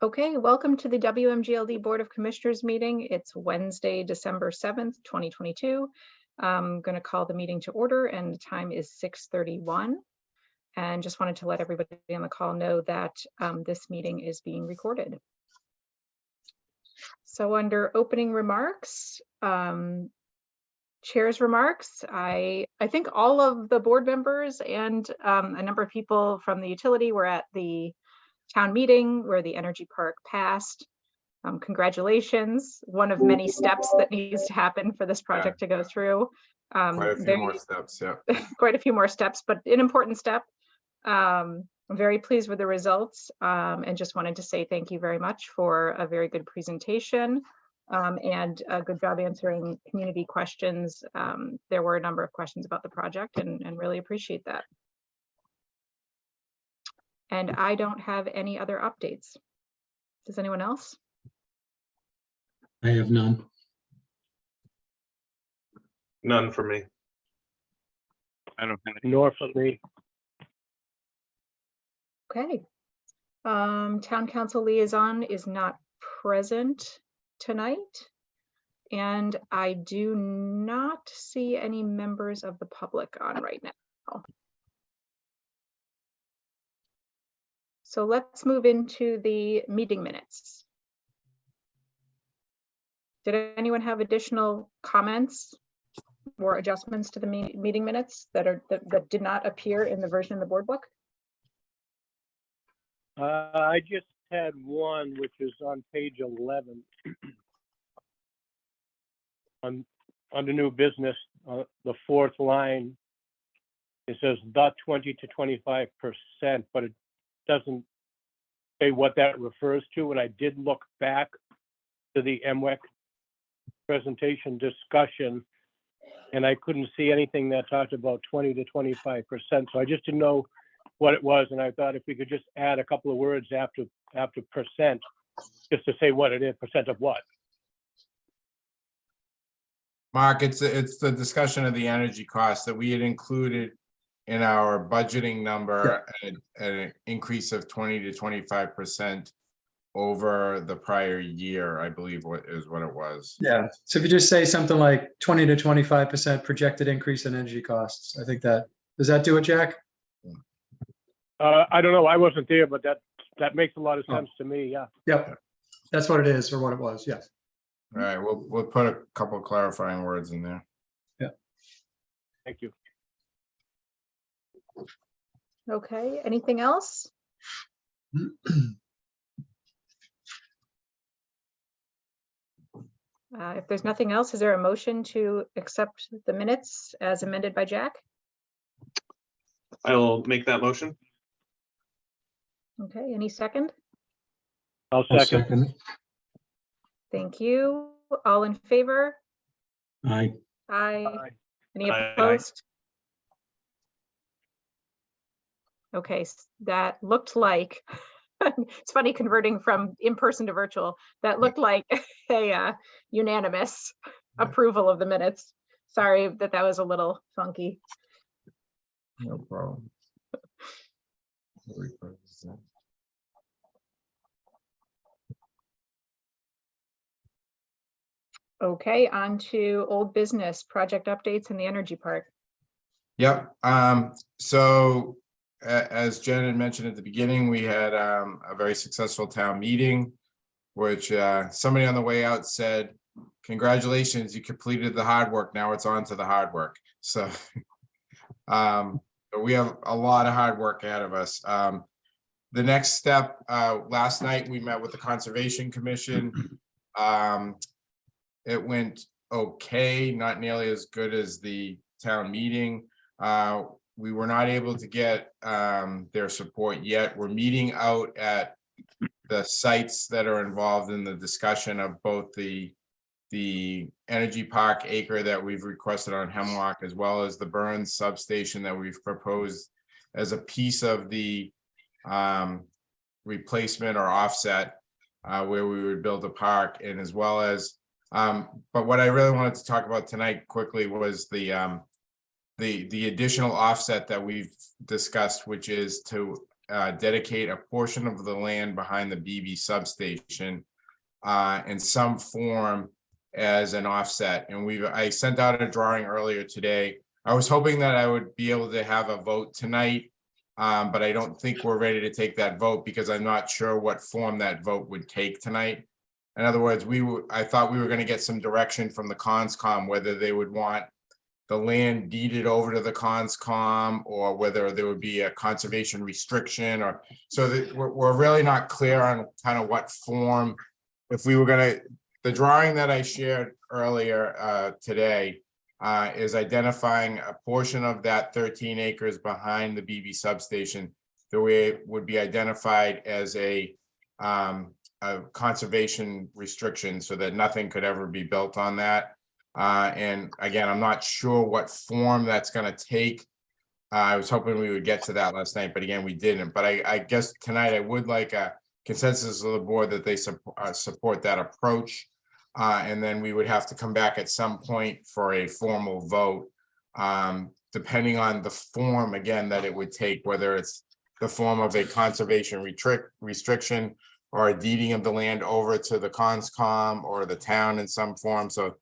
Okay, welcome to the WMGLD Board of Commissioners meeting. It's Wednesday, December 7th, 2022. I'm going to call the meeting to order and the time is 6:31. And just wanted to let everybody on the call know that this meeting is being recorded. So under opening remarks, chair's remarks, I think all of the board members and a number of people from the utility were at the town meeting where the energy park passed. Congratulations. One of many steps that needs to happen for this project to go through. Quite a few more steps, yeah. Quite a few more steps, but an important step. I'm very pleased with the results and just wanted to say thank you very much for a very good presentation and a good job answering community questions. There were a number of questions about the project and really appreciate that. And I don't have any other updates. Does anyone else? I have none. None for me. I don't have any. Nor for me. Okay. Town council liaison is not present tonight. And I do not see any members of the public on right now. So let's move into the meeting minutes. Did anyone have additional comments or adjustments to the meeting minutes that did not appear in the version of the board book? I just had one, which is on page 11. Under new business, the fourth line, it says the 20 to 25%, but it doesn't say what that refers to. And I did look back to the MWEC presentation discussion, and I couldn't see anything that talked about 20 to 25%. So I just didn't know what it was, and I thought if we could just add a couple of words after percent, just to say what it is, percent of what. Mark, it's the discussion of the energy costs that we had included in our budgeting number, an increase of 20 to 25% over the prior year, I believe what it was. Yeah, so if you just say something like 20 to 25% projected increase in energy costs, I think that, does that do it, Jack? I don't know, I wasn't there, but that makes a lot of sense to me, yeah. Yep, that's what it is, or what it was, yes. All right, we'll put a couple clarifying words in there. Yeah. Thank you. Okay, anything else? If there's nothing else, is there a motion to accept the minutes as amended by Jack? I'll make that motion. Okay, any second? I'll second. Thank you. All in favor? Aye. Aye. Any Aye. opposed? Okay, that looked like, it's funny converting from in-person to virtual, that looked like a unanimous approval of the minutes. Sorry that was a little funky. No problem. Okay, on to old business, project updates in the energy park. Yep. So as Jen had mentioned at the beginning, we had a very successful town meeting, which somebody on the way out said, congratulations, you completed the hard work. Now it's on to the hard work. So we have a lot of hard work ahead of us. The next step, last night we met with the Conservation Commission. It went okay, not nearly as good as the town meeting. We were not able to get their support yet. We're meeting out at the sites that are involved in the discussion of both the energy park acre that we've requested on Hemlock, as well as the Burns substation that we've proposed as a piece of the replacement or offset where we would build a park, and as well as but what I really wanted to talk about tonight quickly was the additional offset that we've discussed, which is to dedicate a portion of the land behind the BB substation in some form as an offset. And I sent out a drawing earlier today. I was hoping that I would be able to have a vote tonight, but I don't think we're ready to take that vote because I'm not sure what form that vote would take tonight. In other words, I thought we were going to get some direction from the Conscom, whether they would want the land deeded over to the Conscom or whether there would be a conservation restriction, or so that we're really not clear on kind of what form. If we were going to, the drawing that I shared earlier today is identifying a portion of that 13 acres behind the BB substation the way it would be identified as a conservation restriction so that nothing could ever be built on that. And again, I'm not sure what form that's going to take. I was hoping we would get to that last night, but again, we didn't. But I guess tonight I would like a consensus of the board that they support that approach. And then we would have to come back at some point for a formal vote, depending on the form, again, that it would take, whether it's the form of a conservation restriction or a deeding of the land over to the Conscom or the town in some form. So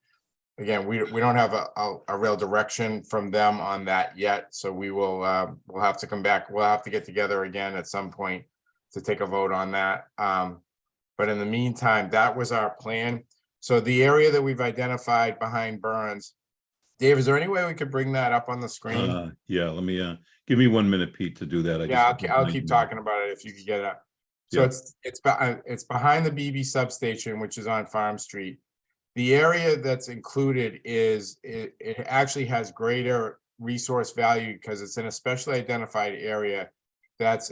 again, we don't have a real direction from them on that yet. So we will, we'll have to come back. We'll have to get together again at some point to take a vote on that. But in the meantime, that was our plan. So the area that we've identified behind Burns, Dave, is there any way we could bring that up on the screen? Yeah, let me, give me 1 minute, Pete, to do that. Yeah, I'll keep talking about it if you could get it up. So Yeah. it's behind the BB substation, which is on Farm Street. The area that's included is, it actually has greater resource value because it's in a specially identified area that's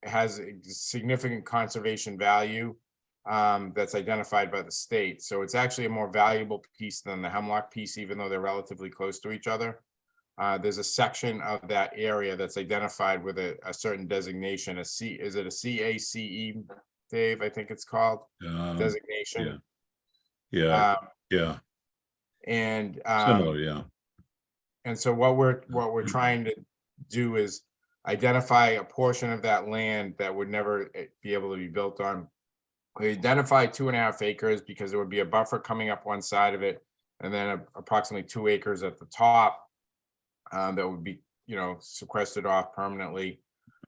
has a significant conservation value that's identified by the state. So it's actually a more valuable piece than the Hemlock piece, even though they're relatively close to each other. There's a section of that area that's identified with a certain designation, is it a CACE, Dave? I think it's called designation. Yeah. And Similar, yeah. and so what we're trying to do is identify a portion of that land that would never be able to be built on. We identified 2.5 acres because there would be a buffer coming up one side of it, and then approximately 2 acres at the top that would be, sequestered off permanently.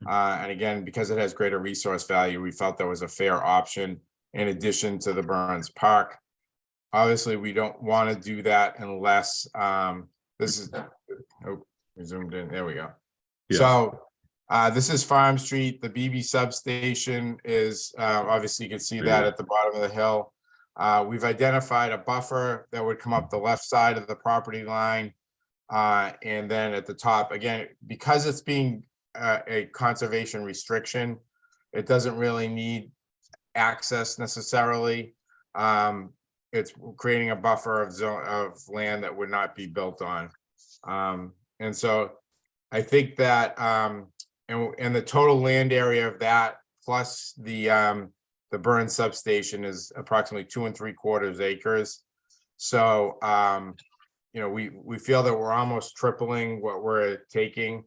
And again, because it has greater resource value, we felt that was a fair option in addition to the Burns Park. Obviously, we don't want to do that unless this is, we zoomed in, there we go. Yeah. So this is Farm Street. The BB substation is, obviously you can see that at the bottom of the hill. We've identified a buffer that would come up the left side of the property line. And then at the top, again, because it's being a conservation restriction, it doesn't really need access necessarily. It's creating a buffer of land that would not be built on. And so I think that and the total land area of that plus the Burns substation is approximately 2 3/4 acres. So we feel that we're almost tripling what we're taking.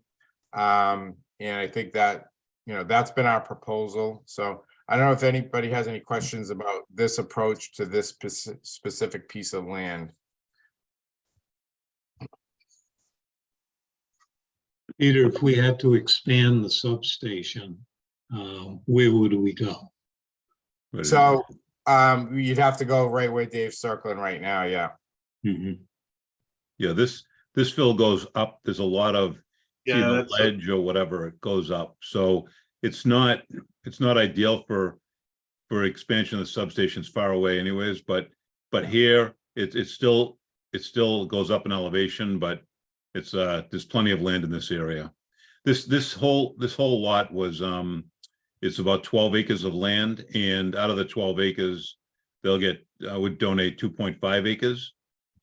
And I think that that's been our proposal. So I don't know if anybody has any questions about this approach to this specific piece of land. Peter, if we had to expand the substation, where would we go? So you'd have to go right where Dave's circling right now. Yeah. Mm-hmm. Yeah, this fill goes up. There's a lot of Yeah, ledge or whatever, it goes up. So it's not ideal for expansion of the substations far away anyways, but here it still goes up in elevation, but it's there's plenty of land in this area. This whole lot was it's about 12 acres of land, and out of the 12 acres I would donate 2.5 acres.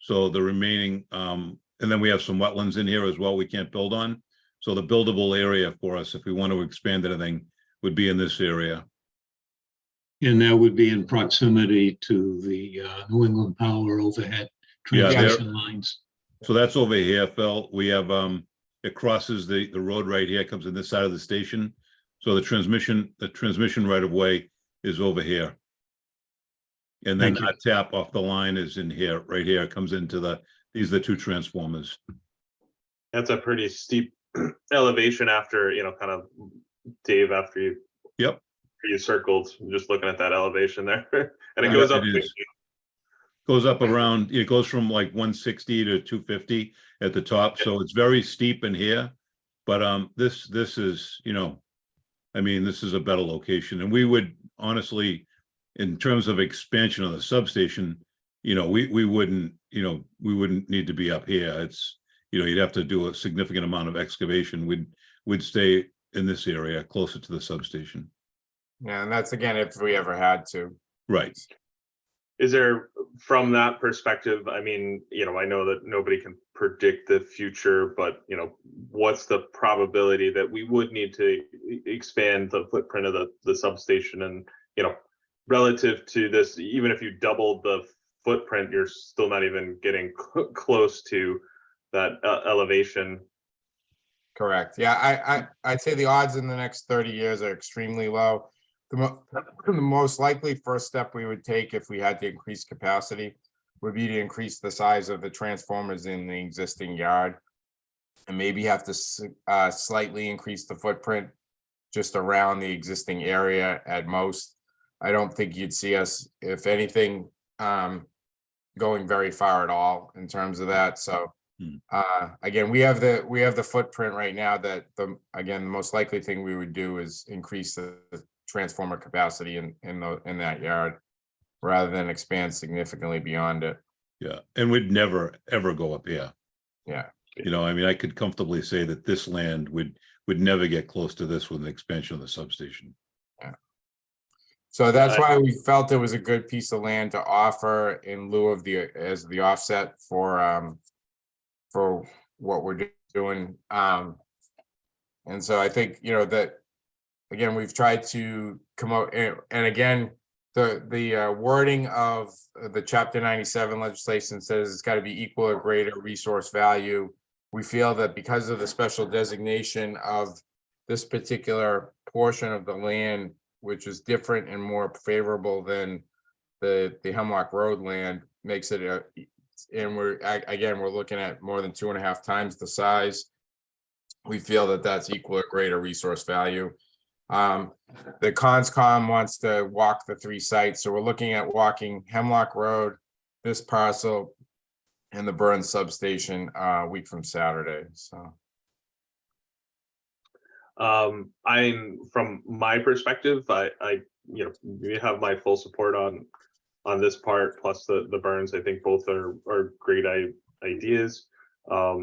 So the remaining and then we have some wetlands in here as well we can't build on. So the buildable area for us, if we want to expand anything, would be in this area. And that would be in proximity to the New England Power overhead transmission lines. So that's over here, Phil. We have it crosses the road right here, comes in this side of the station. So the transmission right of way is over here. And then Thank you. that tap off the line is in here, right here, it comes into these are the two transformers. That's a pretty steep elevation after, kind of, Dave, after Yep. you circled, just looking at that elevation there. And it Yeah, goes up. it is. Goes up around, it goes from like 160 to 250 at the top, so it's very steep in here. But this is, I mean, this is a better location, and we would honestly, in terms of expansion of the substation, we wouldn't need to be up here. It's, you'd have to do a significant amount of excavation. We'd stay in this area closer to the substation. Yeah, and that's again, if we ever had to. Right. Is there, from that perspective, I mean, I know that nobody can predict the future, but, what's the probability that we would need to expand the footprint of the substation? And, relative to this, even if you doubled the footprint, you're still not even getting close to that elevation. Correct. Yeah, I'd say the odds in the next 30 years are extremely low. The most likely first step we would take if we had to increase capacity would be to increase the size of the transformers in the existing yard, and maybe have to slightly increase the footprint just around the existing area at most. I don't think you'd see us, if anything, going very far at all in terms of that. So again, we have the footprint right now that the most likely thing we would do is increase the transformer capacity in that yard rather than expand significantly beyond it. Yeah, and we'd never ever go up here. Yeah. I mean, I could comfortably say that this land would never get close to this with an expansion of the substation. Yeah. So that's why we felt it was a good piece of land to offer in lieu of as the offset for what we're doing. And so I think, that again, we've tried to come out and again, the wording of the Chapter 97 legislation says it's got to be equal or greater resource value. We feel that because of the special designation of this particular portion of the land, which is different and more favorable than the Hemlock Road land, makes it and we're looking at more than 2.5 times the size. We feel that that's equal or greater resource value. The Conscom wants to walk the 3 sites, so we're looking at walking Hemlock Road, this parcel, and the Burns substation a week from Saturday. So from my perspective, I you have my full support on this part, plus the Burns. I think both are great ideas. I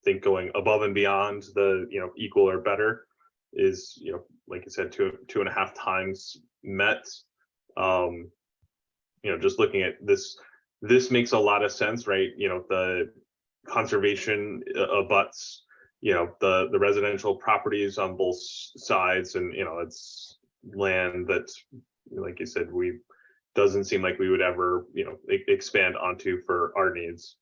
think going above and beyond the equal or better is, like you said, 2.5 times met. Just looking at this makes a lot of sense, right? The conservation abuts the residential properties on both sides, and it's land that, like you said, doesn't seem like we would ever expand onto for our needs.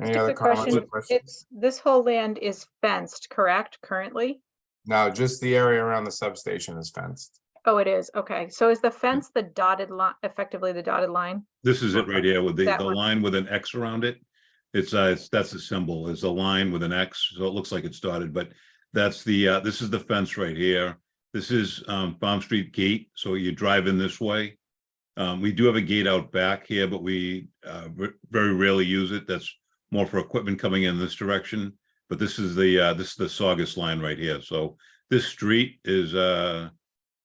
any Just a other quick comments or question. questions? This whole land is fenced, correct, currently? No, just the area around the substation is fenced. Oh, it is. Okay. So is the fence the dotted line, effectively the dotted line? This is it right here with the That one. line with an X around it. It's that's the symbol, is a line with an X, so it looks like it's dotted, but that's the this is the fence right here. This is Farm Street Gate, so you drive in this way. We do have a gate out back here, but we very rarely use it. That's more for equipment coming in this direction. But this is the Saugus line right here. So this street is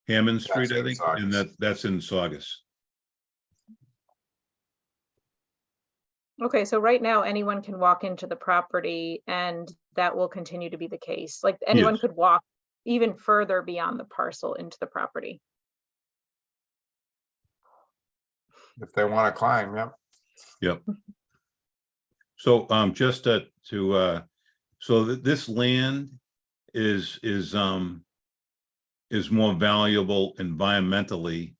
Hammond Street, I in think, Saugus. and that's in Saugus. Okay, so right now anyone can walk into the property and that will continue to be the case. Like anyone Yes. could walk even further beyond the parcel into the property. If they want to climb, yep. Yep. So just so this land is more valuable environmentally.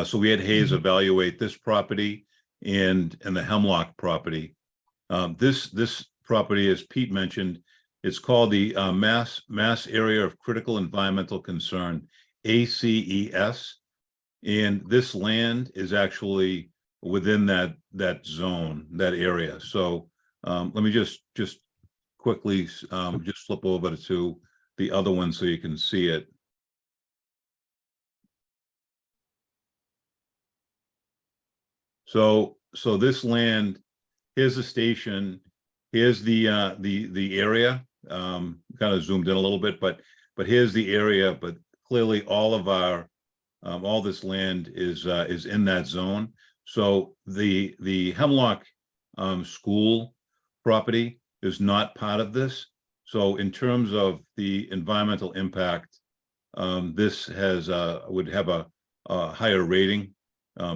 So we had Hayes evaluate this property. and the Hemlock property. This property, as Pete mentioned, it's called the Mass Area of Critical Environmental Concern, ACES. And this land is actually within that zone, that area. So let me just quickly just flip over to the other one so you can see it. So this land, here's the station, here's the area, kind of zoomed in a little bit, but here's the area, but clearly all of our all this land is in that zone. So the Hemlock school property is not part of this. So in terms of the environmental impact, this has would have a higher rating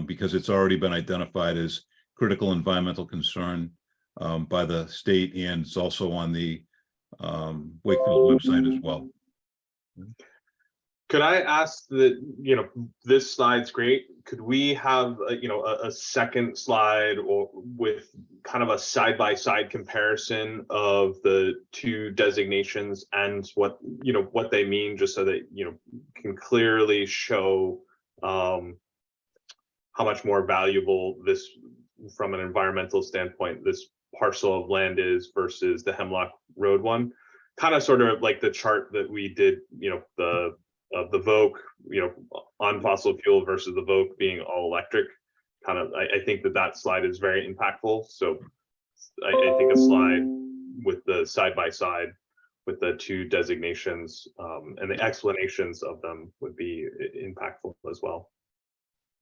because it's already been identified as critical environmental concern by the state, and it's also on the Wakefield website as well. Could I ask that, this slide's great. Could we have, a second slide or with kind of a side-by-side comparison of the two designations and what they mean, just so that, can clearly show how much more valuable this, from an environmental standpoint, this parcel of land is versus the Hemlock Road one? Kind of sort of like the chart that we did, the Vogue, on fossil fuel versus the Vogue being all electric. Kind of, I think that slide is very impactful. So I think a slide with the side by side with the two designations and the explanations of them would be impactful as well.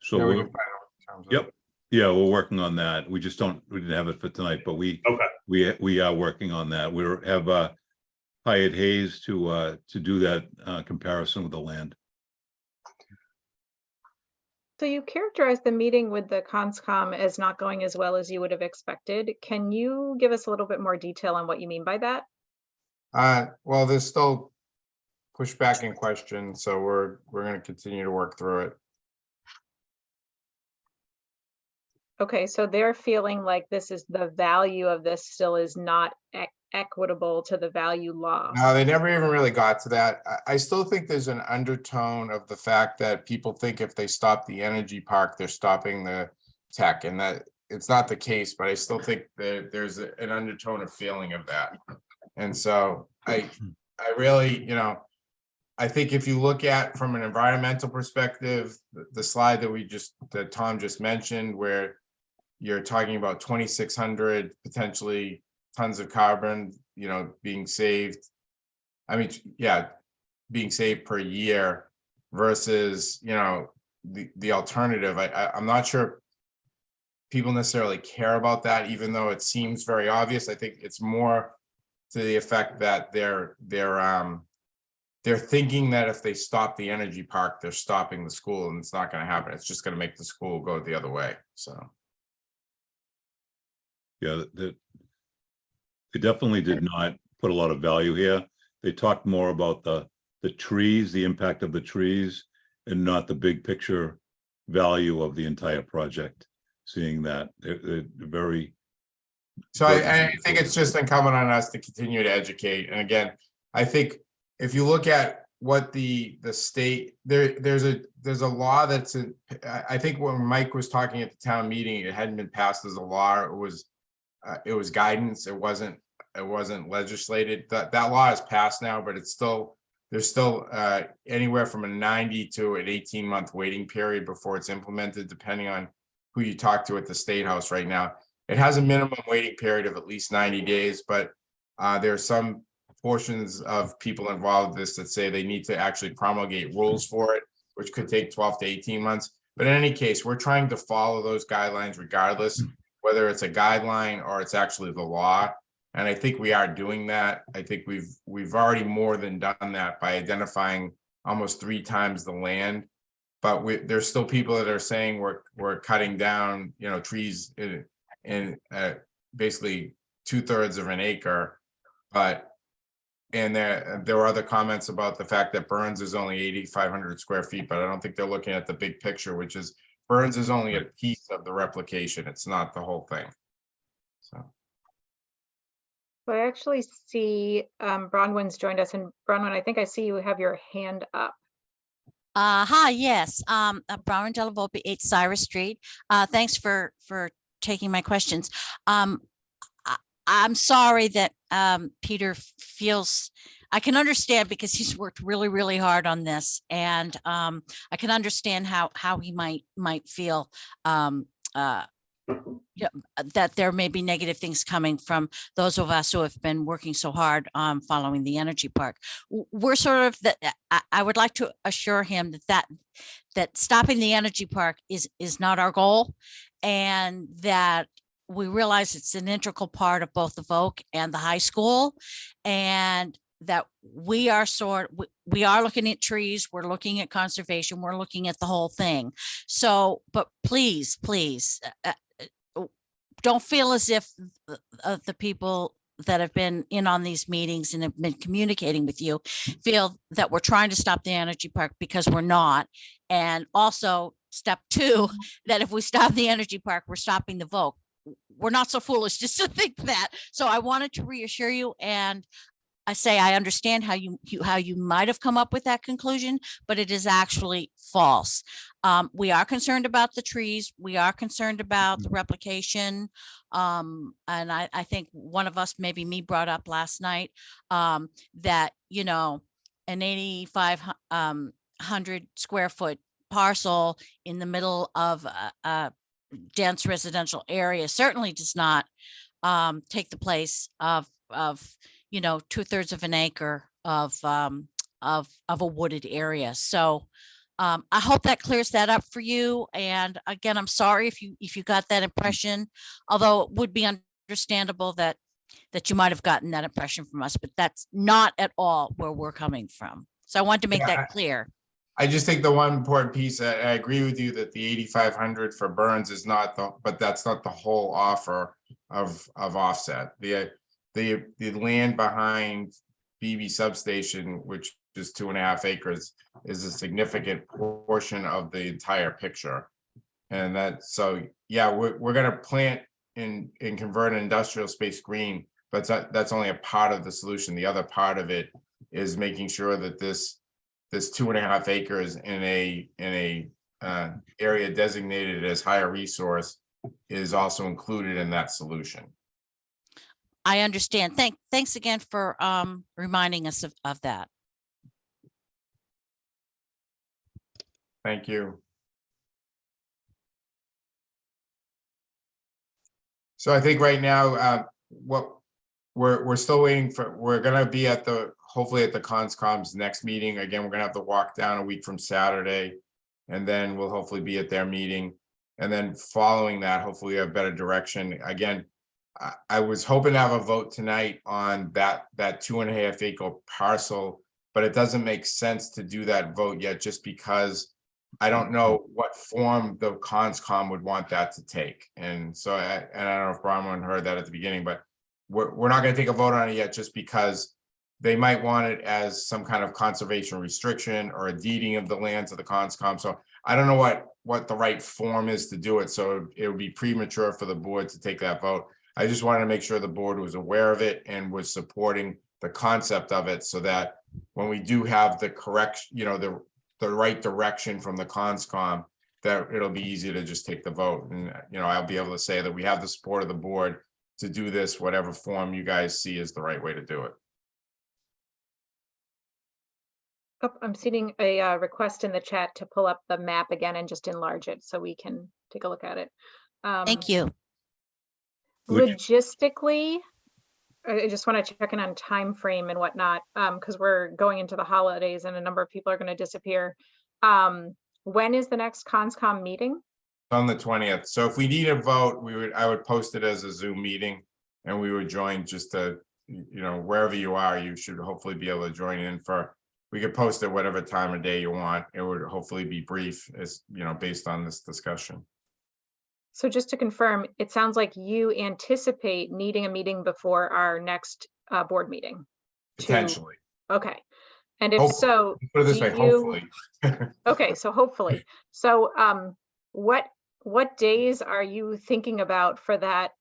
So Yeah, we we're, can find out in terms of- yep, yeah, we're working on that. We just we didn't have it for tonight, but we are working on that. We have hired Hayes to do that comparison with the land. So you characterized the meeting with the Conscom as not going as well as you would have expected. Can you give us a little bit more detail on what you mean by that? Well, there's still pushback in question, so we're going to continue to work through it. Okay, so they're feeling like this is the value of this still is not equitable to the value lost. No, they never even really got to that. I still think there's an undertone of the fact that people think if they stop the energy park, they're stopping the tech, and that it's not the case, but I still think that there's an undertone of feeling of that. And so I really, I think if you look at from an environmental perspective, the slide that Tom just mentioned, where you're talking about 2,600 potentially tons of carbon, being saved. I mean, yeah, being saved per year versus, the alternative. I'm not sure people necessarily care about that, even though it seems very obvious. I think it's more to the effect that they're thinking that if they stop the energy park, they're stopping the school, and it's not going to happen. It's just going to make the school go the other way. So. Yeah, they definitely did not put a lot of value here. They talked more about the trees, the impact of the trees, and not the big picture value of the entire project. Seeing that they're very. So I think it's just incumbent on us to continue to educate. And again, I think if you look at what the state, there's a law that's I think when Mike was talking at the town meeting, it hadn't been passed as a law. It was guidance. It wasn't legislated. That law is passed now, but there's still anywhere from a 90 to an 18-month waiting period before it's implemented, depending on who you talk to at the State House right now. It has a minimum waiting period of at least 90 days, but there are some portions of people involved with this that say they need to actually promulgate rules for it, which could take 12 to 18 months. But in any case, we're trying to follow those guidelines regardless, whether it's a guideline or it's actually the law. And I think we are doing that. I think we've already more than done that by identifying almost 3 times the land. But there's still people that are saying we're cutting down, trees in basically 2/3 of an acre. And there were other comments about the fact that Burns is only 8,500 square feet, but I don't think they're looking at the big picture, which is Burns is only a piece of the replication. It's not the whole thing. So, So I actually see Bronwyn's joined us, and Bronwyn, I think I see you have your hand up. Hi, yes, Brown Delavolpe, 8 Cyrus Street. Thanks for taking my questions. I'm sorry that Peter feels, I can understand because he's worked really, really hard on this, and I can understand how he might feel yeah, that there may be negative things coming from those of us who have been working so hard following the energy park. We're sort of that. I would like to assure him that stopping the energy park is not our goal, and that we realize it's an integral part of both the Voc and the high school, and that we are we are looking at trees, we're looking at conservation, we're looking at the whole thing. So, but please, don't feel as if the people that have been in on these meetings and have been communicating with you feel that we're trying to stop the energy park, because we're not. And also, step 2, that if we stop the energy park, we're stopping the Voc. We're not so foolish just to think that. So I wanted to reassure you, and I say I understand how you might have come up with that conclusion, but it is actually false. We are concerned about the trees. We are concerned about the replication. And I think one of us, maybe me, brought up last night that, you know, an 8,500 square foot parcel in the middle of a dense residential area certainly does not take the place of you know, 2/3 of an acre of a wooded area. So I hope that clears that up for you. And again, I'm sorry if you got that impression, although it would be understandable that you might have gotten that impression from us, but that's not at all where we're coming from. So I wanted to make that clear. I just think the one important piece, I agree with you that the 8,500 for Burns is not but that's not the whole offer of offset. The land behind BB substation, which is 2.5 acres, is a significant portion of the entire picture. And so, yeah, we're gonna plant and convert an industrial space green, but that's only a part of the solution. The other part of it is making sure that this 2.5 acres in a area designated as higher resource is also included in that solution. I understand. Thanks again for reminding us of that. Thank you. So I think right now, what we're still waiting for, we're gonna be hopefully at the CONSCOM's next meeting. Again, we're gonna have to walk down a week from Saturday, and then we'll hopefully be at their meeting. And then following that, hopefully we have better direction. Again, I was hoping to have a vote tonight on that 2.5 acre parcel, but it doesn't make sense to do that vote yet, just because I don't know what form the CONSCOM would want that to take. And so, I don't know if Bronwyn heard that at the beginning, but we're not going to take a vote on it yet, just because they might want it as some kind of conservation restriction or a deeding of the land to the CONSCOM. So I don't know what the right form is to do it. So it would be premature for the board to take that vote. I just wanted to make sure the board was aware of it and was supporting the concept of it, so that when we do have the correct, you know, the right direction from the CONSCOM, that it'll be easy to just take the vote. And, you know, I'll be able to say that we have the support of the board to do this, whatever form you guys see is the right way to do it. Oh, I'm seeing a request in the chat to pull up the map again and just enlarge it so we can take a look at it. Thank you. Logistically, I just want to check in on time frame and whatnot, because we're going into the holidays and a number of people are going to disappear. When is the next CONSCOM meeting? On the 20th. So if we need a vote, I would post it as a Zoom meeting, and we would join just to, you know, wherever you are, you should hopefully be able to join in we could post it whatever time of day you want. It would hopefully be brief, as you know, based on this discussion. So just to confirm, it sounds like you anticipate needing a meeting before our next board meeting. Potentially. Okay. And if Hopefully. so, Put it this way, hopefully. okay, so hopefully. So what days are you thinking about for that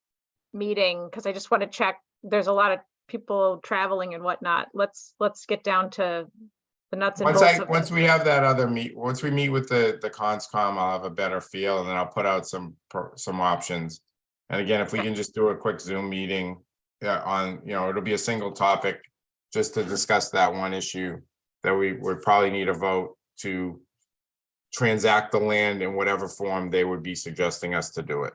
meeting? Because I just want to check, there's a lot of people traveling and whatnot. Let's get down to the nuts and bolts of Once it. we have that other once we meet with the conscom, I'll have a better feel, and then I'll put out some options. And again, if we Okay. can just do a quick Zoom meeting on, it'll be a single topic just to discuss that one issue that we would probably need a vote to transact the land in whatever form they would be suggesting us to do it.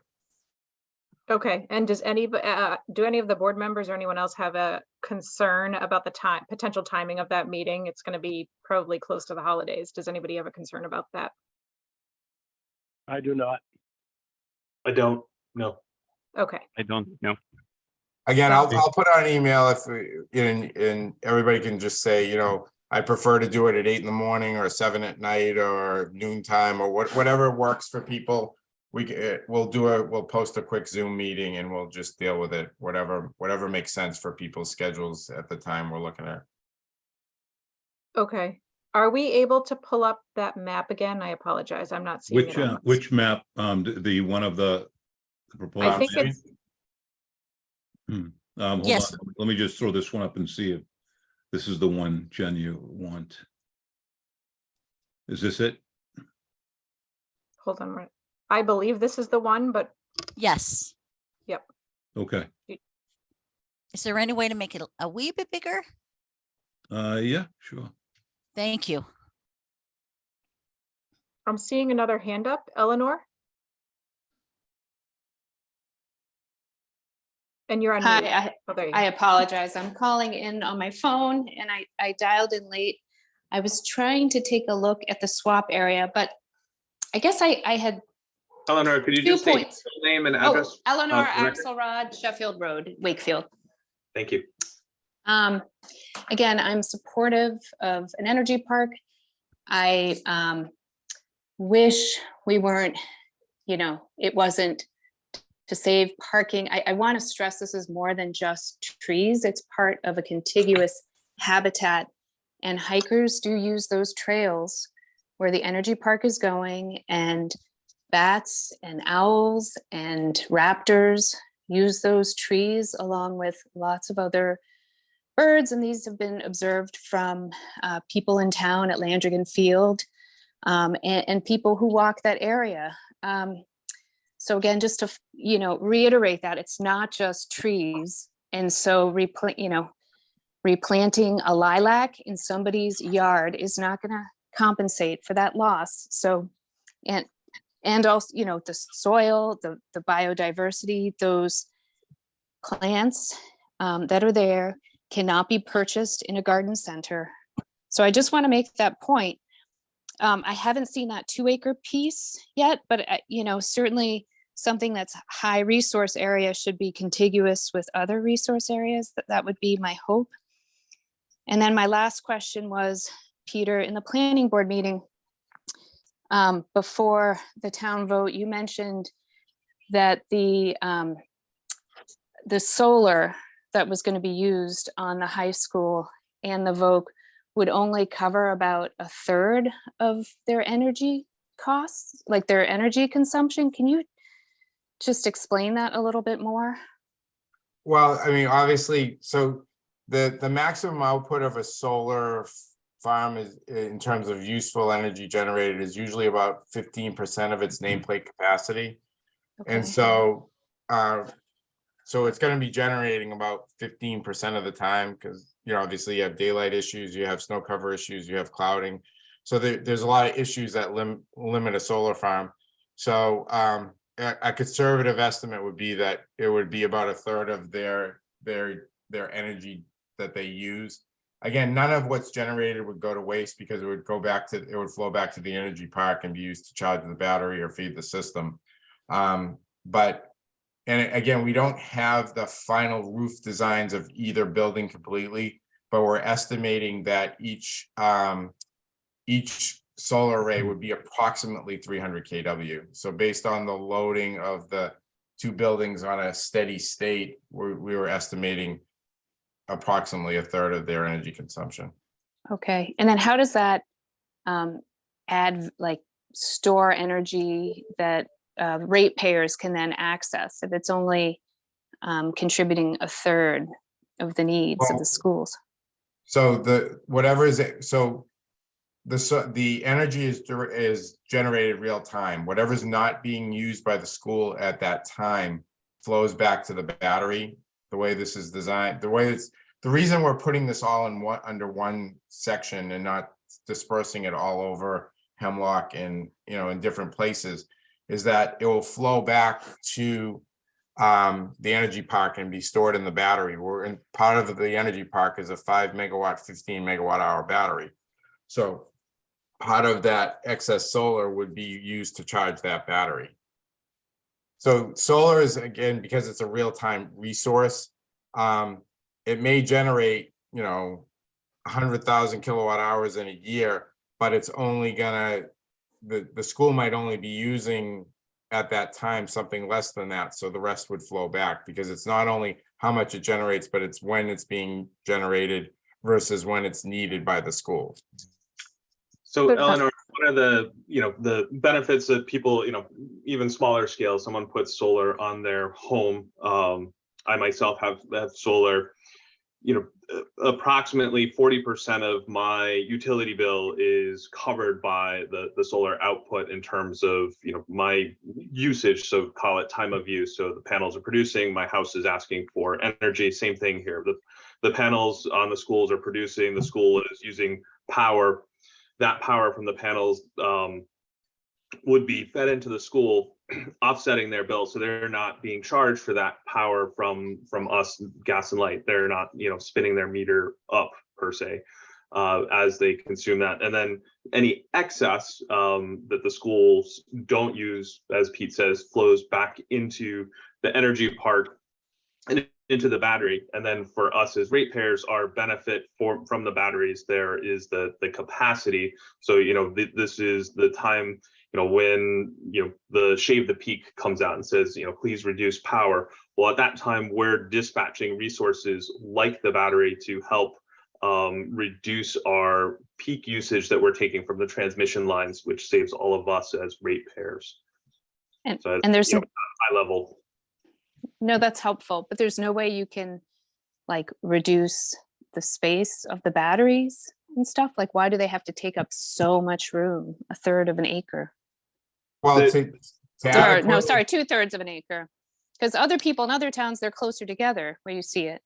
Okay, and does do any of the board members or anyone else have a concern about the potential timing of that meeting? It's going to be probably close to the holidays. Does anybody have a concern about that? I do not. I don't know. Okay, I don't know. Again, Sounds I'll put out an email if and everybody can just say, I prefer to do it at 8 in the morning or 7 at night or noontime or whatever works for people. We'll post a quick Zoom meeting and we'll just deal with it, whatever makes sense for people's schedules at the time we're looking at. okay. Are we able to pull up that map again? I apologize, I'm not seeing it. on my- Which map, the one of the proposed? I think it's, Hold Yes. on, let me just throw this one up and see if this is the one, Jen, you want. Is this it? hold on, right. I believe this is the one, but Yes. Okay, Is there any way to make it a wee bit bigger? yeah, sure. Thank you. I'm seeing another hand up. Eleanor? And you're on mute. Hi, Oh, there you I go. apologize. I'm calling in on my phone and I dialed in late. I was trying to take a look at the swap area, but I guess I had, Eleanor, could you 2 just state points. your name and address? Eleanor for the record? Axelrod, Sheffield Road, Wakefield. Thank you. Again, I'm supportive of an energy park. I wish we weren't, it wasn't to save parking. I want to stress this is more than just trees. It's part of a contiguous habitat, and hikers do use those trails where the energy park is going, and bats and owls and raptors use those trees along with lots of other birds, and these have been observed from people in town at Landrigan Field and people who walk that area. So again, just to reiterate that it's not just trees, and so replanting a lilac in somebody's yard is not going to compensate for that loss. So and also the soil, the biodiversity, those plants that are there cannot be purchased in a garden center. So I just want to make that point. I haven't seen that 2-acre piece yet, but certainly something that's high resource area should be contiguous with other resource areas. That would be my hope. And then my last question was, Peter, in the planning board meeting, before the town vote, you mentioned that the solar that was going to be used on the high school and the Voc would only cover about 1/3 of their energy costs, like their energy consumption. Can you just explain that a little bit more? Well, I mean, obviously, so the maximum output of a solar farm is, in terms of useful energy generated, is usually about 15% of its nameplate capacity. And Okay. so it's going to be generating about 15% of the time, because obviously you have daylight issues, you have snow cover issues, you have clouding. So there's a lot of issues that limit a solar farm. So a conservative estimate would be that it would be about 1/3 of their energy that they use. Again, none of what's generated would go to waste, because it would flow back to the energy park and be used to charge the battery or feed the system. And again, we don't have the final roof designs of either building completely, but we're estimating that each solar array would be approximately 300 kW. So based on the loading of the 2 buildings on a steady state, we were estimating approximately 1/3 of their energy consumption. Okay. And then how does that add like store energy that ratepayers can then access if it's only contributing a third of the needs of the schools? So whatever is it, so the energy is generated real time. Whatever's not being used by the school at that time flows back to the battery. The way this is designed, the reason we're putting this all in under one section and not dispersing it all over Hemlock and, in different places, is that it will flow back to the energy park and be stored in the battery. Part of the energy park is a 5 megawatt, 15 megawatt hour battery. So part of that excess solar would be used to charge that battery. So solar is, again, because it's a real-time resource, it may generate, 100,000 kilowatt hours in a year, but it's only gonna, the school might only be using at that time something less than that. So the rest would flow back, because it's not only how much it generates, but it's when it's being generated versus when it's needed by the school. So Good. Eleanor, one of the, the benefits that people, even smaller scale, someone puts solar on their home. I myself have solar, approximately 40% of my utility bill is covered by the solar output in terms of, my usage. So call it time of use. So the panels are producing, my house is asking for energy. Same thing here. The panels on the schools are producing, the school is using power. That power from the panels would be fed into the school, offsetting their bill, so they're not being charged for that power from us, gas and light. They're not, spinning their meter up per se as they consume that. And then any excess that the schools don't use, as Pete says, flows back into the energy park and into the battery. And then for us as ratepayers, our benefit from the batteries there is the capacity. So, this is the time, when, the Shave the Peak comes out and says, please reduce power. Well, at that time, we're dispatching resources like the battery to help reduce our peak usage that we're taking from the transmission lines, which saves all of us as ratepayers. And there's high level. No, that's helpful, but there's no way you can reduce the space of the batteries and stuff. Why do they have to take up so much room? A third of an acre? Well, Or, no, sorry, 2/3 of an acre. Because other people in other towns, they're closer together where you see it.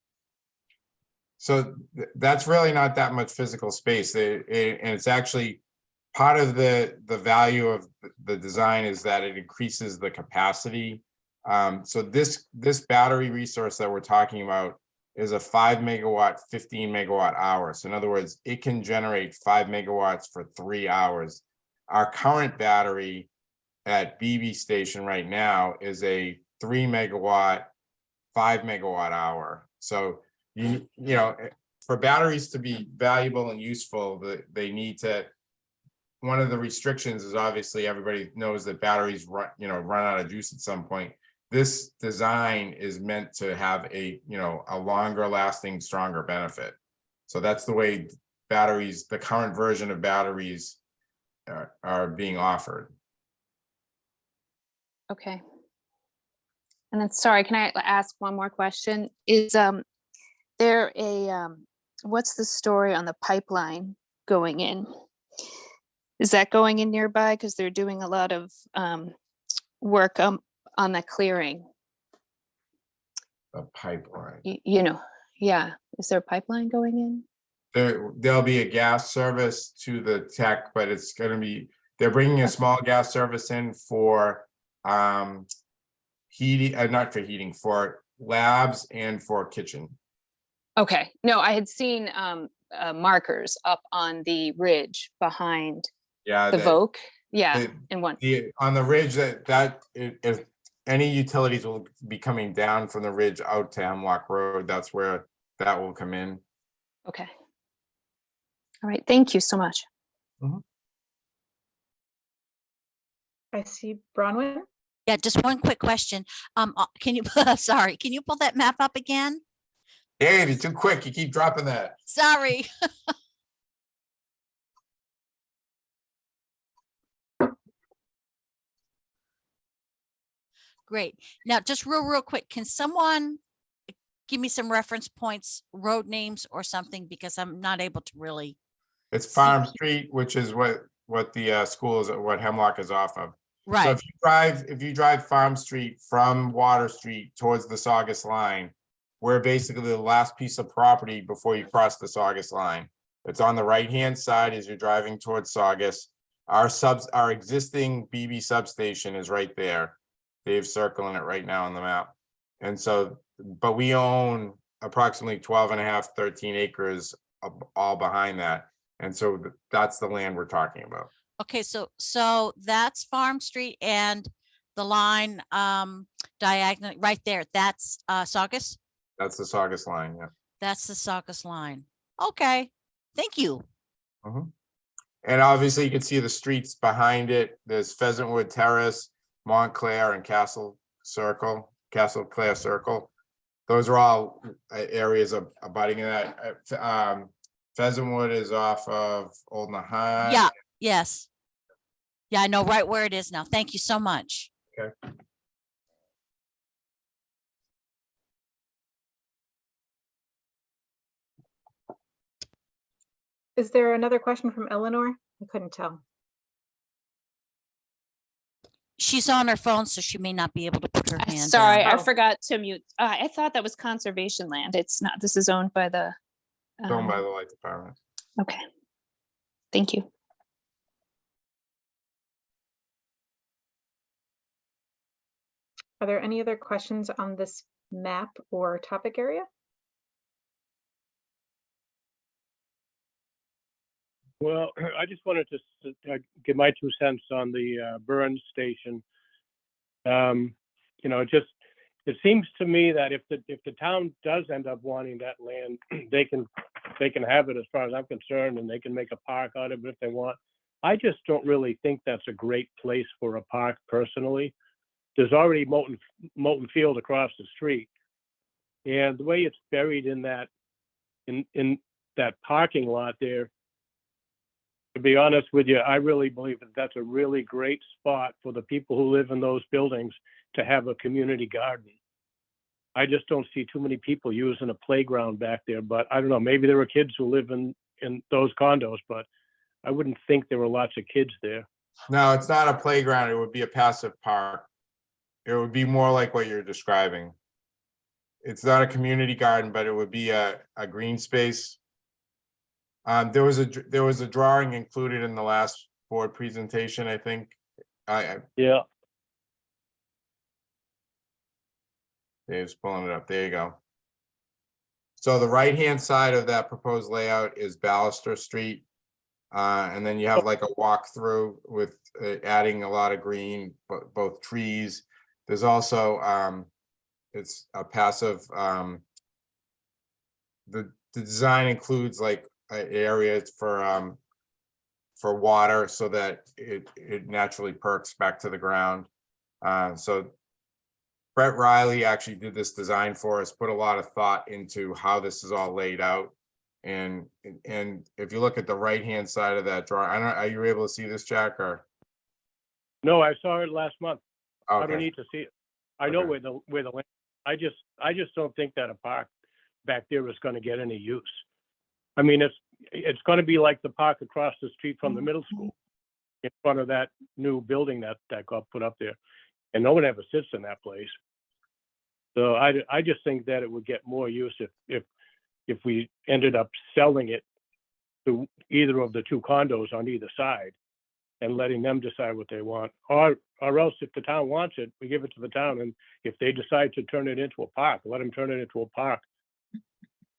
So that's really not that much physical space. And it's actually part of the value of the design is that it increases the capacity. So this battery resource that we're talking about is a 5 megawatt, 15 megawatt hour. So in other words, it can generate 5 megawatts for 3 hours. Our current battery at BB station right now is a 3 megawatt, 5 megawatt hour. So for batteries to be valuable and useful, they need to. One of the restrictions is obviously everybody knows that batteries run out of juice at some point. This design is meant to have a longer lasting, stronger benefit. So that's the way batteries, the current version of batteries are being offered. Okay. And then, sorry, can I ask one more question? Is there what's the story on the pipeline going in? Is that going in nearby? Because they're doing a lot of work on the clearing. A pipeline. Yeah. Is there a pipeline going in? There'll be a gas service to the tech, but it's going to be, they're bringing a small gas service in for heating, not for heating, for labs and for kitchen. Okay. No, I had seen markers up on the ridge behind the Voke. Yeah, on the ridge that if any utilities will be coming down from the ridge out to Hemlock Road, that's where that will come in. Okay. All right. Thank you so much. Mm-hmm. I see Bronwyn. Yeah, just one quick question. Can you, sorry, can you pull that map up again? Dave, you're too quick. You keep dropping that. Sorry. Great. Now, just real quick, can someone give me some reference points, road names or something, because I'm not able to really. It's Farm Street, which is what the school is, what Hemlock is off of. So Right. if you drive Farm Street from Water Street towards the Saugus line, we're basically the last piece of property before you cross the Saugus line. It's on the right-hand side as you're driving towards Saugus. Our existing BB substation is right there. Dave's circling it right now on the map. And so, but we own approximately 12 and a half, 13 acres all behind that. And so that's the land we're talking about. Okay, so that's Farm Street and the line diagonal right there. That's Saugus. That's the Saugus line, yeah. That's the Saugus line. Okay, thank you. And obviously you can see the streets behind it. There's Pheasantwood Terrace, Montclair, and Castle Clare Circle. Those are all areas of abutting that. Pheasantwood is off of Old Nahat. Yeah, yes. Yeah, I know right where it is now. Thank you so much. Okay. Is there another question from Eleanor? I couldn't tell. She's on her phone, so she may not be able to put her hand Sorry, down. I Oh. forgot to mute. I thought that was conservation land. It's not. This is owned by the. Owned by the light department. Okay. Thank you. Are there any other questions on this map or topic area? Well, I just wanted to give my 2 cents on the Burns station. You know, it seems to me that if the town does end up wanting that land, they can have it as far as I'm concerned, and they can make a park out of it if they want. I just don't really think that's a great place for a park personally. There's already Moulton Field across the street, and the way it's buried in that parking lot there. To be honest with you, I really believe that that's a really great spot for the people who live in those buildings to have a community garden. I just don't see too many people using a playground back there, but I don't know, maybe there were kids who live in those condos, but I wouldn't think there were lots of kids there. No, it's not a playground. It would be a passive park. It would be more like what you're describing. It's not a community garden, but it would be a green space. There was a drawing included in the last board presentation, I think. Yeah. Dave's pulling it up. There you go. So the right-hand side of that proposed layout is Ballister Street. And then you have like a walk-through with adding a lot of green, both trees. There's also, it's a passive, the design includes like areas for water so that it naturally perks back to the ground. So Brett Riley actually did this design for us, put a lot of thought into how this is all laid out. And if you look at the right-hand side of that drawing, I don't know, are you able to see this, Jack, or? No, I saw it last month. I don't Okay, need to see it. I know Okay. where the land. I just don't think that a park back there is going to get any use. I mean, it's going to be like the park across the street from the middle school, in front of that new building that got put up there, and no one ever sits in that place. So I just think that it would get more use if we ended up selling it to either of the two condos on either side and letting them decide what they want, or else if the town wants it, we give it to the town, and if they decide to turn it into a park, let them turn it into a park.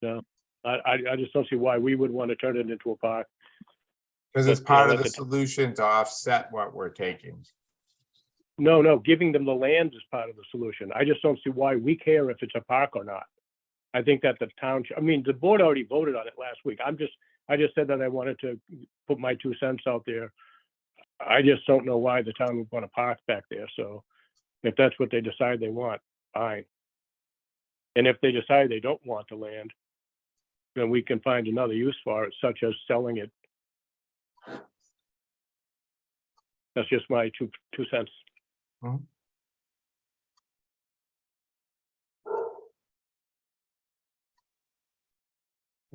So I just don't see why we would want to turn it into a park. because it's But, you know, part of let the solution to offset what we're taking. No, giving them the land is part of the solution. I just don't see why we care if it's a park or not. I think that the town, I mean, the board already voted on it last week. I just said that I wanted to put my 2 cents out there. I just don't know why the town would want a park back there. So if that's what they decide they want, fine. And if they decide they don't want the land, then we can find another use for it, such as selling it. That's just my two cents.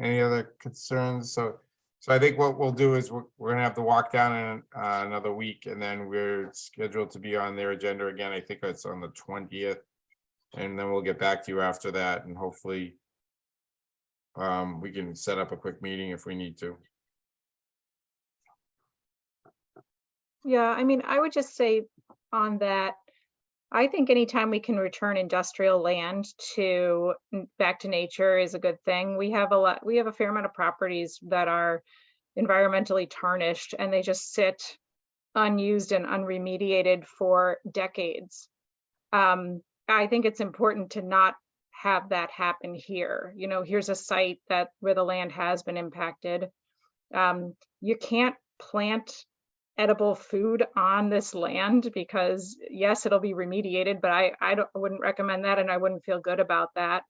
Any other concerns? So I think what we'll do is we're gonna have to walk down in another week, and then we're scheduled to be on their agenda again. I think it's on the 20th. And then we'll get back to you after that, and hopefully we can set up a quick meeting if we need to. Yeah, I mean, I would just say on that, I think anytime we can return industrial land to back to nature is a good thing. We have a fair amount of properties that are environmentally tarnished, and they just sit unused and unremediated for decades. I think it's important to not have that happen here. You know, here's a site where the land has been impacted. You can't plant edible food on this land because yes, it'll be remediated, but I wouldn't recommend that, and I wouldn't feel good about that.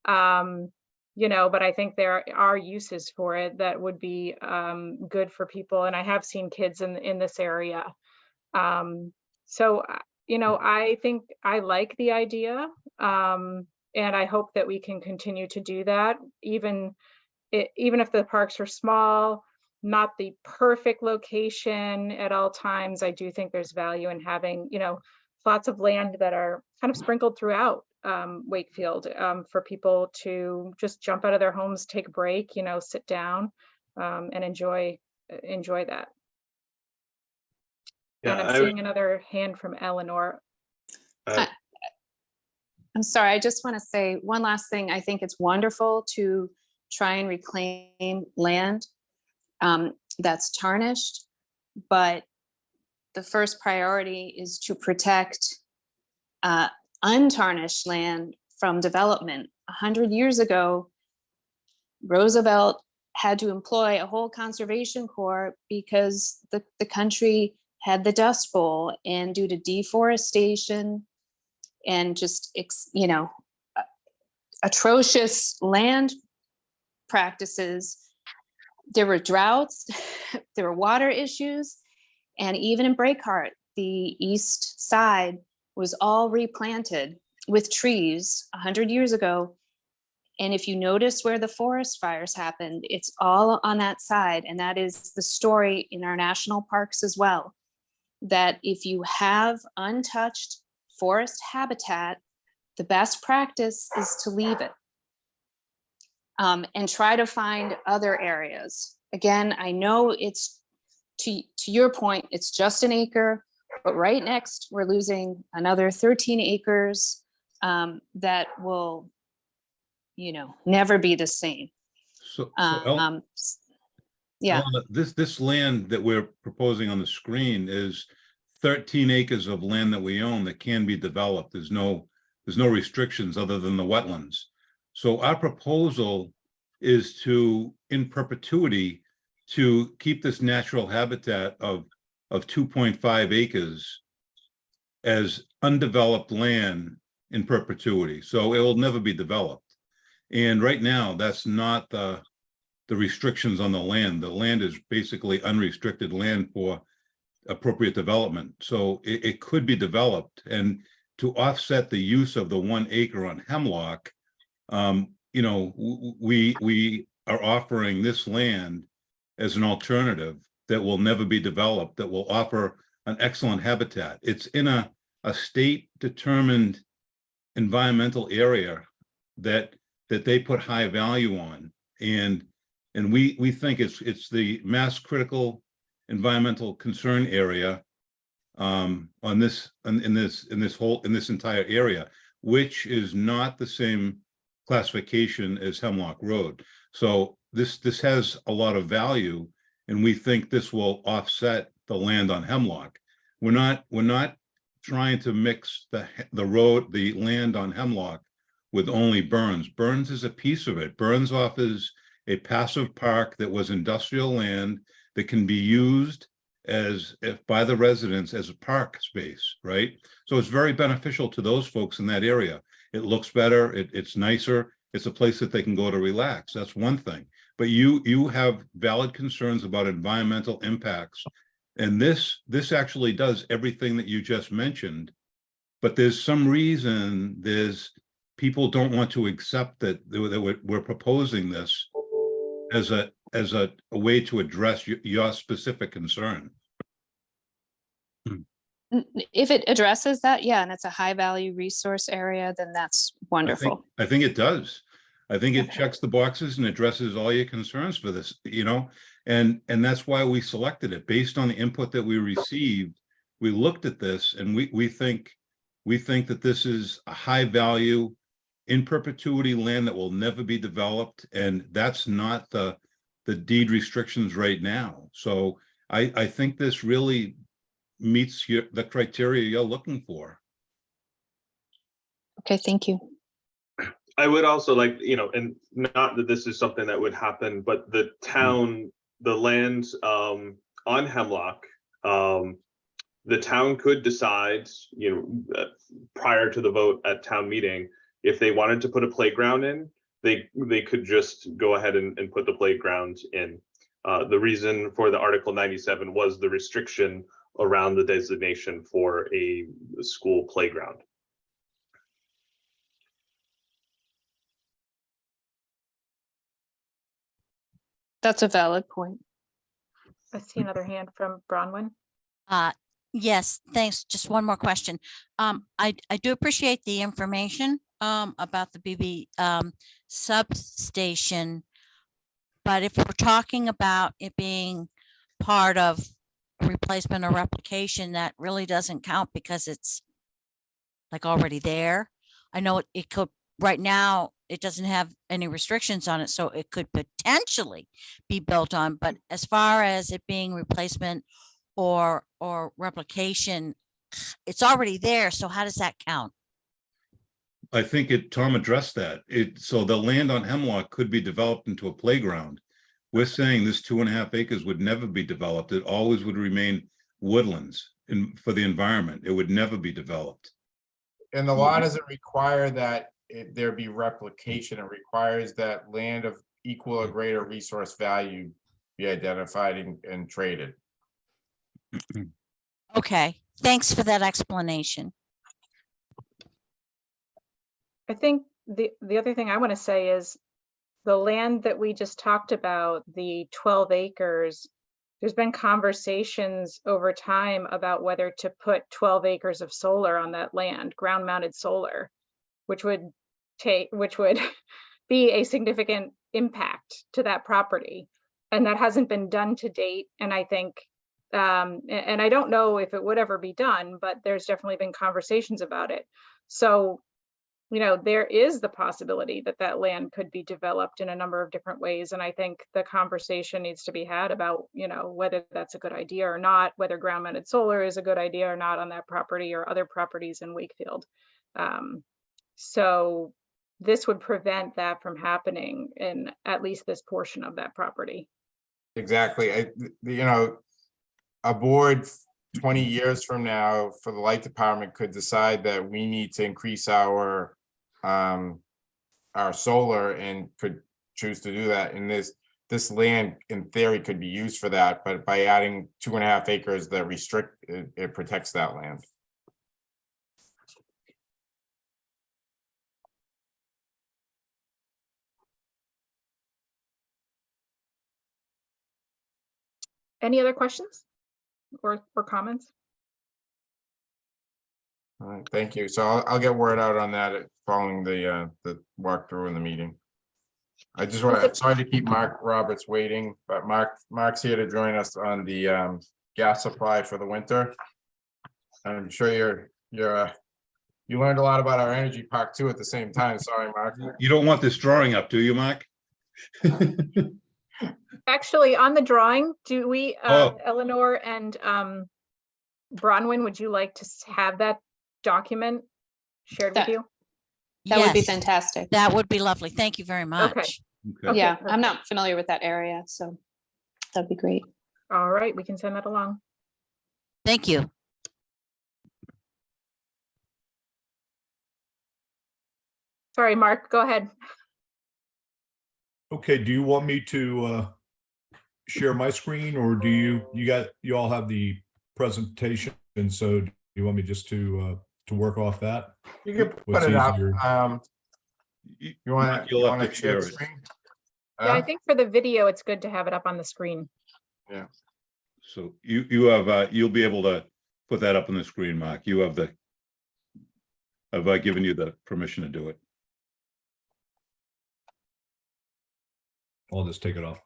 You know, but I think there are uses for it that would be good for people, and I have seen kids in this area. So you know, I think I like the idea, and I hope that we can continue to do that, even if the parks are small, not the perfect location at all times. I do think there's value in having, you know, plots of land that are kind of sprinkled throughout Wakefield for people to just jump out of their homes, take a break, you know, sit down and enjoy that. Yeah, And I'm seeing another hand from Eleanor. I'm sorry, I just want to say one last thing. I think it's wonderful to try and reclaim land that's tarnished, but the first priority is to protect untarnished land from development. 100 years ago, Roosevelt had to employ a whole conservation corps because the country had the Dust Bowl, and due to deforestation and just, you know, atrocious land practices, there were droughts, there were water issues, and even in Breakheart, the east side was all replanted with trees 100 years ago. And if you notice where the forest fires happened, it's all on that side. And that is the story in our national parks as well, that if you have untouched forest habitat, the best practice is to leave it and try to find other areas. Again, I know it's, to your point, it's just an acre, but right next we're losing another 13 acres that will, you know, never be the same. Yeah. This land that we're proposing on the screen is 13 acres of land that we own that can be developed. There's no restrictions other than the wetlands. So our proposal is to, in perpetuity, to keep this natural habitat of 2.5 acres as undeveloped land in perpetuity. So it will never be developed. And right now, that's not the restrictions on the land. The land is basically unrestricted land for appropriate development. So it could be developed, and to offset the use of the 1 acre on Hemlock, you know, we are offering this land as an alternative that will never be developed, that will offer an excellent habitat. It's in a state determined environmental area that they put high value on, and we think it's the mass critical environmental concern area in this entire area, which is not the same classification as Hemlock Road. So this has a lot of value, and we think this will offset the land on Hemlock. We're not trying to mix the land on Hemlock with only Burns. Burns is a piece of it. Burns offers a passive park that was industrial land that can be used by the residents as a park space, right? So it's very beneficial to those folks in that area. It looks better, it's nicer, it's a place that they can go to relax. That's one thing. But you have valid concerns about environmental impacts. And this actually does everything that you just mentioned, but there's some reason people don't want to accept that we're proposing this as a way to address your specific concern. If it addresses that, yeah, and it's a high value resource area, then that's wonderful. I think it does. I think it Okay. checks the boxes and addresses all your concerns for this, and that's why we selected it based on the input that we received. We looked at this and we think that this is a high value in perpetuity land that will never be developed. And that's not the deed restrictions right now. So I think this really meets the criteria you're looking for. Okay, thank you. I would also like, and not that this is something that would happen, but the town, the land on Hemlock, the town could decide, prior to the vote at town meeting, if they wanted to put a playground in, they could just go ahead and put the playground in. The reason for the Article 97 was the restriction around the designation for a school playground. That's a valid point. I see another hand from Bronwyn. Yes, thanks. Just one more question. I do appreciate the information about the BB substation, but if we're talking about it being part of replacement or replication, that really doesn't count because it's like already there. I know it could, right now, it doesn't have any restrictions on it, so it could potentially be built on, but as far as it being replacement or replication, it's already there. So how does that count? I think Tom addressed that. So the land on Hemlock could be developed into a playground. We're saying this 2.5 acres would never be developed. It always would remain woodlands for the environment. It would never be developed. And the law doesn't require that there be replication. It requires that land of equal or greater resource value be identified and traded. Okay, thanks for that explanation. I think the other thing I want to say is the land that we just talked about, the 12 acres, there's been conversations over time about whether to put 12 acres of solar on that land, ground mounted solar, which would be a significant impact to that property. And that hasn't been done to date. And I think, and I don't know if it would ever be done, but there's definitely been conversations about it. So, there is the possibility that that land could be developed in a number of different ways. And I think the conversation needs to be had about, whether that's a good idea or not, whether ground mounted solar is a good idea or not on that property or other properties in Wakefield. So this would prevent that from happening in at least this portion of that property. Exactly. A board 20 years from now for the light department could decide that we need to increase our solar and could choose to do that. And this land in theory could be used for that, but by adding 2.5 acres that restrict it protects that land. Any other questions or comments? All right, thank you. So I'll get word out on that following the walkthrough in the meeting. I just sorry to keep Mark Roberts waiting, but Mark's here to join us on the gas supply for the winter. I'm sure you learned a lot about our energy park too at the same time. Sorry, Mark. You don't want this drawing up, do you, Mark? Actually, on the drawing, do we, Oh. Eleanor and Bronwyn, would you like to have that document shared with you? That would be Yes, fantastic. that would be lovely. Thank you very much. Okay. Yeah, perfect. I'm not familiar with that area, so that'd be great. All right, we can send that along. Thank you. Sorry, Mark, go ahead. Okay, do you want me to share my screen, or do you all have the presentation? And so do you want me just to work off that? You can put What's it up. easier? You want You'll have to to share the share it. screen? Yeah, I Huh? think for the video, it's good to have it up on the screen. So you have, you'll be able to put that up on the screen, Mark. You have have I given you the permission to do it? I'll just take it off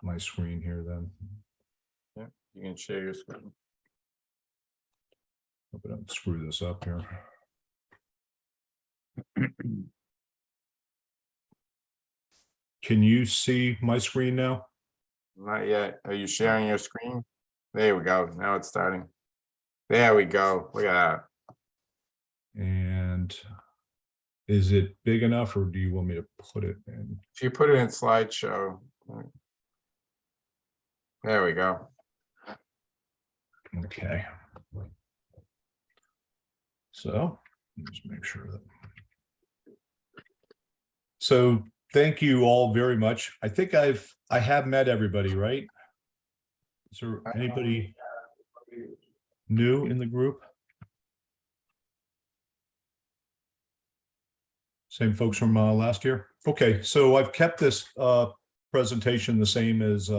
my screen here then. You can share your screen. Hope I don't screw this up here. Can you see my screen now? Not yet. Are you sharing your screen? There we go. Now it's starting. There we go. Look at that. And is it big enough, or do you want me to put it in? If you put it in slideshow. There we go. Okay. So just make sure that. So thank you all very much. I think I have met everybody, right? Is there anybody new in the group? Same folks from last year? Okay, so I've kept this presentation the same as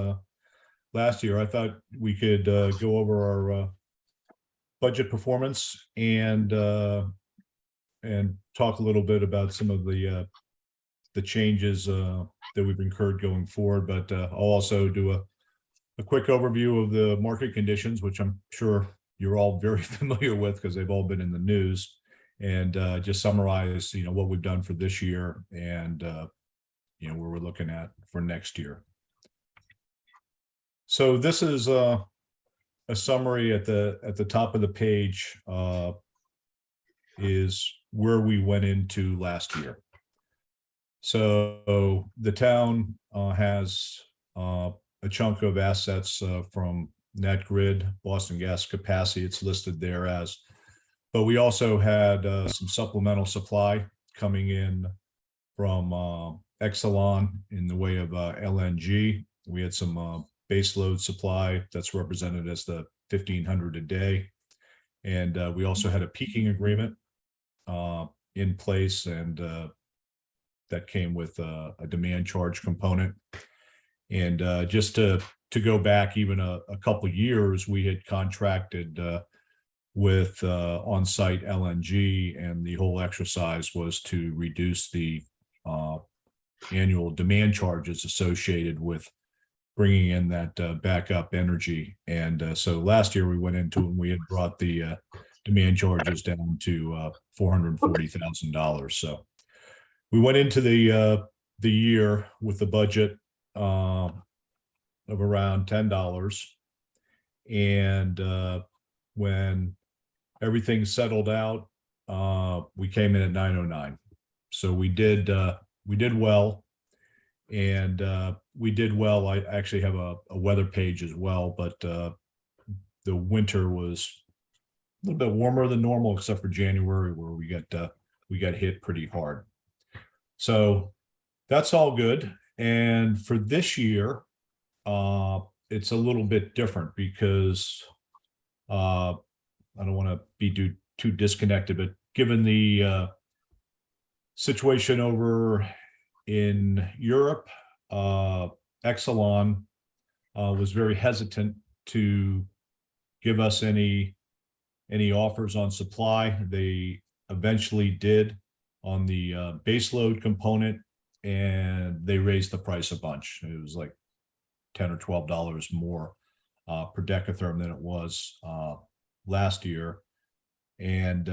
last year. I thought we could go over our budget performance and talk a little bit about some of the changes that we've incurred going forward. But I'll also do a quick overview of the market conditions, which I'm sure you're all very familiar with because they've all been in the news, and just summarize, what we've done for this year and, where we're looking at for next year. So this is a summary at the top of the page is where we went into last year. So the town has a chunk of assets from NetGrid, Boston Gas Capacity. It's listed there as, but we also had some supplemental supply coming in from Exelon in the way of LNG. We had some baseload supply that's represented as the 1,500 a day. And we also had a peaking agreement in place, and that came with a demand charge component. And just to go back even a couple of years, we had contracted with on-site LNG, and the whole exercise was to reduce the annual demand charges associated with bringing in that backup energy. And so last year we went into and we had brought the demand charges down to $440,000. So we went into the year with the budget of around $10, and when everything settled out, we came in at 909. So we did well, and we did well. I actually have a weather page as well, but the winter was a little bit warmer than normal, except for January, where we got hit pretty hard. So that's all good. And for this year, it's a little bit different because I don't want to be too disconnected, but given the situation over in Europe, Exelon was very hesitant to give us any offers on supply. They eventually did on the baseload component, and they raised the price a bunch. It was like $10 or $12 more per decatherm than it was last year, and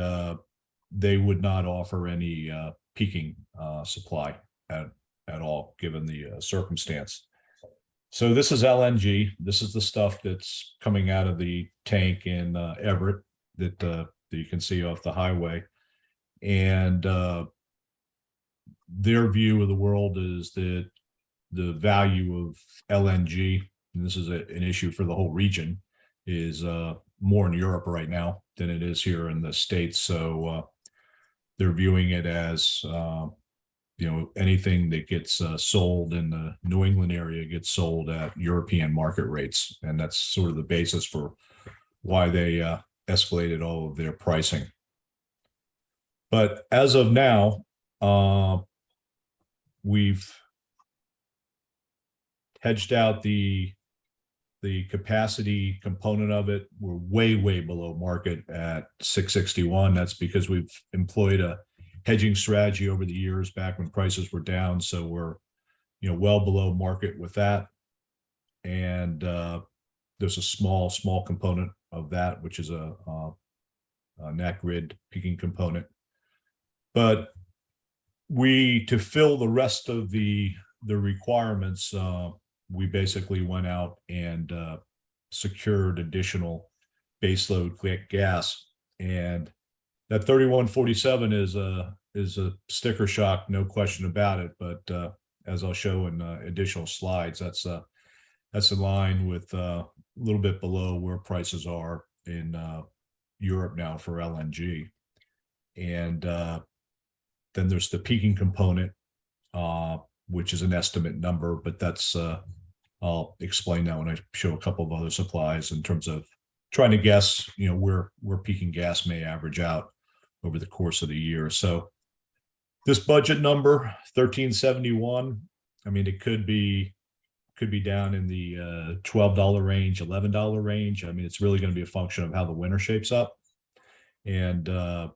they would not offer any peaking supply at all, given the circumstance. So this is LNG. This is the stuff that's coming out of the tank in Everett that you can see off the highway. And their view of the world is that the value of LNG, and this is an issue for the whole region, is more in Europe right now than it is here in the States. So they're viewing it as anything that gets sold in the New England area gets sold at European market rates, and that's sort of the basis for why they escalated all of their pricing. But as of now, we've hedged out the capacity component of it. We're way below market at 661. That's because we've employed a hedging strategy over the years back when prices were down. So we're, well below market with that. And there's a small component of that, which is a nat grid peaking component. But to fill the rest of the requirements, we basically went out and secured additional baseload gas, and that 3147 is a sticker shock, no question about it. But as I'll show in additional slides, that's in line with a little bit below where prices are in Europe now for LNG. And then there's the peaking component, which is an estimate number, but that's I'll explain that when I show a couple of other supplies in terms of trying to guess, where peaking gas may average out over the course of the year. So this budget number, 1371, I mean, it could be down in the $12 range, $11 range. I mean, it's really going to be a function of how the winter shapes up. And on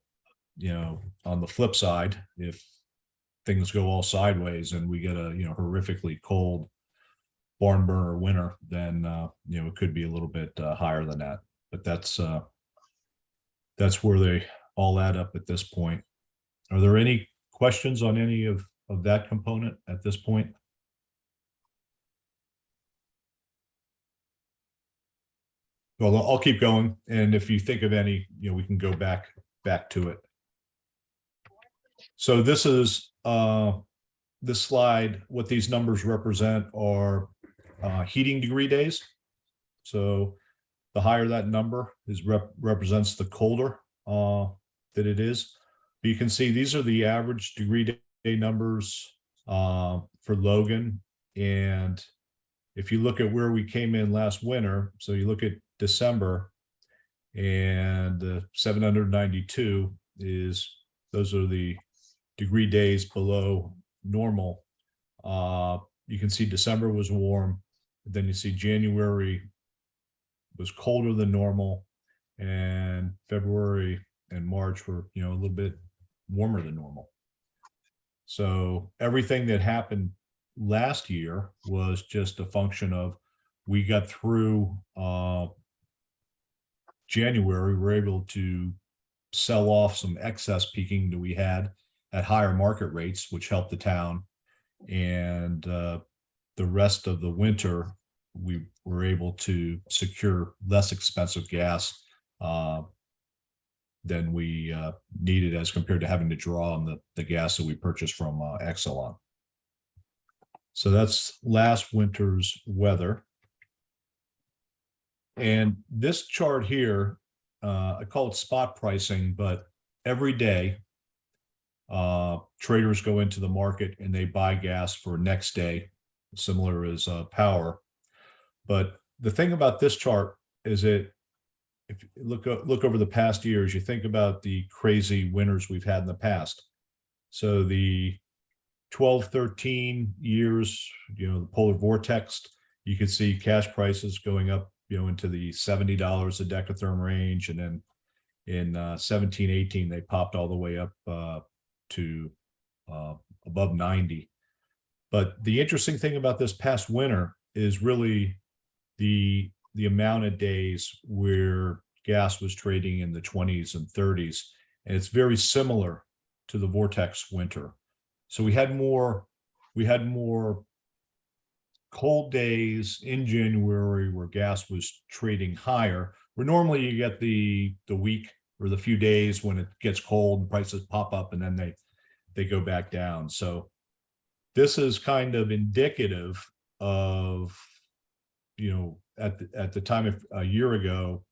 the flip side, if things go all sideways and we get a horrifically cold barn burner winter, then it could be a little bit higher than that. But that's where they all add up at this point. Are there any questions on any of that component at this point? Well, I'll keep going, and if you think of any, we can go back to it. So this is this slide. What these numbers represent are heating degree days. So the higher that number is, represents the colder that it is. But you can see these are the average degree day numbers for Logan. And if you look at where we came in last winter, so you look at December, and 792 those are the degree days below normal. You can see December was warm, then you see January was colder than normal, and February and March were a little bit warmer than normal. So everything that happened last year was just a function of, we got through January, we were able to sell off some excess peaking that we had at higher market rates, which helped the town. And the rest of the winter, we were able to secure less expensive gas than we needed, as compared to having to draw on the gas that we purchased from Exelon. So that's last winter's weather. And this chart here, I call it spot pricing, but every day traders go into the market and they buy gas for next day, similar as power. But the thing about this chart is that if you look over the past years, you think about the crazy winters we've had in the past. So the 12, 13 years, the polar vortex, you could see cash prices going up, into the $70 a decatherm range. And then in 17, 18, they popped all the way up to above 90. But the interesting thing about this past winter is really the amount of days where gas was trading in the 20s and 30s. And it's very similar to the vortex winter. So we had more cold days in January where gas was trading higher, where normally you get the week or the few days when it gets cold and prices pop up and then they go back down. So this is kind of indicative of, at the time of a year ago,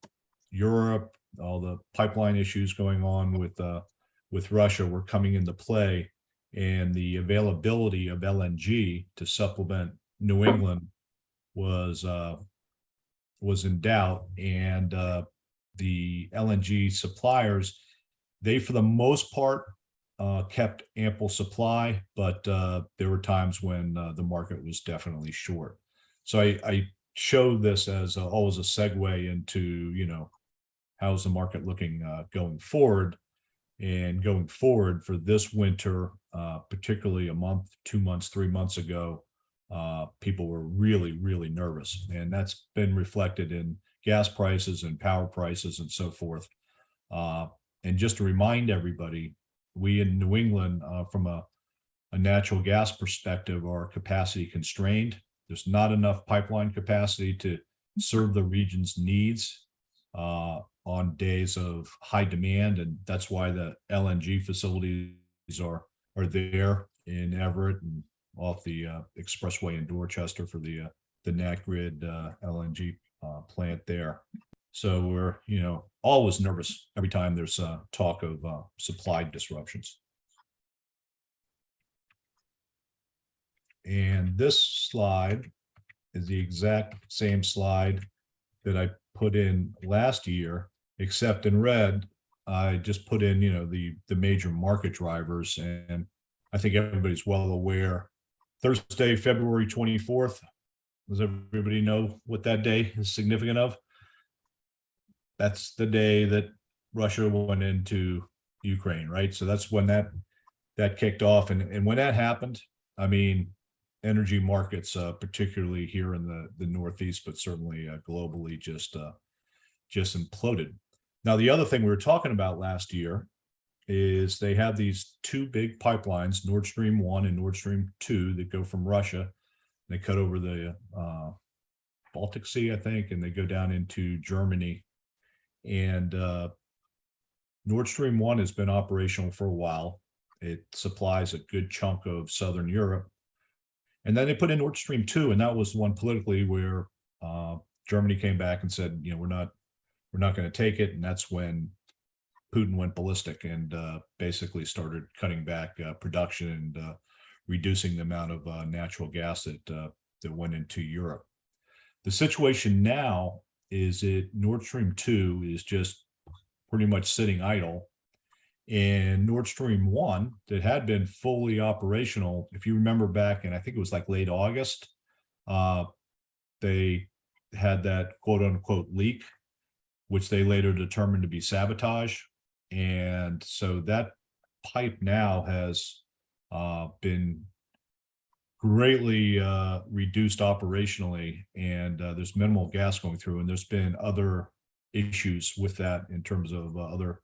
Europe, all the pipeline issues going on with Russia were coming into play, and the availability of LNG to supplement New England was in doubt. And the LNG suppliers, they for the most part kept ample supply, but there were times when the market was definitely short. So I show this as always a segue into, you know, how's the market looking going forward. And going forward for this winter, particularly a month, 2 months, 3 months ago, people were really, really nervous. And that's been reflected in gas prices and power prices and so forth. And just to remind everybody, we in New England, from a natural gas perspective, are capacity constrained. There's not enough pipeline capacity to serve the region's needs on days of high demand, and that's why the LNG facilities are there in Everett and off the expressway in Dorchester for the NatGrid LNG plant there. So we're, you know, always nervous every time there's talk of supply disruptions. And this slide is the exact same slide that I put in last year, except in red, I just put in, you know, the major market drivers. And I think everybody's well aware. Thursday, February 24th, does everybody know what that day is significant of? That's the day that Russia went into Ukraine, right? So that's when that kicked off. And when that happened, I mean, energy markets, particularly here in the Northeast, but certainly globally, just imploded. Now, the other thing we were talking about last year is they have these two big pipelines, Nord Stream 1 and Nord Stream 2, that go from Russia. They cut over the Baltic Sea, I think, and they go down into Germany. And Nord Stream 1 has been operational for a while. It supplies a good chunk of Southern Europe. And then they put in Nord Stream 2, and that was one politically where Germany came back and said, you know, we're not going to take it. And that's when Putin went ballistic and basically started cutting back production and reducing the amount of natural gas that went into Europe. The situation now is that Nord Stream 2 is just pretty much sitting idle. And Nord Stream 1, that had been fully operational, if you remember back, and I think it was like late August, they had that quote unquote leak, which they later determined to be sabotage. And so that pipe now has been greatly reduced operationally, and there's minimal gas going through, and there's been other issues with that in terms of other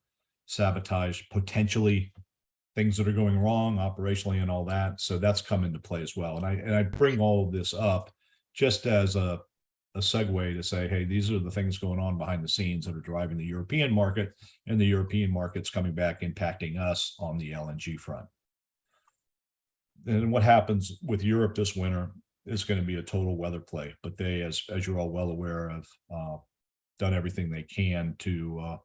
sabotage, potentially things that are going wrong operationally and all that. So that's come into play as well. And I bring all of this up just as a segue to say, hey, these are the things going on behind the scenes that are driving the European market, and the European market's coming back, impacting us on the LNG front. And what happens with Europe this winter is going to be a total weather play. But they, as you're all well aware, have done everything they can to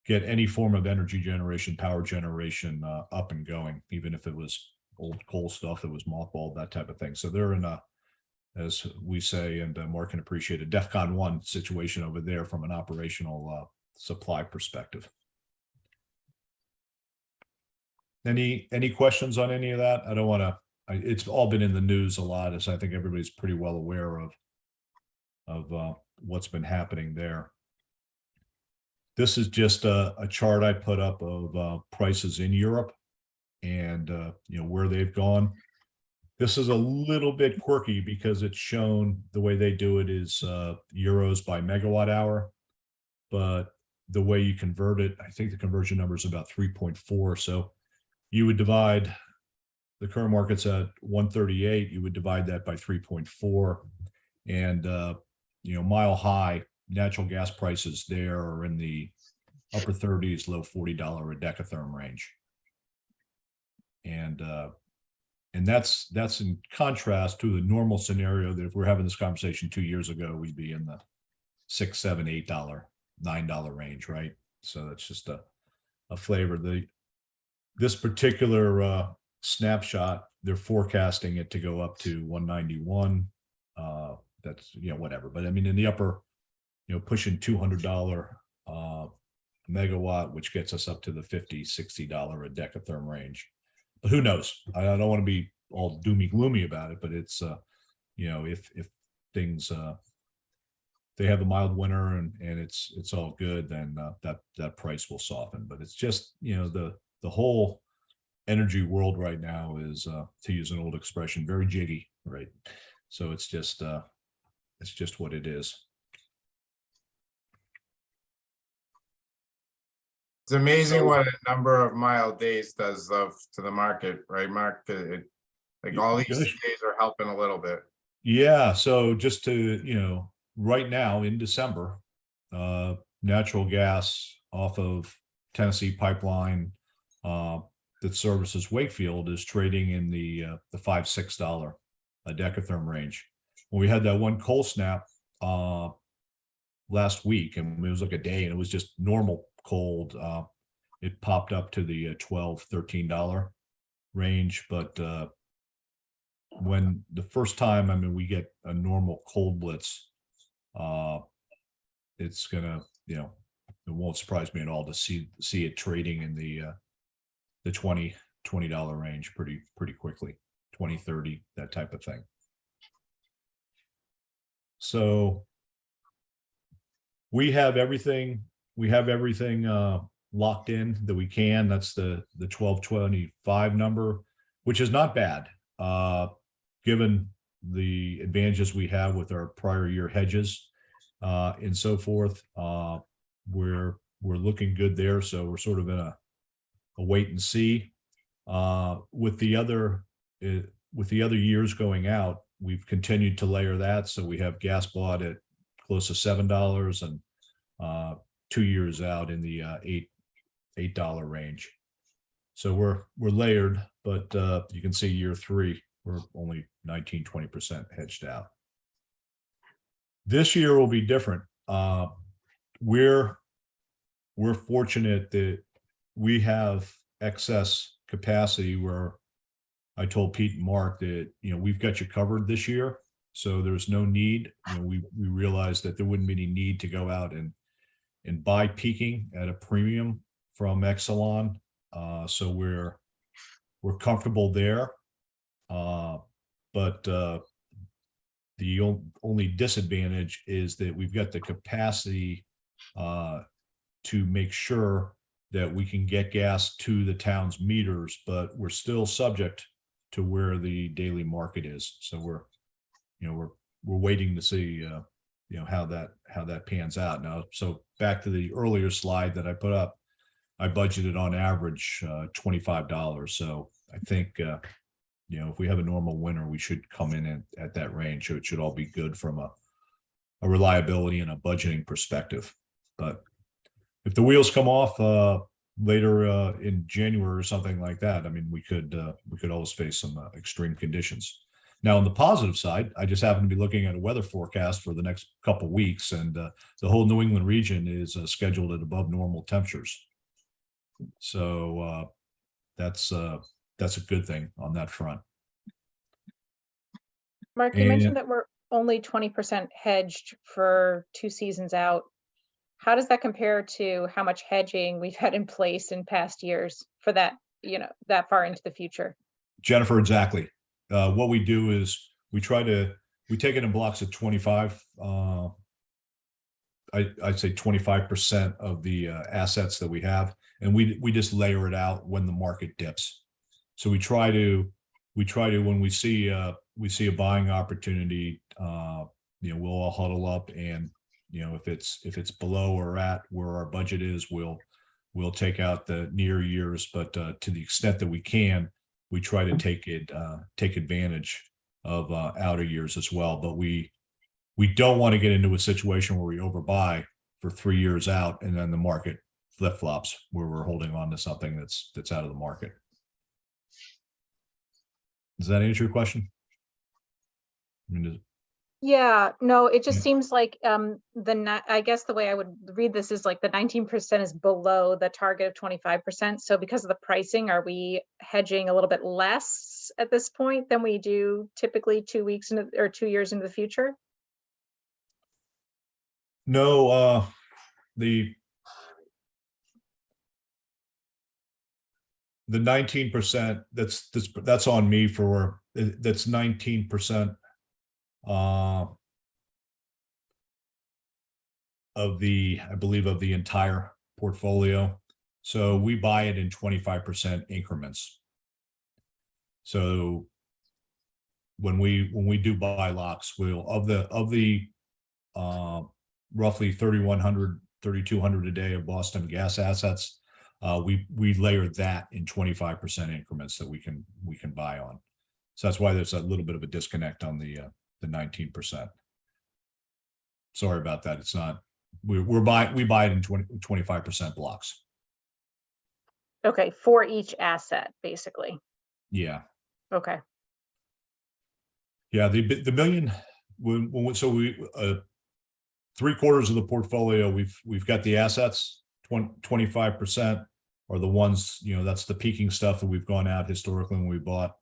get any form of energy generation, power generation up and going, even if it was old coal stuff that was mothballed, that type of thing. So they're in a, as we say, and Mark can appreciate, a DEFCON 1 situation over there from an operational supply perspective. Any questions on any of that? I don't want to, it's all been in the news a lot, as I think everybody's pretty well aware of what's been happening there. This is just a chart I put up of prices in Europe and you know, where they've gone. This is a little bit quirky because it's shown, the way they do it is euros by megawatt hour, but the way you convert it, I think the conversion number is about 3.4. So you would divide, the current market's at 138, you would divide that by 3.4, and you know, mile high natural gas prices there are in the upper 30s, low $40 a decatherm range. And that's in contrast to the normal scenario that if we're having this conversation 2 years ago, we'd be in the $6, $7, $8, $9 range, right? So that's just a flavor. This particular snapshot, they're forecasting it to go up to 191. That's, you know, whatever. But I mean, in the upper, you know, pushing $200 megawatt, which gets us up to the $50, $60 a decatherm range. But who knows? I don't want to be all doomy gloomy about it, but it's, you if things, they have a mild winter and it's all good, then that price will soften. But it's just, the whole energy world right now is, to use an old expression, very jiggy, right? So it's just what it is. It's amazing what a number of mild days does to the market, right, Mark? Like all these Gosh. days are helping a little bit. Yeah, so just to, right now in December, natural gas off of Tennessee Pipeline, that services Wakefield is trading in the $5-6 a decatherm range. When we had that one cold snap last week, and it was like a day, and it was just normal cold, it popped up to the $12-13 range. But when the first time, we get a normal cold blitz, it's gonna, it won't surprise me at all to see it trading in the $20 range pretty quickly, 20, 30, that type of thing. So we have everything locked in that we can. That's the 1225 number, which is not bad, given the advantages we have with our prior year hedges, and so forth. We're looking good there. So we're sort of in a wait and see. With the other years going out, we've continued to layer that. So we have gas bought at close to $7, and 2 years out in the $8 range. So we're layered, but you can see year 3, we're only 19-20% hedged out. This year will be different. We're fortunate that we have excess capacity, where I told Pete and Mark that, we've got you covered this year. So there's no need, we realized that there wouldn't be any need to go out and buy peaking at a premium from Exelon. So we're comfortable there. But the only disadvantage is that we've got the capacity to make sure that we can get gas to the town's meters, but we're still subject to where the daily market is. So we're waiting to see, how that pans out now. So back to the earlier slide that I put up, I budgeted on average $25. So I think, if we have a normal winter, we should come in at that range. So it should all be good from a reliability and a budgeting perspective. But if the wheels come off later in January or something like that, we could always face some extreme conditions. Now, on the positive side, I just happen to be looking at a weather forecast for the next couple of weeks, and the whole New England region is scheduled at above normal temperatures. So that's a good thing on that front. Mark, you mentioned that we're only 20% hedged for 2 seasons out. How does that compare to how much hedging we've had in place in past years for that, that far into the future? Jennifer, exactly. What we do is we take it in blocks of 25. I'd say 25% of the assets that we have, and we just layer it out when the market dips. So we try to when we see a buying opportunity, we'll all huddle up, and if it's below or at where our budget is, we'll take out the near years. But to the extent that we can, we try to take advantage of outer years as well. But we don't want to get into a situation where we overbuy for 3 years out, and then the market flip-flops where we're holding on to something that's out of the market. Does that answer your question? Yeah, no, it just seems like I guess the way I would read this is like the 19% is below the target of 25%. So because of the pricing, are we hedging a little bit less at this point than we do typically 2 weeks or 2 years into the future? No, the 19%, that's on me for, that's 19%. I believe of the entire portfolio. So we buy it in 25% increments. So when we do buy locks, we'll of the roughly 3,100, 3,200 a day of Boston Gas assets, we layer that in 25% increments that we can buy on. So that's why there's a little bit of a disconnect on the 19%. Sorry about that. It's not, we buy it in 25% blocks. Okay, for each asset, basically. Yeah. Okay, Yeah, the million, so we 3/4 of the portfolio, we've got the assets, 25% are the ones, you know, that's the peaking stuff that we've gone out historically when we bought.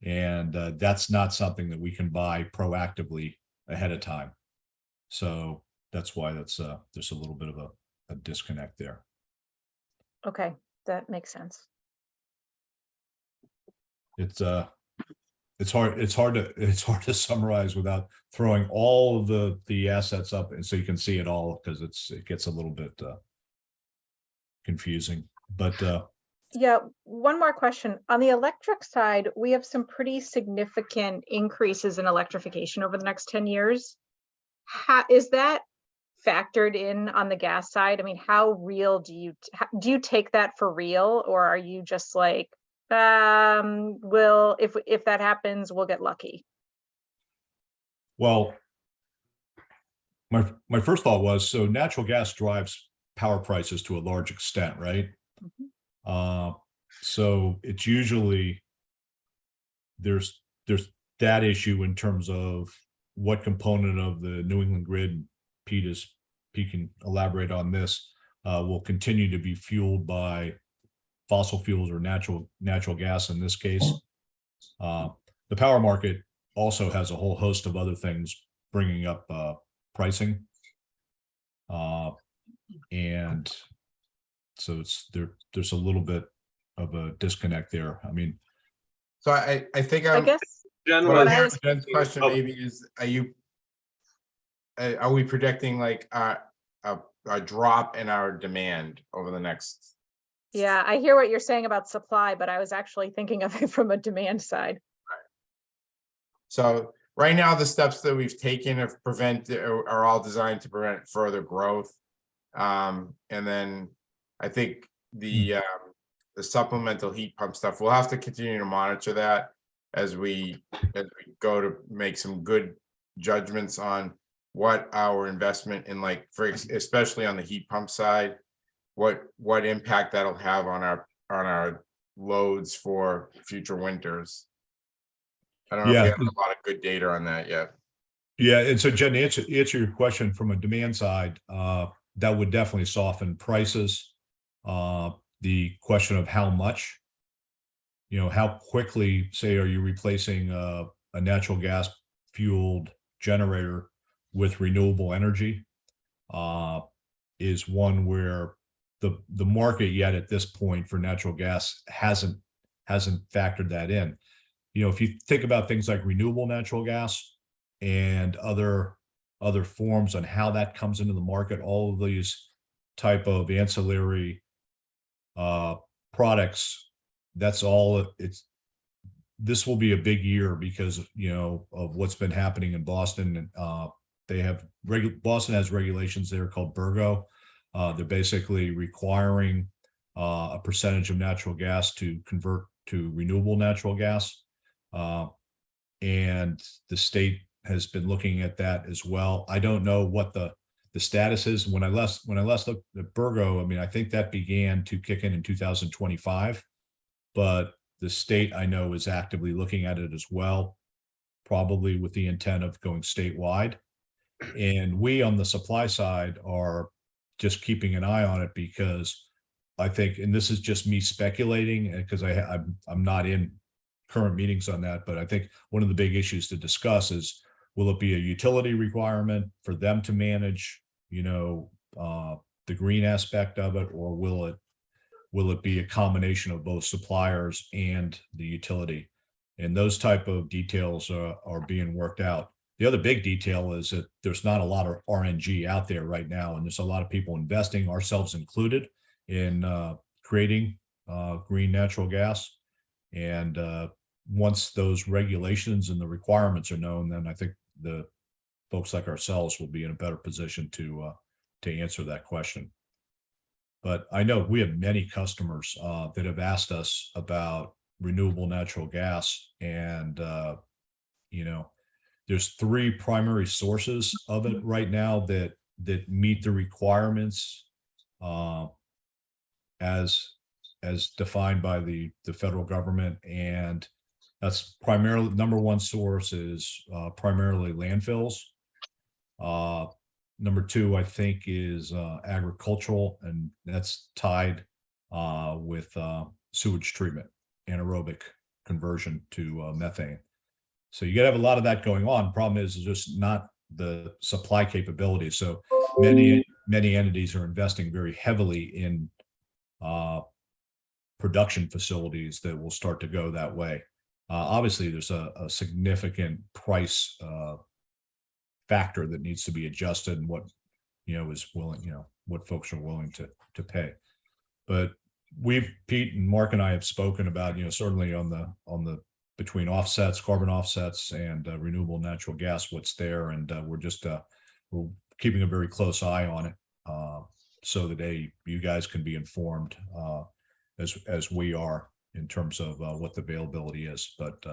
And that's not something that we can buy proactively ahead of time. So that's why there's a little bit of a disconnect there. okay, that makes sense. It's hard to summarize without throwing all of the assets up, and so you can see it all, because it gets a little bit confusing. But Yeah, one more question. On the electric side, we have some pretty significant increases in electrification over the next 10 years. How is that factored in on the gas side? I mean, how real do you take that for real, or are you just like, if that happens, we'll get lucky? well, my first thought was, so natural gas drives power prices to a large extent, right? Mhm. So it's usually there's that issue in terms of what component of the New England grid, Pete can elaborate on this, will continue to be fueled by fossil fuels or natural gas in this case. The power market also has a whole host of other things bringing up pricing. And so there's a little bit of a disconnect there. I mean, So I think I guess Jen what was- I'm was- Jen's question Oh. maybe is, are we predicting like a drop in our demand over the next? yeah, I hear what you're saying about supply, but I was actually thinking of it from a demand side. So right now, the steps that we've taken are all designed to prevent further growth. And then I think the supplemental heat pump stuff, we'll have to continue to monitor that as we go to make some good judgments on what our investment in, like, especially on the heat pump side, what impact that'll have on our loads for future winters. I don't know if we have a lot of good data on that yet. yeah, and so Jen, to answer your question from a demand side, that would definitely soften prices. The question of how much, you know, how quickly, say, are you replacing a natural gas fueled generator with renewable energy, is one where the market yet at this point for natural gas hasn't factored that in. You know, if you think about things like renewable natural gas and other forms on how that comes into the market, all of these type of ancillary products, that's all this will be a big year because, you know, of what's been happening in Boston. They have Boston has regulations there called BERGO. They're basically requiring a percentage of natural gas to convert to renewable natural gas. And the state has been looking at that as well. I don't know what the status is. When I last looked at BERGO, I mean, I think that began to kick in 2025, but the state, I know, is actively looking at it as well, probably with the intent of going statewide. And we on the supply side are just keeping an eye on it, because I think, and this is just me speculating, because I'm not in current meetings on that, but I think one of the big issues to discuss is, will it be a utility requirement for them to manage, you know, the green aspect of it, or will it be a combination of both suppliers and the utility? And those type of details are being worked out. the other big detail is that there's not a lot of RNG out there right now, and there's a lot of people investing, ourselves included, in creating green natural gas. And once those regulations and the requirements are known, then I think the folks like ourselves will be in a better position to answer that question. But I know we have many customers that have asked us about renewable natural gas, and you know, there's 3 primary sources of it right now that meet the requirements as defined by the federal government. And that's primarily, number 1 source is primarily landfills. Number 2, I think, is agricultural, and that's tied with sewage treatment, anaerobic conversion to methane. So you gotta have a lot of that going on. Problem is just not the supply capability. So many entities are investing very heavily in production facilities that will start to go that way. Obviously, there's a significant price factor that needs to be adjusted, and what is willing, what folks are willing to pay. But Pete and Mark and I have spoken about, certainly on the between offsets, carbon offsets, and renewable natural gas, what's there, and we're keeping a very close eye on it, so that you guys can be informed as we are in terms of what the availability is. But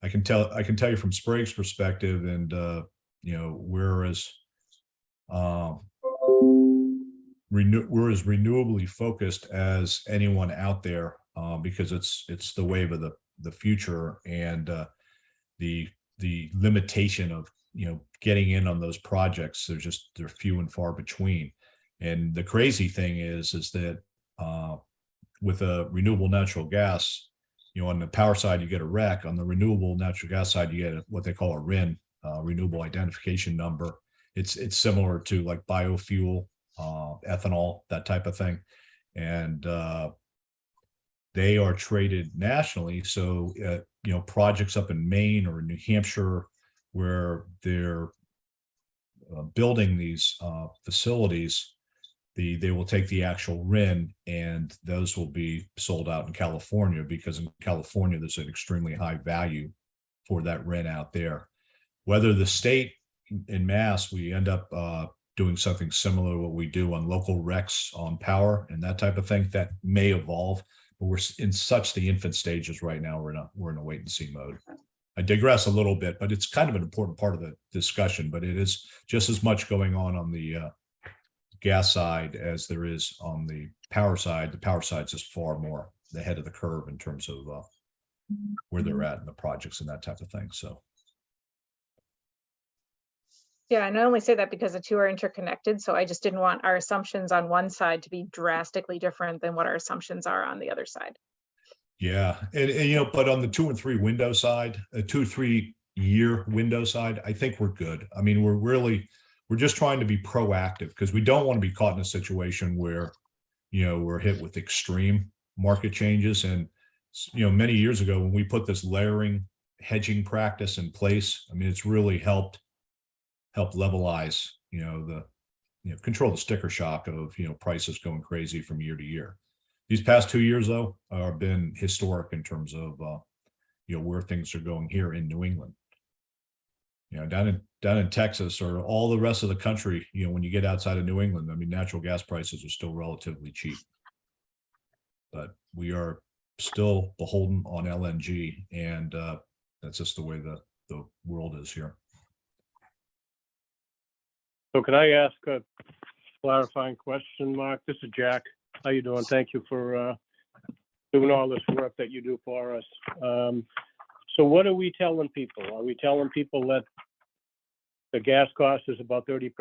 I can tell you from Sprague's perspective, and we're as renewably focused as anyone out there, because it's the wave of the future, and the limitation of getting in on those projects, they're few and far between. And the crazy thing is that with a renewable natural gas, on the power side you get a REC, on the renewable natural gas side you get what they call a RIN, renewable identification number. It's similar to like biofuel, ethanol, that type of thing, and they are traded nationally. So projects up in Maine or New Hampshire where they're building these facilities, they will take the actual RIN, and those will be sold out in California, because in California there's an extremely high value for that RIN out there. Whether the state in Mass, we end up doing something similar to what we do on local RECs on power and that type of thing, that may evolve, but we're in such the infant stages right now. We're in a wait and see mode. I digress a little bit, but it's kind of an important part of the discussion. But it is just as much going on the gas side as there is on the power side. The power side is just far more ahead of the curve in terms of where they're at in the projects and that type of thing. So. Yeah, and I only say that because the 2 are interconnected. So I just didn't want our assumptions on one side to be drastically different than what our assumptions are on the other side. Yeah, and but on the 2 and 3 window side, a 2-3 year window side, I think we're good. I mean, we're just trying to be proactive, because we don't want to be caught in a situation where we're hit with extreme market changes. And many years ago when we put this layering hedging practice in place, I mean, it's really helped levelize, control the sticker shock of, prices going crazy from year to year. These past 2 years, though, have been historic in terms of, where things are going here in New England. Down in Texas or all the rest of the country, when you get outside of New England, I mean, natural gas prices are still relatively cheap. But we are still beholden on LNG, and that's just the way the world is here. So can I ask a clarifying question, Mark? This is Jack. How you doing? Thank you for doing all this work that you do for us. So what are we telling people? Are we telling people that the gas cost is about 30%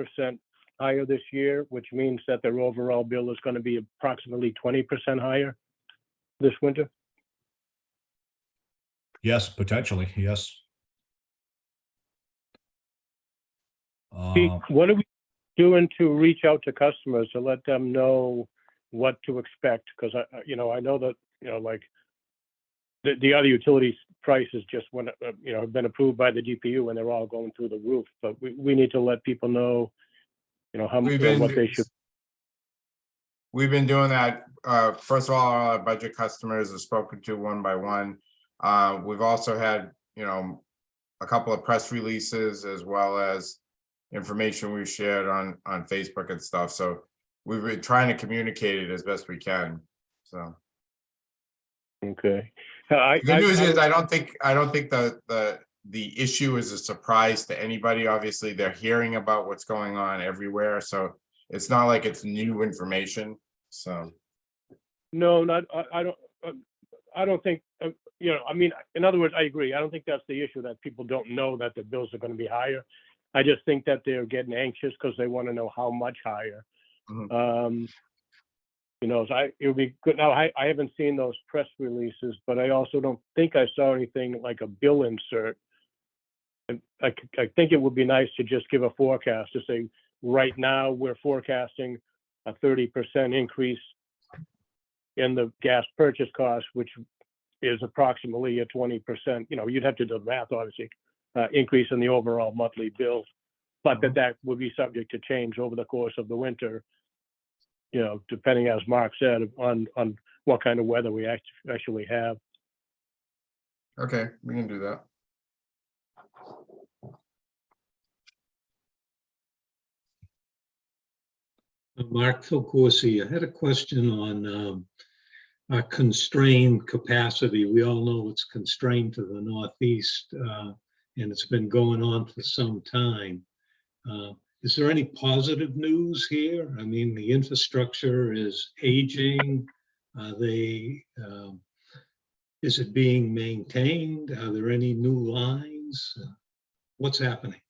higher this year, which means that their overall bill is going to be approximately 20% higher this winter? Yes, potentially, yes. Pete, what are we doing to reach out to customers to let them know what to expect? Because I know that like the other utilities prices just went, have been approved by the DPU and they're all going through the roof. But we need to let people know, how much, what they should. We've been doing that. First of all, our budget customers are spoken to one by one. We've also had, a couple of press releases as well as information we've shared on Facebook and stuff. So we've been trying to communicate it as best we can. So. Okay. The good news is I don't think the issue is a surprise to anybody. Obviously, they're hearing about what's going on everywhere. So it's not like it's new information. So. No, I don't think, in other words, I agree. I don't think that's the issue, that people don't know that the bills are going to be higher. I just think that they're getting anxious because they want to know how much higher. Mhm. So it would be good. Now, I haven't seen those press releases, but I also don't think I saw anything like a bill insert. And I think it would be nice to just give a forecast to say, right now, we're forecasting a 30% increase in the gas purchase cost, which is approximately a 20%, you'd have to do the math, obviously, increase in the overall monthly bill, but that would be subject to change over the course of the winter, depending, as Mark said, on what kind of weather we actually have. Okay, we can do that. Mark Filcorsi, I had a question on constrained capacity. We all know it's constrained to the Northeast, and it's been going on for some time. Is there any positive news here? I mean, the infrastructure is aging. Is it being maintained? Are there any new lines? What's happening?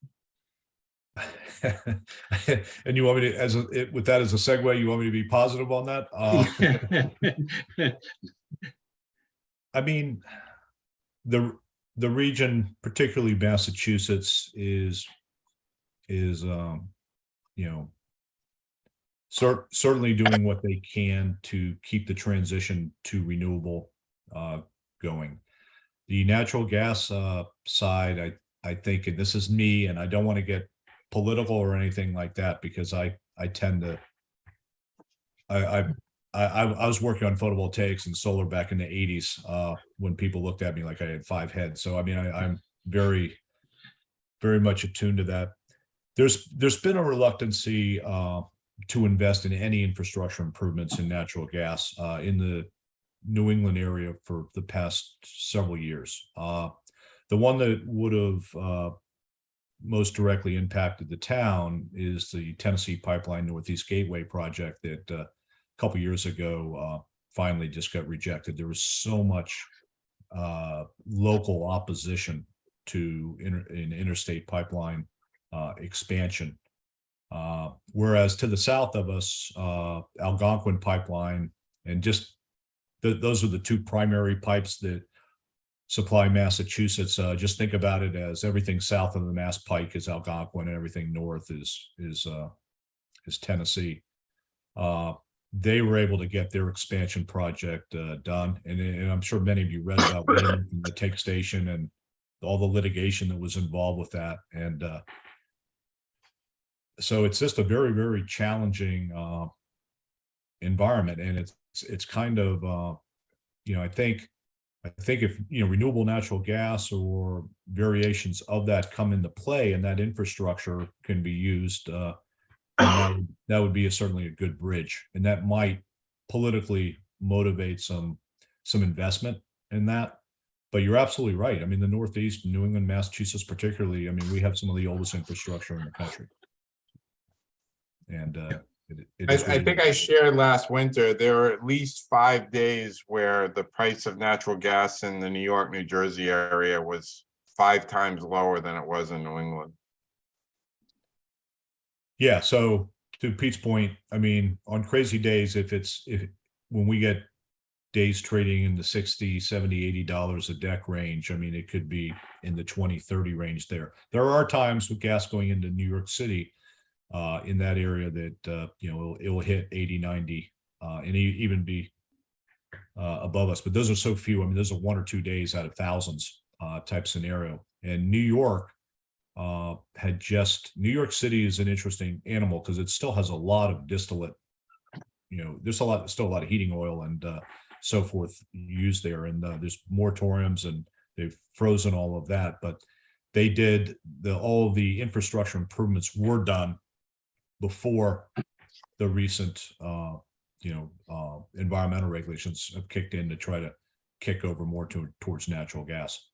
And you want me to, with that as a segue, you want me to be positive on that? I mean, the region, particularly Massachusetts, is certainly doing what they can to keep the transition to renewable going. The natural gas side, I think, and this is me, and I don't want to get political or anything like that, because I tend to, I was working on photovoltaics and solar back in the 80s when people looked at me like I had 5 heads. So, I mean, I'm very, very much attuned to that. There's been a reluctancy to invest in any infrastructure improvements in natural gas in the New England area for the past several years. The one that would have most directly impacted the town is the Tennessee Pipeline Northeast Gateway project that a couple years ago finally just got rejected. There was so much local opposition to interstate pipeline expansion. Whereas to the south of us, Algonquin Pipeline, and just those are the 2 primary pipes that supply Massachusetts. Just think about it as everything south of the Mass Pike is Algonquin, and everything north is Tennessee. They were able to get their expansion project done, and I'm sure many of you read about the take station and all the litigation that was involved with that. And so it's just a very, very challenging environment, and it's kind of I think if renewable natural gas or variations of that come into play and that infrastructure can be used, and that would be certainly a good bridge, and that might politically motivate some investment in that. But you're absolutely right. I mean, the Northeast, New England, Massachusetts particularly, I mean, we have some of the oldest infrastructure in the country. And I think I shared last winter, there were at least 5 days where the price of natural gas in the New York, New Jersey area was 5 times lower than it was in New England. Yeah. So to Pete's point, I mean, on crazy days, when we get days trading in the $60, $70, $80 a deck range, I mean, it could be in the 20, 30 range there. There are times with gas going into New York City in that area that, it will hit 80, 90 and even be above us. But those are so few. I mean, those are 1 or 2 days out of thousands type scenario. And New York New York City is an interesting animal because it still has a lot of distillate. There's still a lot of heating oil and so forth used there, and there's moratoriums and they've frozen all of that. But they did all of the infrastructure improvements were done before the recent environmental regulations have kicked in to try to kick over more towards natural gas.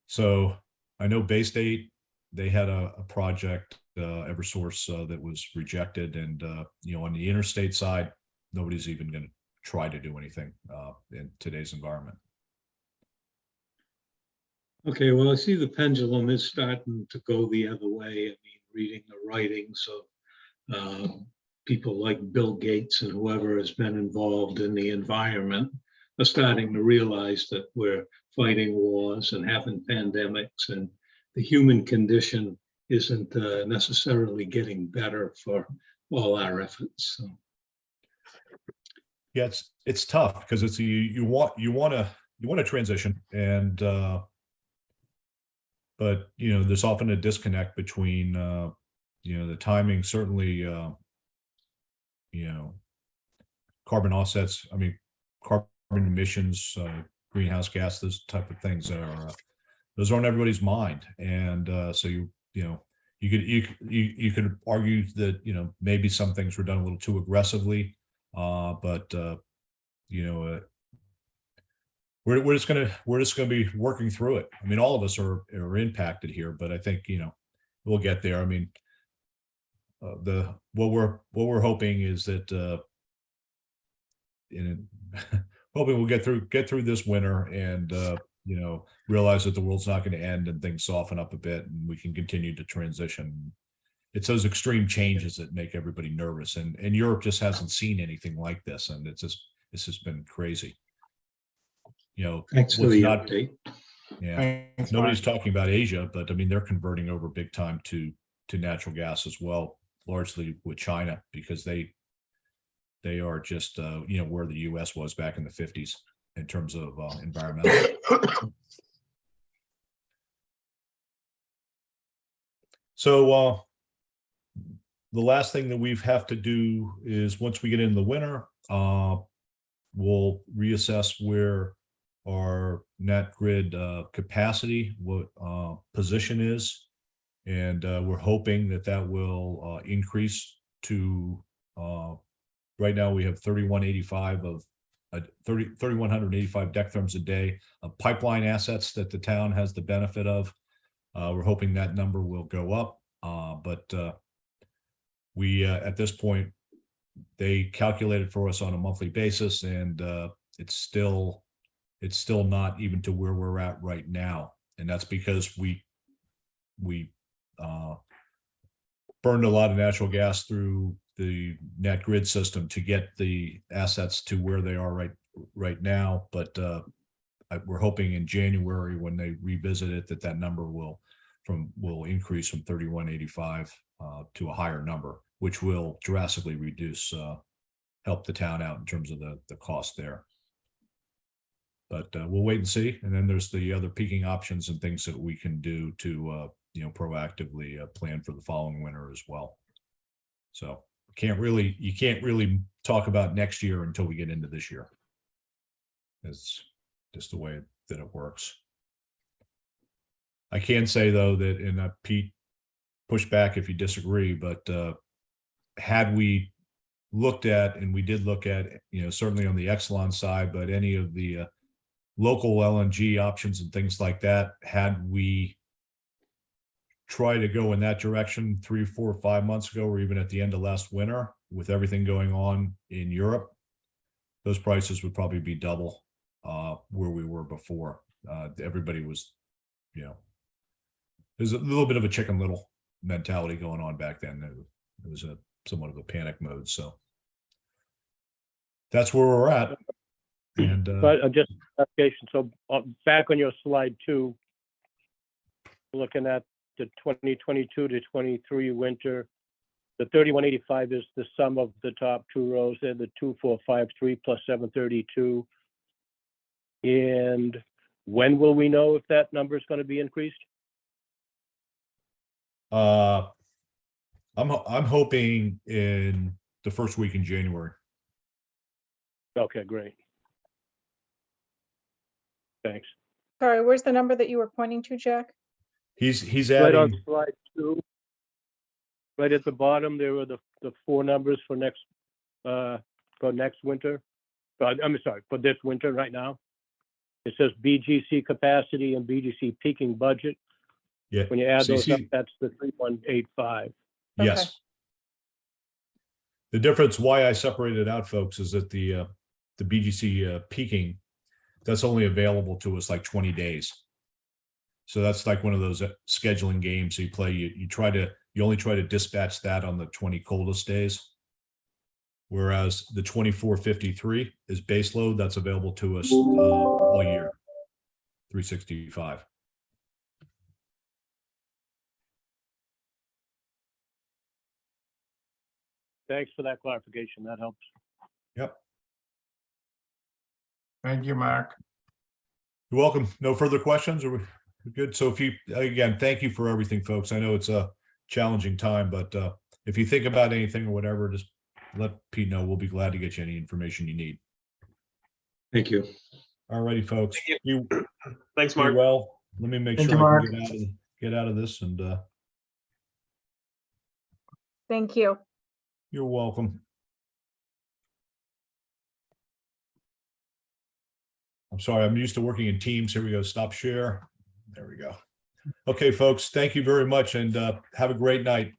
So I know Bay State, they had a project, Eversource, that was rejected, and on the interstate side, nobody's even going to try to do anything in today's environment. Okay, well, I see the pendulum is starting to go the other way. I mean, reading the writings of people like Bill Gates and whoever has been involved in the environment are starting to realize that we're fighting wars and having pandemics, and the human condition isn't necessarily getting better for all our efforts. So. Yeah, it's tough because it's you want to transition, and but there's often a disconnect between the timing. Certainly, carbon offsets. I mean, carbon emissions, greenhouse gas, those type of things those are on everybody's mind, and so you could argue that maybe some things were done a little too aggressively, but we're just gonna be working through it. I mean, all of us are impacted here, but I think we'll get there. I mean, what we're hoping is that hoping we'll get through this winter and realize that the world's not going to end and things soften up a bit and we can continue to transition. It's those extreme changes that make everybody nervous, and Europe just hasn't seen anything like this, and it's just been crazy. Thanks for the update. Yeah, Thanks, nobody's Mark. talking about Asia, but I mean they're converting over big time to natural gas as well, largely with China, because they are just where the U.S. was back in the 50s in terms of environmental. So the last thing that we have to do is, once we get into the winter, we'll reassess where our net grid capacity, what position is, and we're hoping that will increase to right now we have 3185 of 3,185 decatherms a day of pipeline assets that the town has the benefit of. We're hoping that number will go up, but we at this point, they calculated for us on a monthly basis, and it's still not even to where we're at right now, and that's because we burned a lot of natural gas through the net grid system to get the assets to where they are right now. But we're hoping in January, when they revisit it, that number will increase from 3185 to a higher number, which will drastically reduce, help the town out in terms of the cost there. But we'll wait and see. And then there's the other peaking options and things that we can do to proactively plan for the following winter as well. So you can't really talk about next year until we get into this year. It's just the way that it works. I can say though that, and Pete, push back if you disagree, but had we looked at, and we did look at, certainly on the Exelon side, but any of the local LNG options and things like that, had we try to go in that direction 3, 4, 5 months ago, or even at the end of last winter, with everything going on in Europe, those prices would probably be double where we were before. Everybody was, there's a little bit of a Chicken Little mentality going on back then. It was somewhat of a panic mode. So that's where we're at. And But just clarification. So back on your slide 2, looking at the 2022 to 23 winter, the 3185 is the sum of the top 2 rows there, the 2453 plus 732. And when will we know if that number is going to be increased? I'm hoping in the first week in January. Okay, great. Thanks. Sorry, where's the number that you were pointing to, Jack? He's Right on adding, slide 2. Right at the bottom, there were the 4 numbers for next winter. I'm sorry, for this winter right now. It says BGC capacity and BGC peaking budget. yeah, When you add so you those up, see- that's the 3185. yes. The difference why I separated out, folks, is that the BGC peaking, that's only available to us like 20 days. So that's like one of those scheduling games you play. You only try to dispatch that on the 20 coldest days. Whereas the 2453 is base load that's available to us all year, 365. Thanks for that clarification. That helps. Yep. Thank you, Mark. You're welcome. No further questions? Are we good? So again, thank you for everything, folks. I know it's a challenging time, but if you think about anything or whatever, just let Pete know. We'll be glad to get you any information you need. Thank you. All righty, folks. You Thanks, be Mark. well. Let me make Thank sure you, I Mark. can get out of this, and Thank you. you're welcome. I'm sorry, I'm used to working in teams. Here we go. Stop share. There we go. Okay, folks, thank you very much, and have a great night.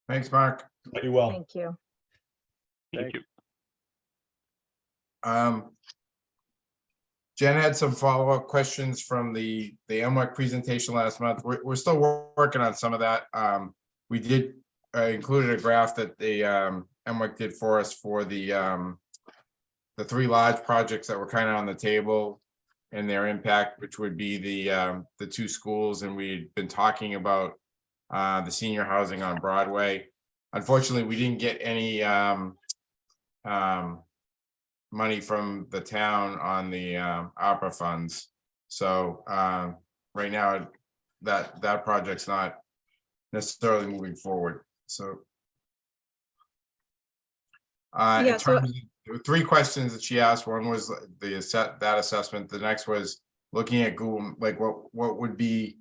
Thanks, Mark. Be well. Thank you. Thank you. Jen had some follow-up questions from the MWEC presentation last month. We're still working on some of that. We did included a graph that the MWEC did for us for the 3 large projects that were kind of on the table and their impact, which would be the 2 schools, and we'd been talking about the senior housing on Broadway. Unfortunately, we didn't get any money from the town on the ARPA funds. So right now that project's not necessarily moving forward. So in Yeah, so- terms of, there were 3 questions that she asked. One was that assessment. The next was looking at Google, like what would be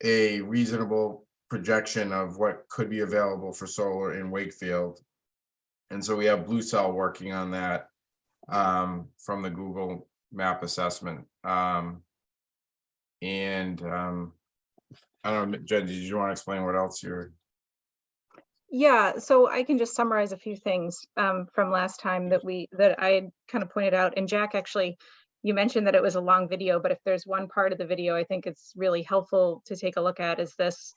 a reasonable projection of what could be available for solar in Wakefield. And so we have Blue Cell working on that from the Google map assessment. I don't know, Jen, did you want to explain what else you're? Yeah, so I can just summarize a few things from last time that I had kind of pointed out. And Jack, actually, you mentioned that it was a long video, but if there's one part of the video I think it's really helpful to take a look at is this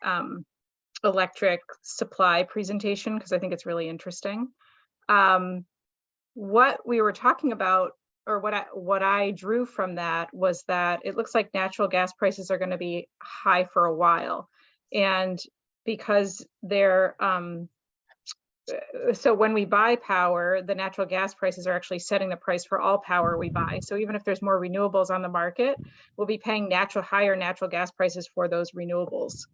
electric supply presentation, because I think it's really interesting. What we were talking about, or what I drew from that, was that it looks like natural gas prices are going to be high for a while. And because they're so when we buy power, the natural gas prices are actually setting the price for all power we buy. So even if there's more renewables on the market, we'll be paying higher natural gas prices for those renewables.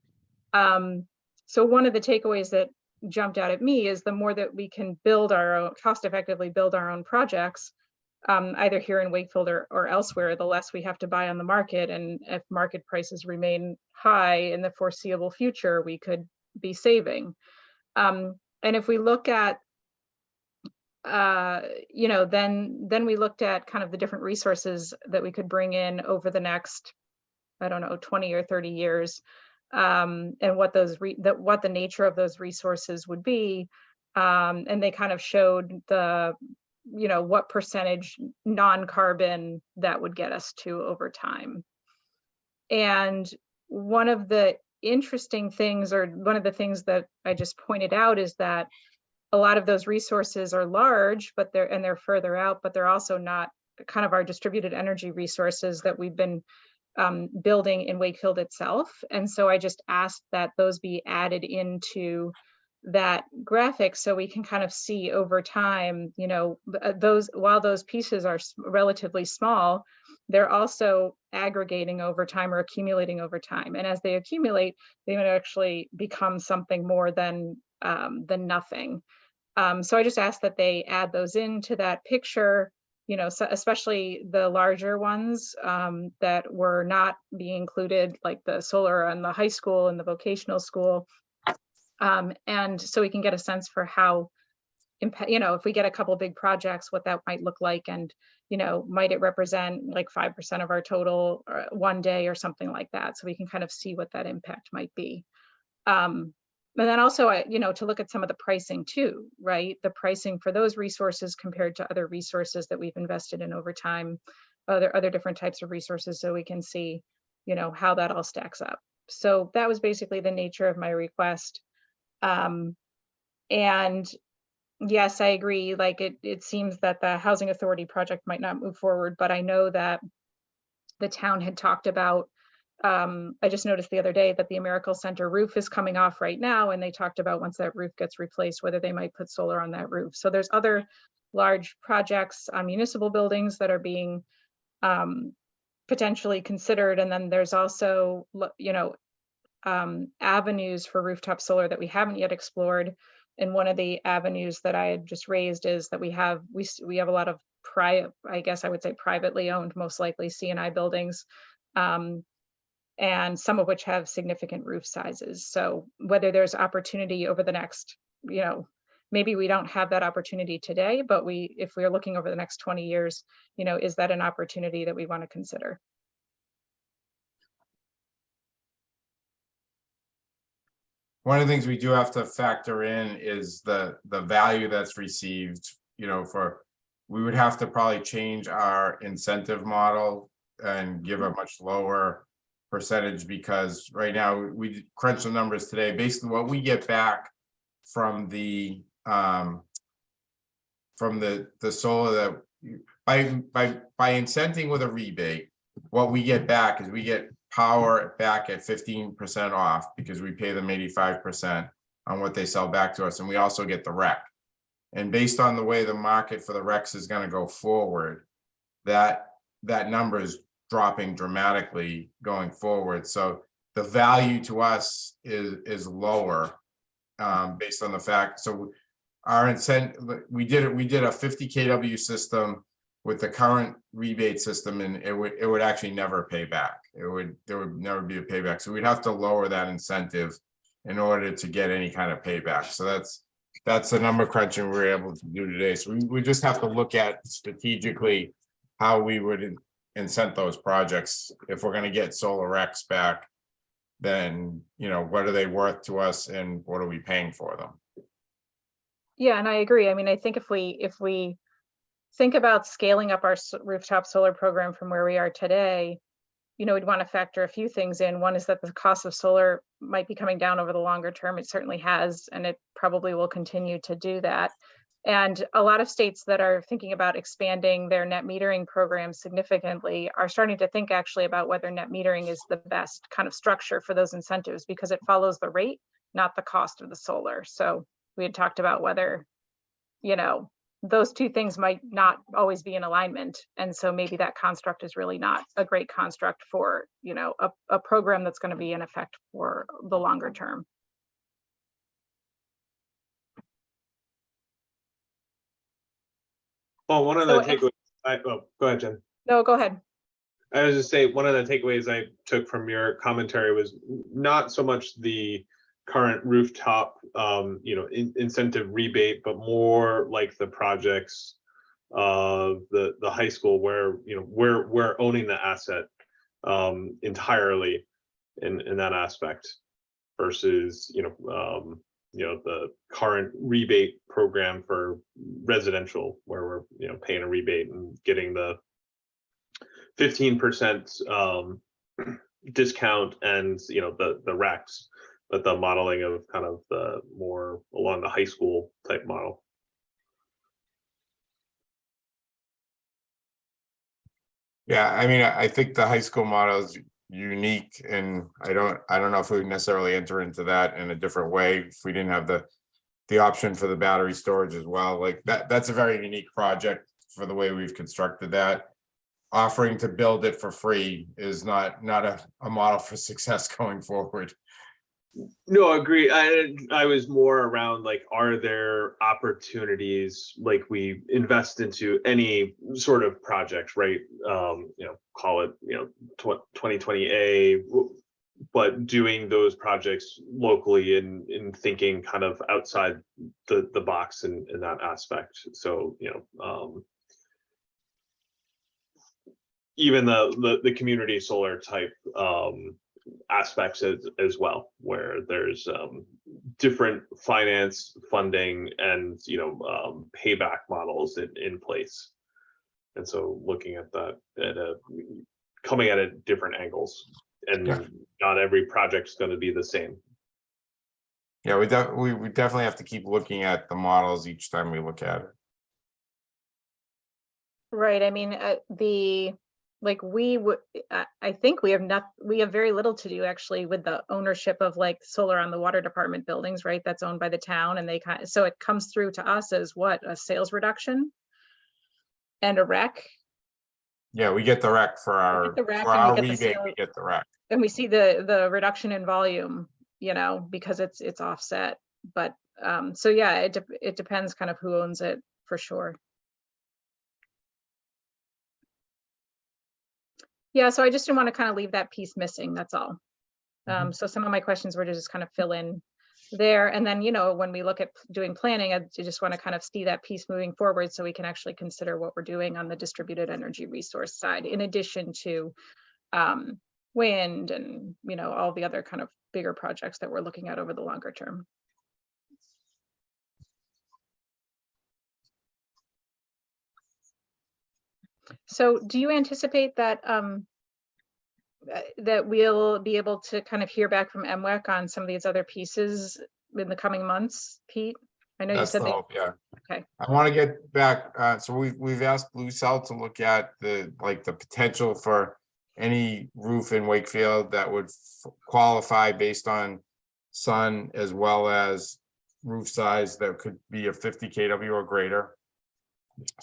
So one of the takeaways that jumped out at me is the more that we can build our own, cost effectively build our own projects, either here in Wakefield or elsewhere, the less we have to buy on the market. And if market prices remain high in the foreseeable future, we could be saving. And if we look at, then we looked at kind of the different resources that we could bring in over the next, I don't know, 20 or 30 years, and what what the nature of those resources would be. And they kind of showed what percentage non-carbon that would get us to over time. And one of the interesting things, or one of the things that I just pointed out, is that a lot of those resources are large, but they're further out, but they're also not kind of our distributed energy resources that we've been building in Wakefield itself. And so I just asked that those be added into that graphic so we can kind of see over time, you know, while those pieces are relatively small, they're also aggregating over time or accumulating over time. And as they accumulate, they would actually become something more than nothing. So I just ask that they add those into that picture, you know, so especially the larger ones that were not being included, like the solar on the high school and the vocational school. And so we can get a sense for how, you know, if we get a couple big projects, what that might look like. And, you know, might it represent like 5% of our total one day or something like that. So we can kind of see what that impact might be. And then also, you know, to look at some of the pricing too, right? The pricing for those resources compared to other resources that we've invested in over time, other different types of resources, so we can see, you know, how that all stacks up. So that was basically the nature of my request. And yes, I agree. Like it seems that the Housing Authority project might not move forward, but I know that the town had talked about, I just noticed the other day that the Americal Center roof is coming off right now, and they talked about once that roof gets replaced, whether they might put solar on that roof. So there's other large projects on municipal buildings that are being potentially considered. And then there's also, you know, avenues for rooftop solar that we haven't yet explored. And one of the avenues that I had just raised is that we have a lot of I guess I would say privately owned, most likely C&I buildings, and some of which have significant roof sizes. So whether there's opportunity over the next, you know, maybe we don't have that opportunity today, but if we're looking over the next 20 years, you know, is that an opportunity that we want to consider? One of the things we do have to factor in is the value that's received, you know, we would have to probably change our incentive model and give a much lower percentage, because right now we crunch the numbers today. Basically what we get back from the solar, that by incenting with a rebate, what we get back is we get power back at 15% off, because we pay them 85% on what they sell back to us, and we also get the rec. And based on the way the market for the RECs is going to go forward, that number is dropping dramatically going forward. So the value to us is lower based on the fact. So our incentive, we did a 50 kW system with the current rebate system, and it would actually never pay back. There would never be a payback. So we'd have to lower that incentive in order to get any kind of payback. So that's the number crunching we're able to do today. So we just have to look at strategically how we would incent those projects. If we're going to get solar RECs back, then, you know, what are they worth to us and what are we paying for them? Yeah, and I agree. I mean, I think if we think about scaling up our rooftop solar program from where we are today, you know, we'd want to factor a few things in. One is that the cost of solar might be coming down over the longer term. It certainly has, and it probably will continue to do that. And a lot of states that are thinking about expanding their net metering program significantly are starting to think actually about whether net metering is the best kind of structure for those incentives, because it follows the rate, not the cost of the solar. So we had talked about whether, you know, those two things might not always be in alignment. And so maybe that construct is really not a great construct for, you know, a program that's going to be in effect for the longer term. Well, one of the takeaways, go ahead, Jen. No, go ahead. I was just saying, one of the takeaways I took from your commentary was not so much the current rooftop, you know, incentive rebate, but more like the projects of the high school where, you know, we're owning the asset entirely in that aspect versus, you know, the current rebate program for residential, where we're, you know, paying a rebate and getting the 15% discount and, you know, the RECs, but the modeling of kind of the more along the high school type model. Yeah, I mean, I think the high school model is unique, and I don't know if we would necessarily enter into that in a different way if we didn't have the the option for the battery storage as well. Like that's a very unique project for the way we've constructed that. Offering to build it for free is not a model for success going forward. No, agree. I was more around like, are there opportunities like we invest into any sort of project, right? Call it 2020A, but doing those projects locally and thinking kind of outside the box in that aspect. So even the community solar type aspects as well, where there's different finance funding and payback models in place. And so looking at that coming at it different angles, and not every project's going to be the same. Yeah, we definitely have to keep looking at the models each time we look at it. Right. I mean, I think we have very little to do actually with the ownership of like solar on the water department buildings, right? That's owned by the town, and so it comes through to us as what, a sales reduction and a rec. Yeah, we get the rec for our rebate, we get the rec. And we see the reduction in volume, because it's offset. But so yeah, it depends kind of who owns it for sure. Yeah, so I just didn't want to kind of leave that piece missing, that's all. So some of my questions were to just kind of fill in there. And then, when we look at doing planning, I just want to kind of see that piece moving forward so we can actually consider what we're doing on the distributed energy resource side, in addition to wind and, all the other kind of bigger projects that we're looking at over the longer term. So do you anticipate that that we'll be able to kind of hear back from MWEC on some of these other pieces in the coming months, Pete? I know you said that. Yeah. Okay. I want to get back. So we've asked Blue Cell to look at the potential for any roof in Wakefield that would qualify based on sun, as well as roof size that could be a 50 kW or greater.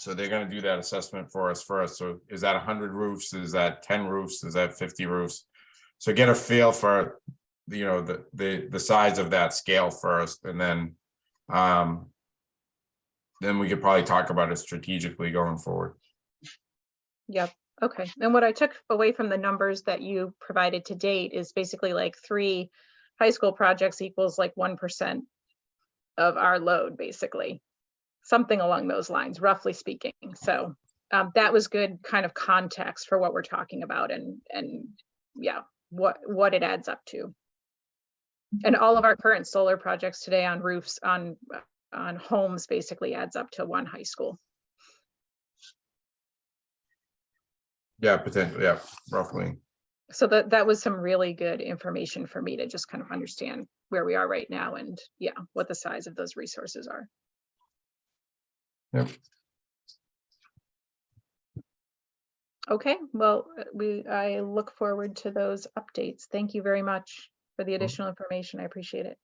So they're going to do that assessment for us first. So is that 100 roofs? Is that 10 roofs? Is that 50 roofs? So get a feel for the size of that scale first, and then we could probably talk about it strategically going forward. Yep. Okay. And what I took away from the numbers that you provided to date is basically like 3 high school projects equals like 1% of our load, basically. Something along those lines, roughly speaking. So that was good kind of context for what we're talking about, and yeah, what it adds up to. And all of our current solar projects today on roofs on homes basically adds up to 1 high school. Yeah, potentially. Yeah, roughly. So that was some really good information for me to just kind of understand where we are right now, and yeah, what the size of those resources are. Yep. Okay, well, I look forward to those updates. Thank you very much for the additional information. I appreciate it.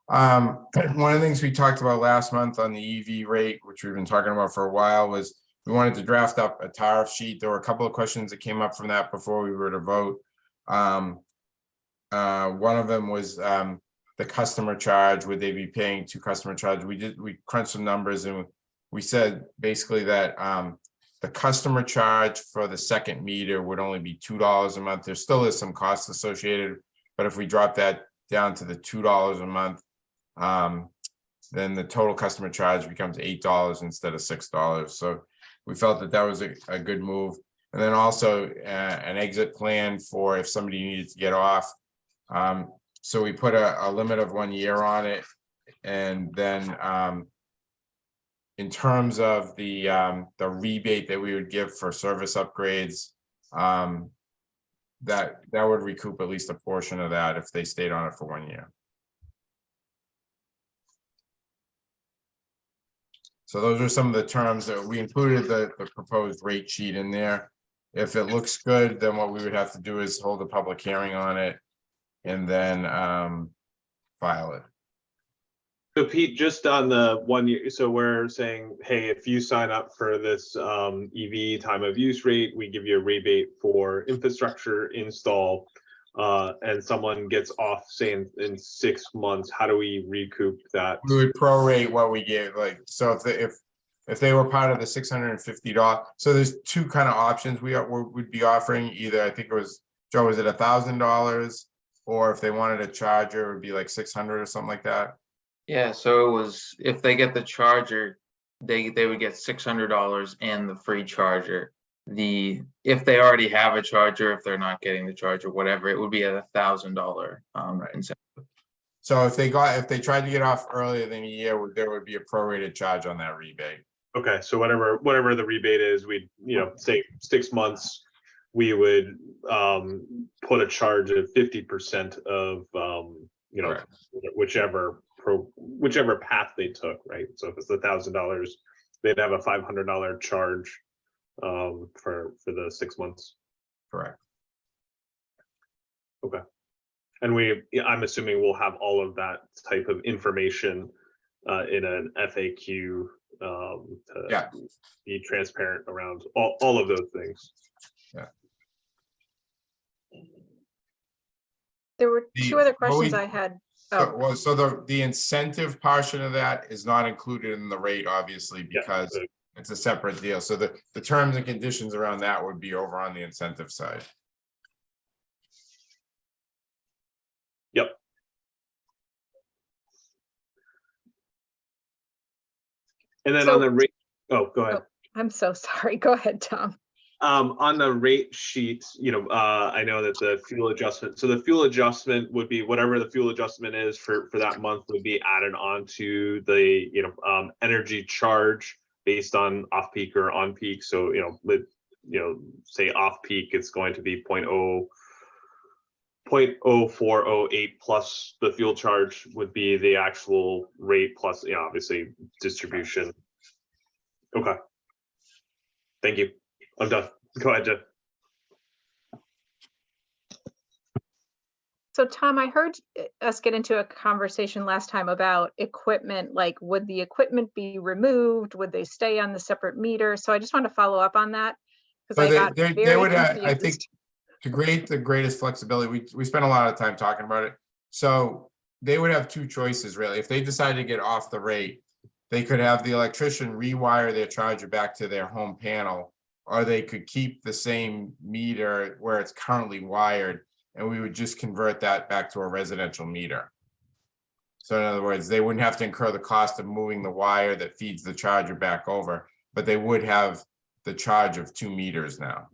One of the things we talked about last month on the EV rate, which we've been talking about for a while, was we wanted to draft up a tariff sheet. There were a couple of questions that came up from that before we were to vote. One of them was the customer charge. Would they be paying 2 customer charge? We crunched some numbers, and we said basically that the customer charge for the second meter would only be $2 a month. There still is some cost associated, but if we drop that down to the $2 a month, then the total customer charge becomes $8 instead of $6. So we felt that was a good move. And then also an exit plan for if somebody needed to get off. So we put a limit of 1 year on it. And then in terms of the rebate that we would give for service upgrades, that would recoup at least a portion of that if they stayed on it for 1 year. So those are some of the terms that we included, the proposed rate sheet in there. If it looks good, then what we would have to do is hold a public hearing on it and then file it. So Pete, just on the 1 year, so we're saying, hey, if you sign up for this EV time of use rate, we give you a rebate for infrastructure install, and someone gets off, say in 6 months, how do we recoup that? We would prorate what we gave, like, so if they were part of the $650, so there's two kind of options would be offering. Either, I think it was, Joe, was it $1,000, or if they wanted a charger, it would be like 600 or something like that. Yeah, so it was, if they get the charger, they would get $600 and the free charger. If they already have a charger, if they're not getting the charger, whatever, it would be at $1,000 incentive. So if they tried to get off earlier than a year, there would be a prorated charge on that rebate. Okay, so whatever the rebate is, we, say 6 months, we would put a charge of 50% of Correct. whichever path they took, right? So if it's $1,000, they'd have a $500 charge for the 6 months. Correct. Okay. And I'm assuming we'll have all of that type of information in an FAQ to be transparent around all of those things. Yeah. There were two other questions we- I had. So the incentive portion of that is not included in the rate, obviously, because it's a separate deal. So the terms and conditions around that would be over on the incentive side. Yep. And then on the rate, go ahead. I'm so sorry. Go ahead, Tom. On the rate sheet, I know that the fuel adjustment, so the fuel adjustment would be whatever the fuel adjustment is for that month would be added on to the, energy charge based on off peak or on peak. So, say off peak, it's going to be 0.0408 plus the fuel charge would be the actual rate plus, obviously distribution. Okay. Thank you. I'm done. Go ahead, Jeff. So Tom, I heard us get into a conversation last time about equipment, like would the equipment be removed? Would they stay on the separate meter? So I just want to follow up on that. So they would, I think, to create the greatest flexibility, we spent a lot of time talking about it. So they would have two choices, really. If they decide to get off the rate, they could have the electrician rewire their charger back to their home panel, or they could keep the same meter where it's currently wired, and we would just convert that back to a residential meter. So in other words, they wouldn't have to incur the cost of moving the wire that feeds the charger back over, but they would have the charge of 2 meters now.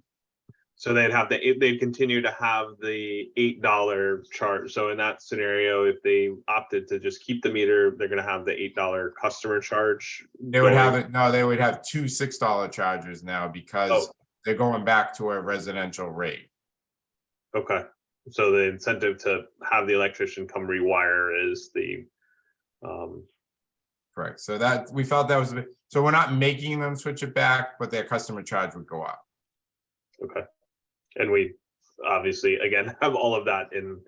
So they'd continue to have the $8 charge. So in that scenario, if they opted to just keep the meter, they're going to have the $8 customer charge. They would have it. No, they would have 2 $6 chargers now because they're going back to a residential rate. Okay. So the incentive to have the electrician come rewire is the correct. So that we felt that was so we're not making them switch it back, but their customer charge would go up. Okay. And we obviously, again, have all of that in,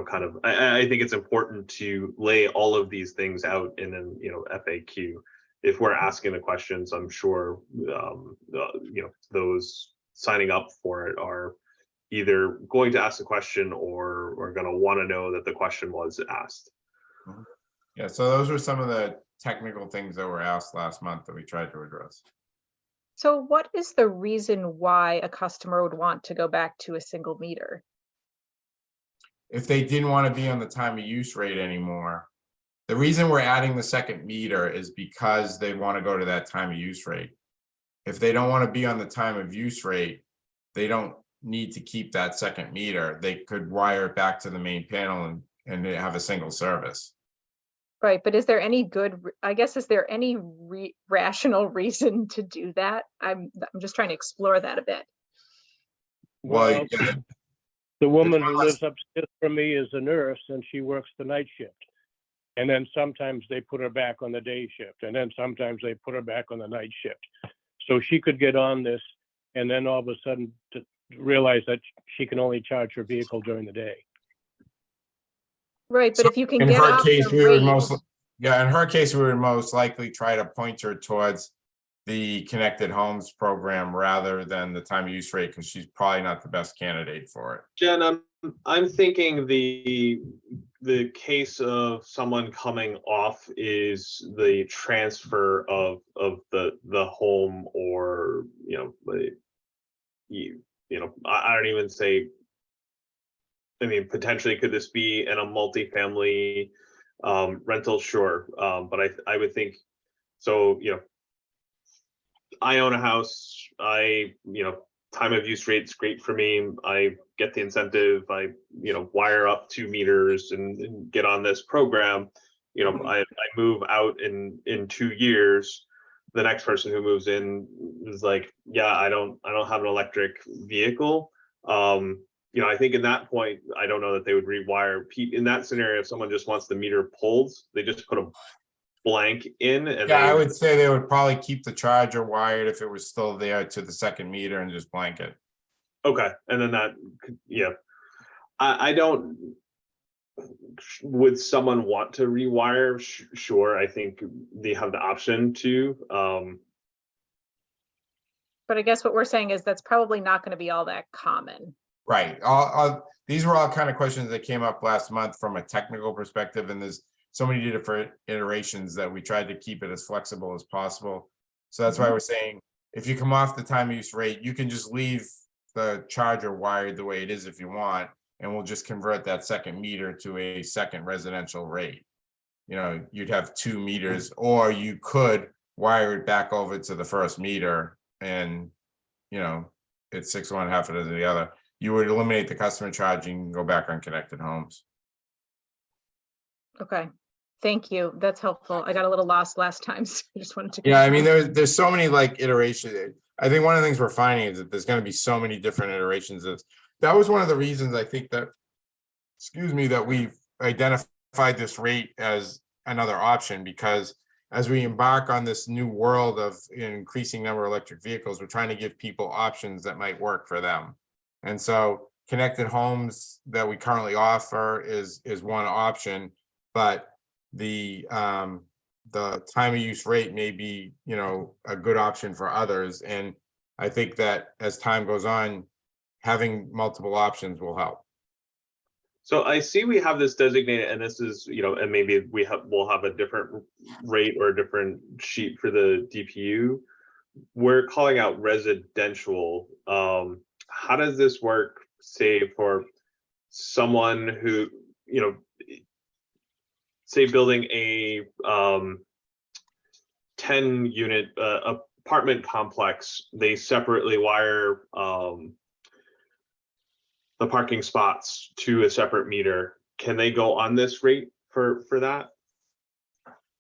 kind of, I think it's important to lay all of these things out in an, FAQ. If we're asking the questions, I'm sure, those signing up for it are either going to ask the question or are going to want to know that the question was asked. Yeah, so those were some of the technical things that were asked last month that we tried to address. So what is the reason why a customer would want to go back to a single meter? If they didn't want to be on the time of use rate anymore, the reason we're adding the second meter is because they want to go to that time of use rate. If they don't want to be on the time of use rate, they don't need to keep that second meter. They could wire it back to the main panel and have a single service. Right, but is there any is there any rational reason to do that? I'm just trying to explore that a bit. Well, the woman who lives upstairs from me is a nurse and she works the night shift. And then sometimes they put her back on the day shift, and then sometimes they put her back on the night shift. So she could get on this and then all of a sudden to realize that she can only charge her vehicle during the day. Right, but if you can in get her off case, the we would rate, Yeah, in her case, we would most likely try to point her towards the Connected Homes program rather than the time of use rate, because she's probably not the best candidate for it. Jen, I'm thinking the case of someone coming off is the transfer of the home, or I don't even say. I mean, potentially, could this be in a multifamily rental? Sure, but I would think so. I own a house. Time of use rate's great for me. I get the incentive. I wire up 2 meters and get on this program. I move out in 2 years. The next person who moves in is like, yeah, I don't have an electric vehicle. I think in that point, I don't know that they would rewire. In that scenario, if someone just wants the meter pulled, they just put a blank in. And Yeah, I would say they would probably keep the charger wired if it was still there to the second meter and just blank it. Okay, and then that, yeah. I don't. Would someone want to rewire? Sure, I think they have the option to. But I guess what we're saying is that's probably not going to be all that common. Right. These were all kind of questions that came up last month from a technical perspective, and there's so many different iterations that we tried to keep it as flexible as possible. So that's why we're saying, if you come off the time of use rate, you can just leave the charger wired the way it is if you want, and we'll just convert that second meter to a second residential rate. You'd have 2 meters, or you could wire it back over to the first meter, and it's 6 of one, half of the other. You would eliminate the customer charging and go back on Connected Homes. Okay, thank you. That's helpful. I got a little lost last time, so I just wanted to. Yeah, I mean, there's so many iterations. I think one of the things we're finding is that there's going to be so many different iterations of. That was one of the reasons I think that, that we've identified this rate as another option, because as we embark on this new world of increasing number of electric vehicles, we're trying to give people options that might work for them. And so Connected Homes that we currently offer is one option, but the time of use rate may be, a good option for others. And I think that as time goes on, having multiple options will help. So I see we have this designated, and this is, and maybe we'll have a different rate or a different sheet for the DPU. We're calling out residential. How does this work, say, for someone who, say, building a 10-unit apartment complex, they separately wire the parking spots to a separate meter. Can they go on this rate for that?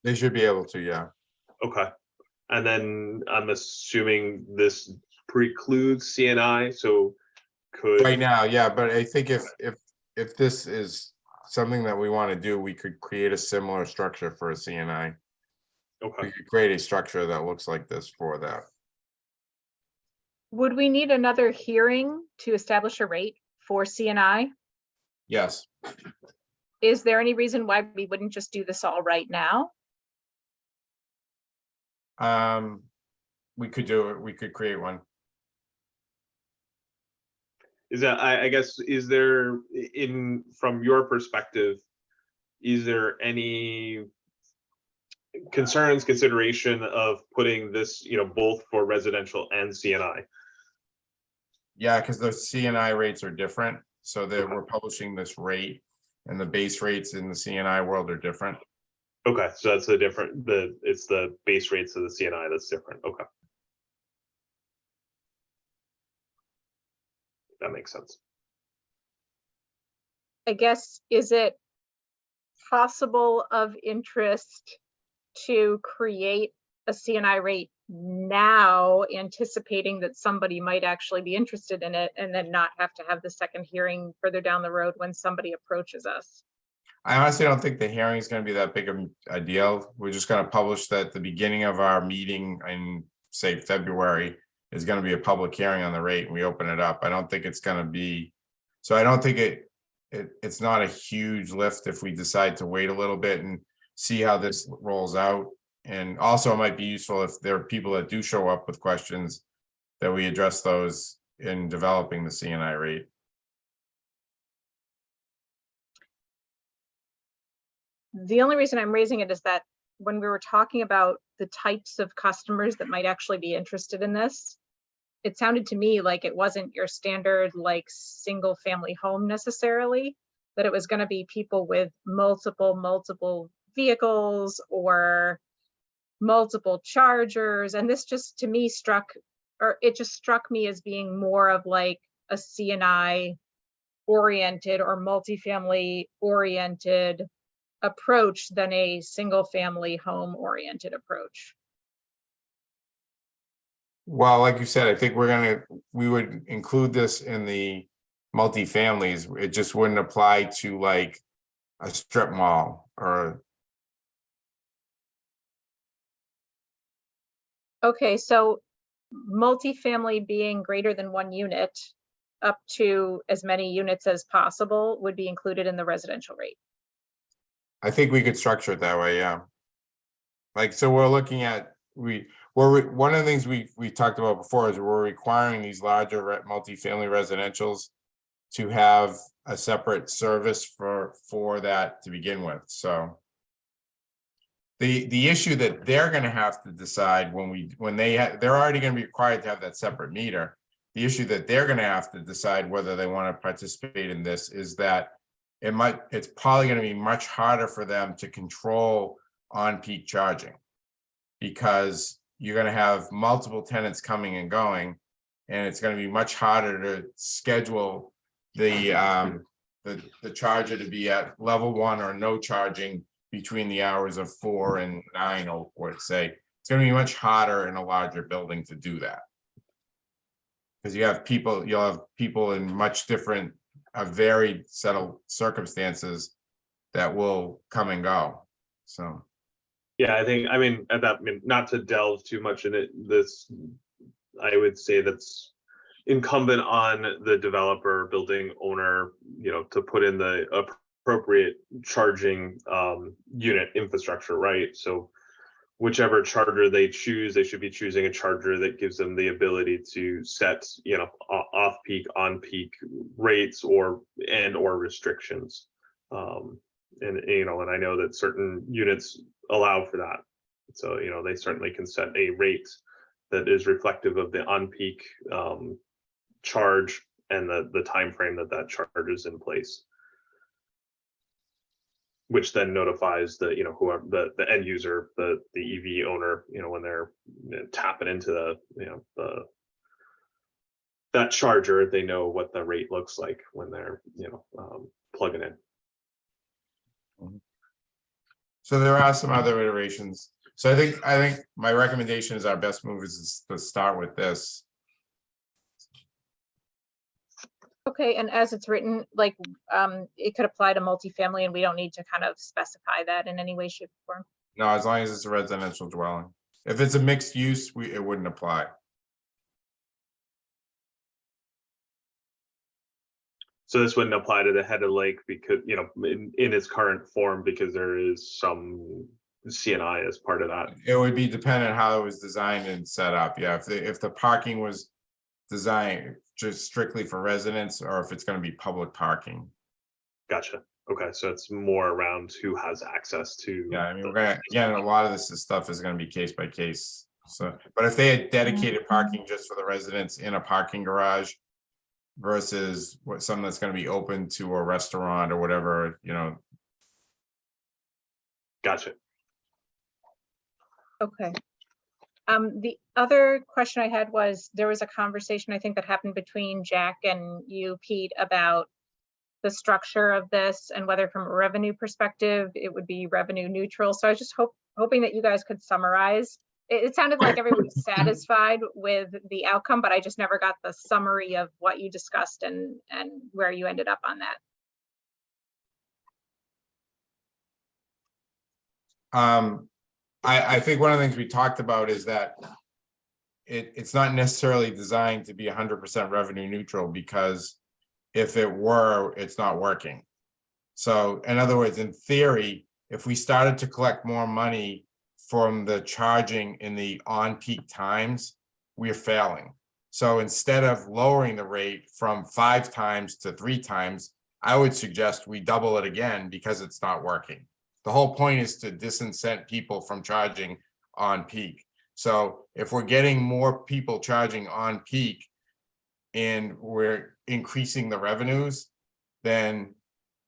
They should be able to, yeah. Okay. And then I'm assuming this precludes CNI, so could. Right now, yeah, but I think if this is something that we want to do, we could create a similar structure for a CNI. Okay. We could create a structure that looks like this for that. Would we need another hearing to establish a rate for CNI? Yes. Is there any reason why we wouldn't just do this all right now? We could do it. We could create one. Is that, I guess, is there, from your perspective, is there any consideration of putting this, both for residential and CNI? Yeah, because the CNI rates are different. So we're publishing this rate, and the base rates in the CNI world are different. Okay, so that's it's the base rates of the CNI that's different. Okay. That makes sense. I guess, is it possible of interest to create a CNI rate now, anticipating that somebody might actually be interested in it, and then not have to have the second hearing further down the road when somebody approaches us? I honestly don't think the hearing is going to be that big of a deal. We're just going to publish that at the beginning of our meeting in, say, February is going to be a public hearing on the rate, and we open it up. I don't think it's going to be, so I don't think it's not a huge lift if we decide to wait a little bit. And see how this rolls out. And also it might be useful if there are people that do show up with questions, that we address those in developing the CNI rate. The only reason I'm raising it is that when we were talking about the types of customers that might actually be interested in this, it sounded to me like it wasn't your standard like single family home necessarily, that it was going to be people with multiple vehicles or multiple chargers. And this just to me struck me as being more of like a CNI oriented or multifamily oriented approach than a single family home oriented approach. Well, like you said, I think we would include this in the multifamilies. It just wouldn't apply to like a strip mall or. Okay, so multifamily being greater than 1 unit up to as many units as possible would be included in the residential rate. I think we could structure it that way, yeah. Like, so we're looking at, one of the things we talked about before is we're requiring these larger multifamily residentials to have a separate service for that to begin with, so. The issue that they're gonna have to decide when they're already gonna be required to have that separate meter. The issue that they're gonna have to decide whether they want to participate in this is that it's probably gonna be much harder for them to control on-peak charging. Because you're gonna have multiple tenants coming and going, and it's gonna be much harder to schedule the charger to be at level 1 or no charging between the hours of 4 and 9, or let's say. It's gonna be much harder in a larger building to do that. Because you'll have people in much different, a varied set of circumstances that will come and go, so. Yeah, I mean, not to delve too much in it, I would say that's incumbent on the developer, building owner, to put in the appropriate charging unit infrastructure, right? So whichever charger they choose, they should be choosing a charger that gives them the ability to set, off-peak, on-peak rates or restrictions. And I know that certain units allow for that. So, they certainly can set a rate that is reflective of the on-peak charge and the time frame that charge is in place, which then notifies the whoever the end user, the EV owner, when they're tapping into that charger, they know what the rate looks like when they're plugging in. So there are some other iterations. So I think my recommendation is our best move is to start with this. Okay, and as it's written, like, it could apply to multifamily and we don't need to kind of specify that in any way, shape, or form. No, as long as it's a residential dwelling. If it's a mixed use, it wouldn't apply. So this wouldn't apply to the head of lake because, in its current form, because there is some CNI as part of that. It would be dependent how it was designed and set up. Yeah, if the parking was designed just strictly for residents, or if it's going to be public parking. Gotcha. Okay, so it's more around who has access to. Yeah, I mean, again, a lot of this stuff is going to be case by case. So, but if they had dedicated parking just for the residents in a parking garage versus something that's going to be open to a restaurant or whatever, Gotcha. Okay. The other question I had was, there was a conversation I think that happened between Jack and you, Pete, about the structure of this and whether from a revenue perspective, it would be revenue neutral. So I was just hoping that you guys could summarize. It sounded like everyone was satisfied with the outcome, but I just never got the summary of what you discussed and where you ended up on that. I think one of the things we talked about is that it's not necessarily designed to be 100% revenue neutral, because if it were, it's not working. So in other words, in theory, if we started to collect more money from the charging in the on-peak times, we're failing. So instead of lowering the rate from 5 times to 3 times, I would suggest we double it again because it's not working. The whole point is to disincent people from charging on peak. So if we're getting more people charging on peak and we're increasing the revenues, then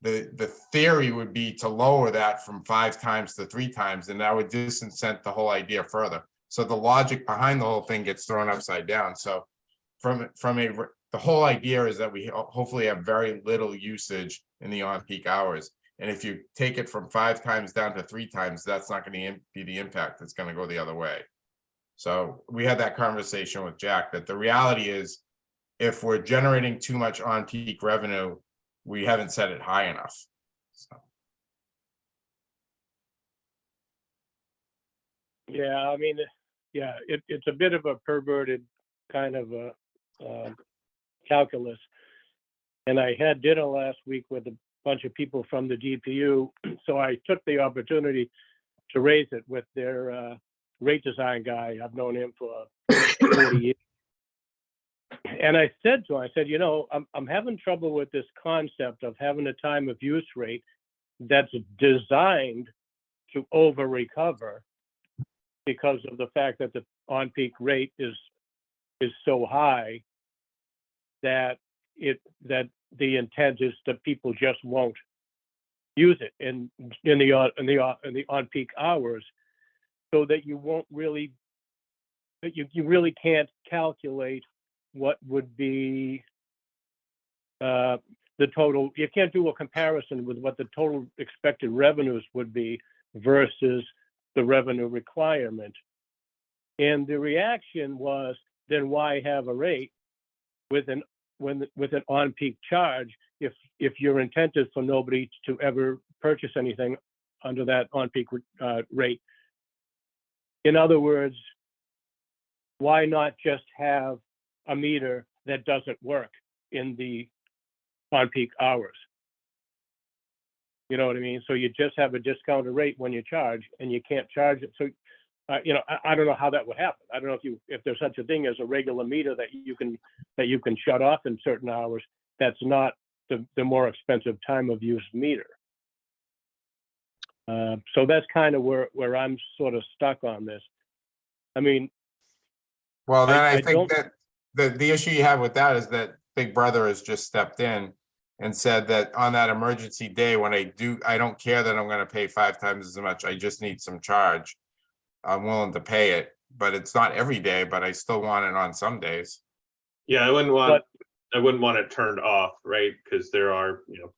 the theory would be to lower that from 5 times to 3 times, and that would disincent the whole idea further. So the logic behind the whole thing gets thrown upside down. So the whole idea is that we hopefully have very little usage in the on-peak hours. And if you take it from 5 times down to 3 times, that's not going to be the impact. It's going to go the other way. So we had that conversation with Jack that the reality is, if we're generating too much on-peak revenue, we haven't set it high enough. So. Yeah, I mean, yeah, it's a bit of a perverted kind of a calculus. And I had dinner last week with a bunch of people from the DPU, so I took the opportunity to raise it with their rate design guy. I've known him for 40 years. And I said to him, I said, you know, I'm having trouble with this concept of having a time of use rate that's designed to over recover because of the fact that the on-peak rate is so high that the intent is that people just won't use it in the on-peak hours, so that you won't really, you really can't calculate what would be the total. You can't do a comparison with what the total expected revenues would be versus the revenue requirement. And the reaction was, then why have a rate with an on-peak charge if your intent is for nobody to ever purchase anything under that on-peak rate? In other words, why not just have a meter that doesn't work in the on-peak hours? You know what I mean? So you just have a discounted rate when you charge, and you can't charge it. So, you know, I don't know how that would happen. I don't know if there's such a thing as a regular meter that you can shut off in certain hours. That's not the more expensive time of use meter. So that's kind of where I'm sort of stuck on this. I mean, well, then I think that the issue you have with that is that Big Brother has just stepped in and said that on that emergency day, when I don't care that I'm going to pay 5 times as much. I just need some charge. I'm willing to pay it, but it's not every day, but I still want it on some days. Yeah, I wouldn't want it turned off, right? Because there are, you know,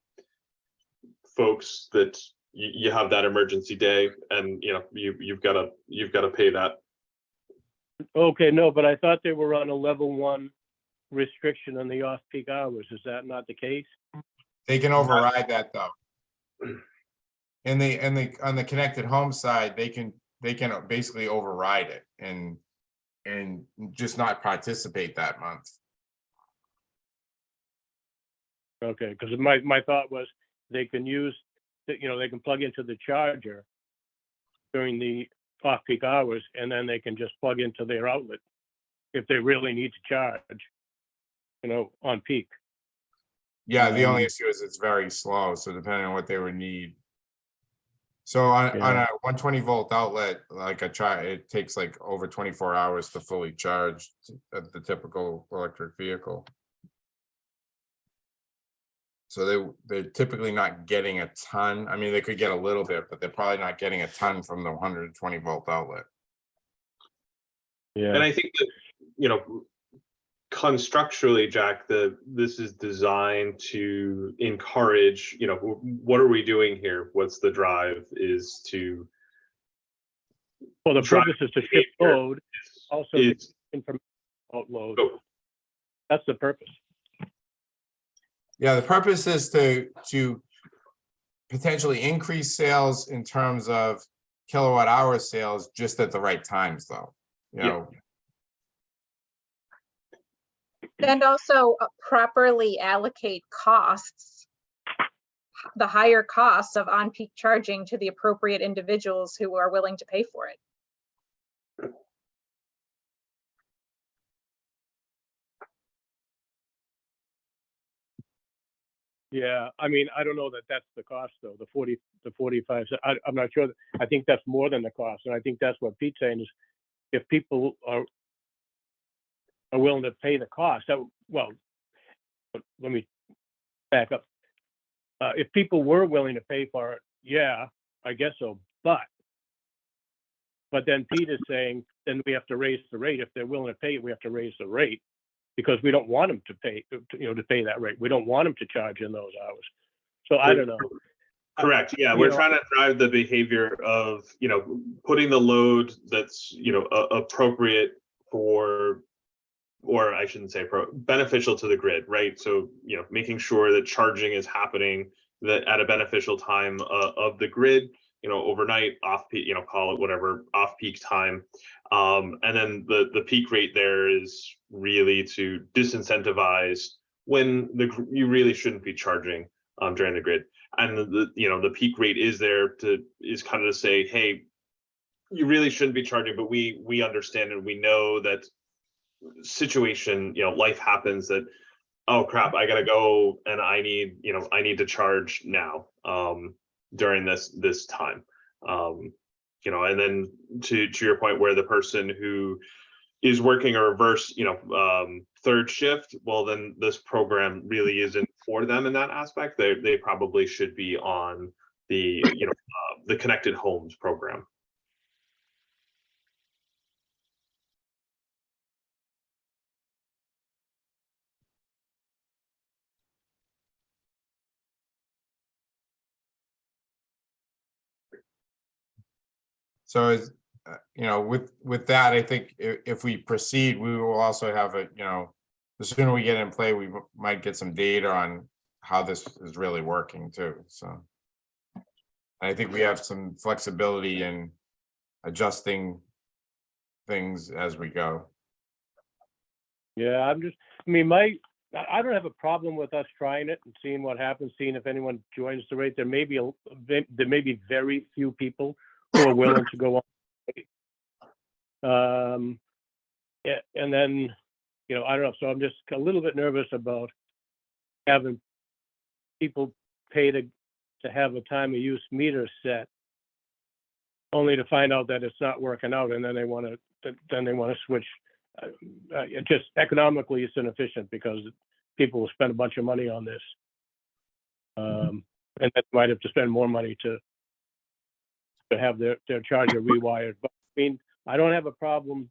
folks that you have that emergency day, and you know you've got to pay that. Okay, no, but I thought they were on a level 1 restriction on the off-peak hours. Is that not the case? They can override that though. On the connected home side, they can basically override it and just not participate that month. Okay, because my thought was they can use, you know, they can plug into the charger during the off-peak hours, and then they can just plug into their outlet if they really need to charge, you know, on peak. Yeah, the only issue is it's very slow, so depending on what they would need. So on a 120 volt outlet, like it takes like over 24 hours to fully charge the typical electric vehicle. So they're typically not getting a ton. I mean, they could get a little bit, but they're probably not getting a ton from the 120 volt outlet. Yeah. And I think that, you know, constructually, Jack, this is designed to encourage, you know, what are we doing here? What's the drive is to. Well, the purpose is to shift load, also information about load. Oh. That's the purpose. Yeah, the purpose is to potentially increase sales in terms of kilowatt hour sales just at the right times, though. You know. And also properly allocate costs the higher costs of on-peak charging to the appropriate individuals who are willing to pay for it. Yeah, I mean, I don't know that that's the cost though, the 45. I'm not sure. I think that's more than the cost. And I think that's what Pete's saying is if people are willing to pay the cost, well, let me back up. If people were willing to pay for it, yeah, I guess so. But then Pete is saying, then we have to raise the rate. If they're willing to pay it, we have to raise the rate because we don't want them to pay, to pay that rate. We don't want them to charge in those hours. So I don't know. Correct. Yeah, we're trying to drive the behavior of, putting the load that's, appropriate for, or I shouldn't say beneficial to the grid, right? So, making sure that charging is happening that at a beneficial time of the grid, overnight, off peak, call it whatever, off peak time. And then the peak rate there is really to disincentivize when you really shouldn't be charging during the grid. And the peak rate is there is kind of to say, hey, you really shouldn't be charging, but we understand and we know that situation, life happens that, oh crap, I gotta go and I need to charge now during this time. And then to your point where the person who is working a reverse, third shift, well, then this program really isn't for them in that aspect. They probably should be on the, the Connected Homes program. So is, with that, I think if we proceed, we will also have the sooner we get in play, we might get some data on how this is really working too. So I think we have some flexibility in adjusting things as we go. Yeah, I don't have a problem with us trying it and seeing what happens, seeing if anyone joins the rate. There may be very few people who are willing to go on. Yeah, and then, I don't know. So I'm just a little bit nervous about having people pay to have a time of use meter set, only to find out that it's not working out, and then they want to switch. It just economically it's inefficient because people will spend a bunch of money on this, and they might have to spend more money to have their charger rewired. But I mean, I don't have a problem,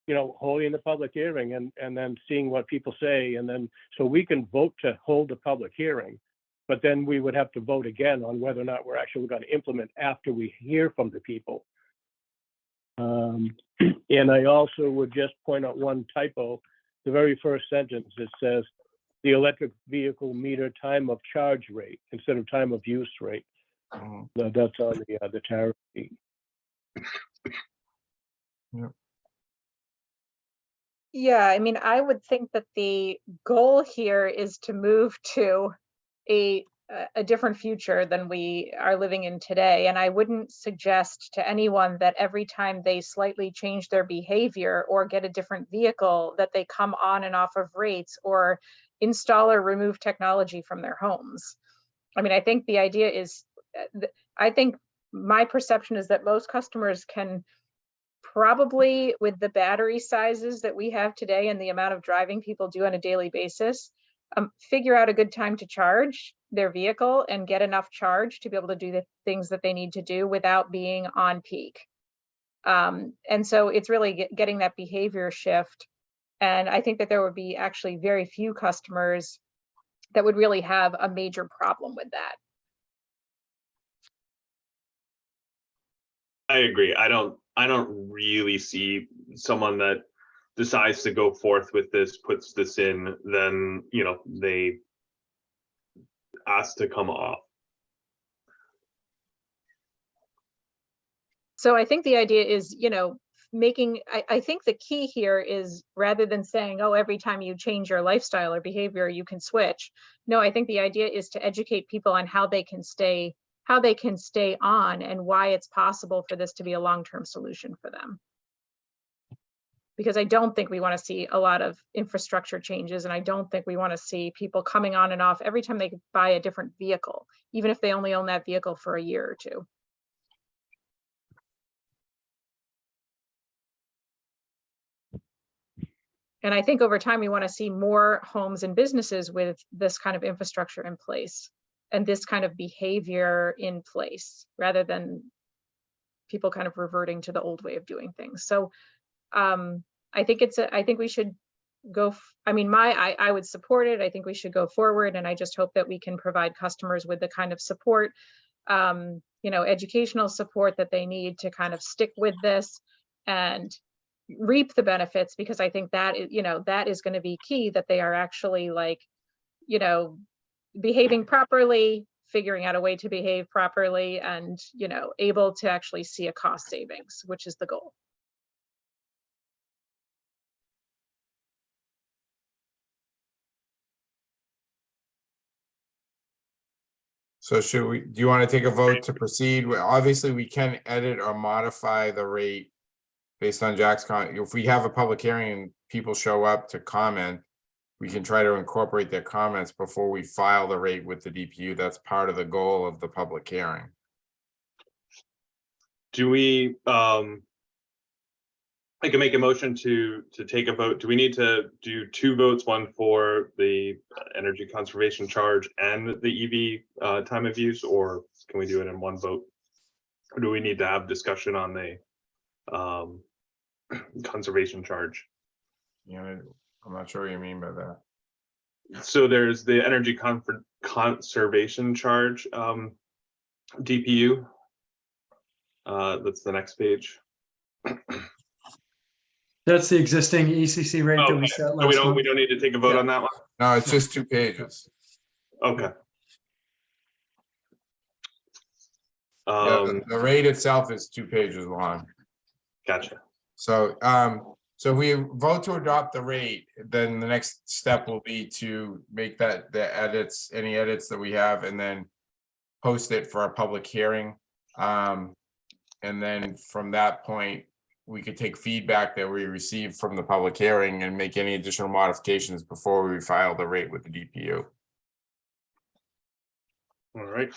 holding the public hearing and then seeing what people say, and then so we can vote to hold the public hearing, but then we would have to vote again on whether or not we're actually going to implement after we hear from the people. And I also would just point out one typo. The very first sentence, it says the electric vehicle meter time of charge rate instead of time of use rate. That's on the tariff sheet. Yep. Yeah, I mean, I would think that the goal here is to move to a different future than we are living in today. And I wouldn't suggest to anyone that every time they slightly change their behavior or get a different vehicle that they come on and off of rates or install or remove technology from their homes. I mean, I think the idea is, I think my perception is that most customers can probably, with the battery sizes that we have today and the amount of driving people do on a daily basis, figure out a good time to charge their vehicle and get enough charge to be able to do the things that they need to do without being on peak. And so it's really getting that behavior shift. And I think that there would be actually very few customers that would really have a major problem with that. I agree. I don't really see someone that decides to go forth with this, puts this in, then, they ask to come off. So I think the idea is, making, I think the key here is rather than saying, oh, every time you change your lifestyle or behavior, you can switch. No, I think the idea is to educate people on how they can stay on and why it's possible for this to be a long-term solution for them. Because I don't think we want to see a lot of infrastructure changes, and I don't think we want to see people coming on and off every time they buy a different vehicle, even if they only own that vehicle for a year or two. And I think over time, we want to see more homes and businesses with this kind of infrastructure in place and this kind of behavior in place, rather than people kind of reverting to the old way of doing things. So I think I think we should go, I mean, I would support it. I think we should go forward. And I just hope that we can provide customers with the kind of support, you know, educational support that they need to kind of stick with this and reap the benefits, because I think that is, you know, that is going to be key, that they are actually, like, you know, behaving properly, figuring out a way to behave properly, and, you know, able to actually see a cost savings, which is the goal. So do you want to take a vote to proceed? Obviously, we can edit or modify the rate based on Jack's comment. If we have a public hearing and people show up to comment, we can try to incorporate their comments before we file the rate with the DPU. That's part of the goal of the public hearing. Do we, I can make a motion to take a vote. Do we need to do two votes, one for the energy conservation charge and the EV time of use, or can we do it in one vote? Or do we need to have discussion on the conservation charge? You know, I'm not sure what you mean by that. So there's the energy conservation charge DPU. That's the next page. That's the existing ECC rate that we Okay, set so last month. we don't need to take a vote Yeah. on that one? No, it's just 2 pages. Okay. Yeah, the rate itself is 2 pages long. Gotcha. So, so if we vote to adopt the rate, then the next step will be to make that the edits, any edits that we have, and then post it for a public hearing. And then from that point, we could take feedback that we receive from the public hearing and make any additional modifications before we file the rate with the DPU. All right.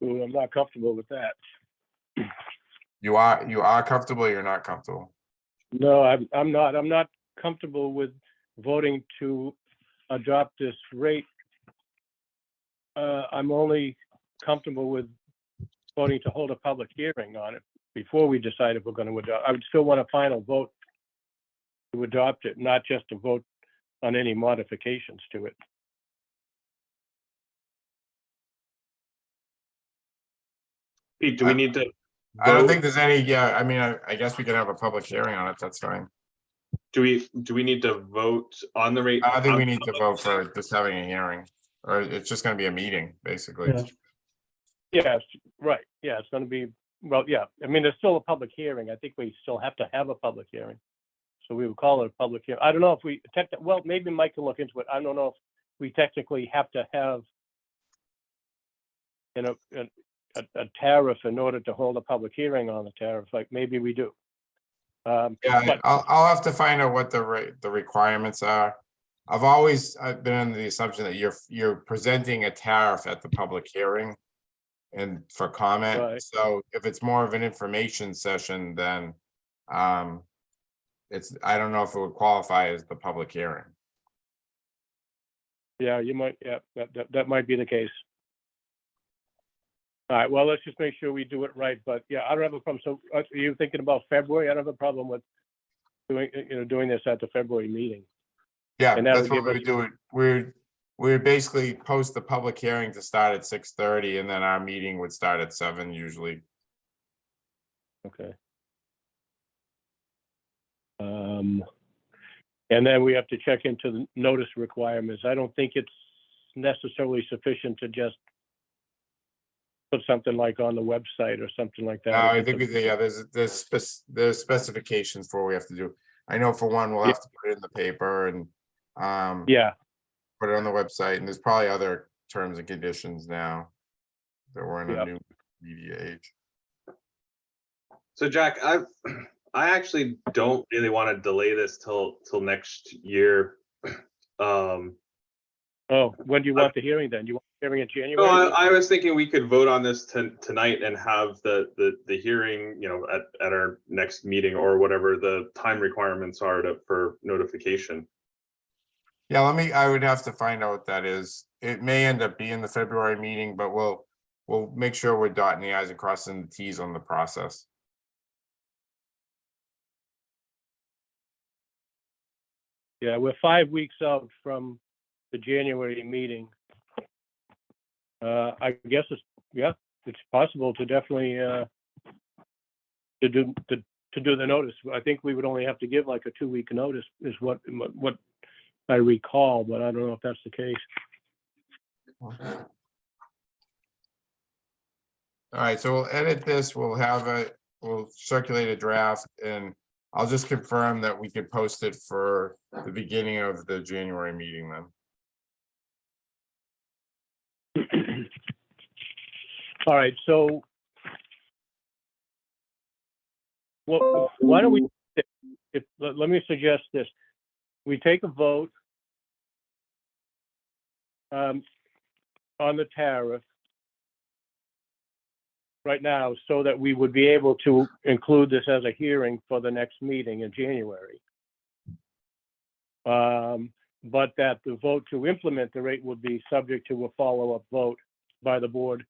Ooh, I'm not comfortable with that. You are comfortable, you're not comfortable? No, I'm not comfortable with voting to adopt this rate. I'm only comfortable with voting to hold a public hearing on it before we decide if we're going to adopt. I would still want a final vote to adopt it, not just to vote on any modifications to it. Pete, do we need to? I don't vote? think there's any, yeah, I mean, I guess we can have a public hearing on it, that's fine. Do we need to vote on the rate? I don't think we need to vote for just having a hearing, or it's just gonna be a meeting, basically. Yeah. Yes, right. Yeah, it's going to be, well, yeah. I mean, there's still a public hearing. I think we still have to have a public hearing. So we would call it a public hearing. I don't know if we, well, maybe Mike can look into it. I don't know if we technically have to have, you know, a tariff in order to hold a public hearing on the tariff, like maybe we do. Yeah, but- I'll have to find out what the requirements are. I've been under the assumption that you're presenting a tariff at the public hearing and for comment. Right. So if it's more of an information session, then I don't know if it would qualify as the public hearing. Yeah, you might, yeah, that might be the case. All right, well, let's just make sure we do it right, but yeah, I don't have a problem. So are you thinking about February? I don't have a problem with doing this at the February meeting. Yeah, And that that's would what give we us- do it. We basically post the public hearing to start at 6:30, and then our meeting would start at 7 usually. Okay. And then we have to check into the notice requirements. I don't think it's necessarily sufficient to just put something like on the website or something like that. No, I think, yeah, there's specifications for what we have to do. I know for one, we'll have to put it in the paper and Yeah, put it on the website, and there's probably other terms and conditions now that we're in a Yep. new media age. So Jack, I actually don't really want to delay this till next year. oh, when do you want the hearing then? You want the hearing in January? No, I was thinking we could vote on this tonight and have the hearing, you know, at our next meeting or whatever the time requirements are for notification. Yeah, I would have to find out what that is. It may end up being the February meeting, but we'll make sure we're dotting the i's and crossing the t's on the process. Yeah, we're 5 weeks out from the January meeting. I guess it's possible to definitely to do the notice. I think we would only have to give like a 2-week notice is what I recall, but I don't know if that's the case. All right, so we'll edit this, we'll circulate a draft, and I'll just confirm that we could post it for the beginning of the January meeting then. All right, so why don't we, let me suggest this. We take a vote on the tariff right now so that we would be able to include this as a hearing for the next meeting in January. But that the vote to implement the rate would be subject to a follow-up vote by the board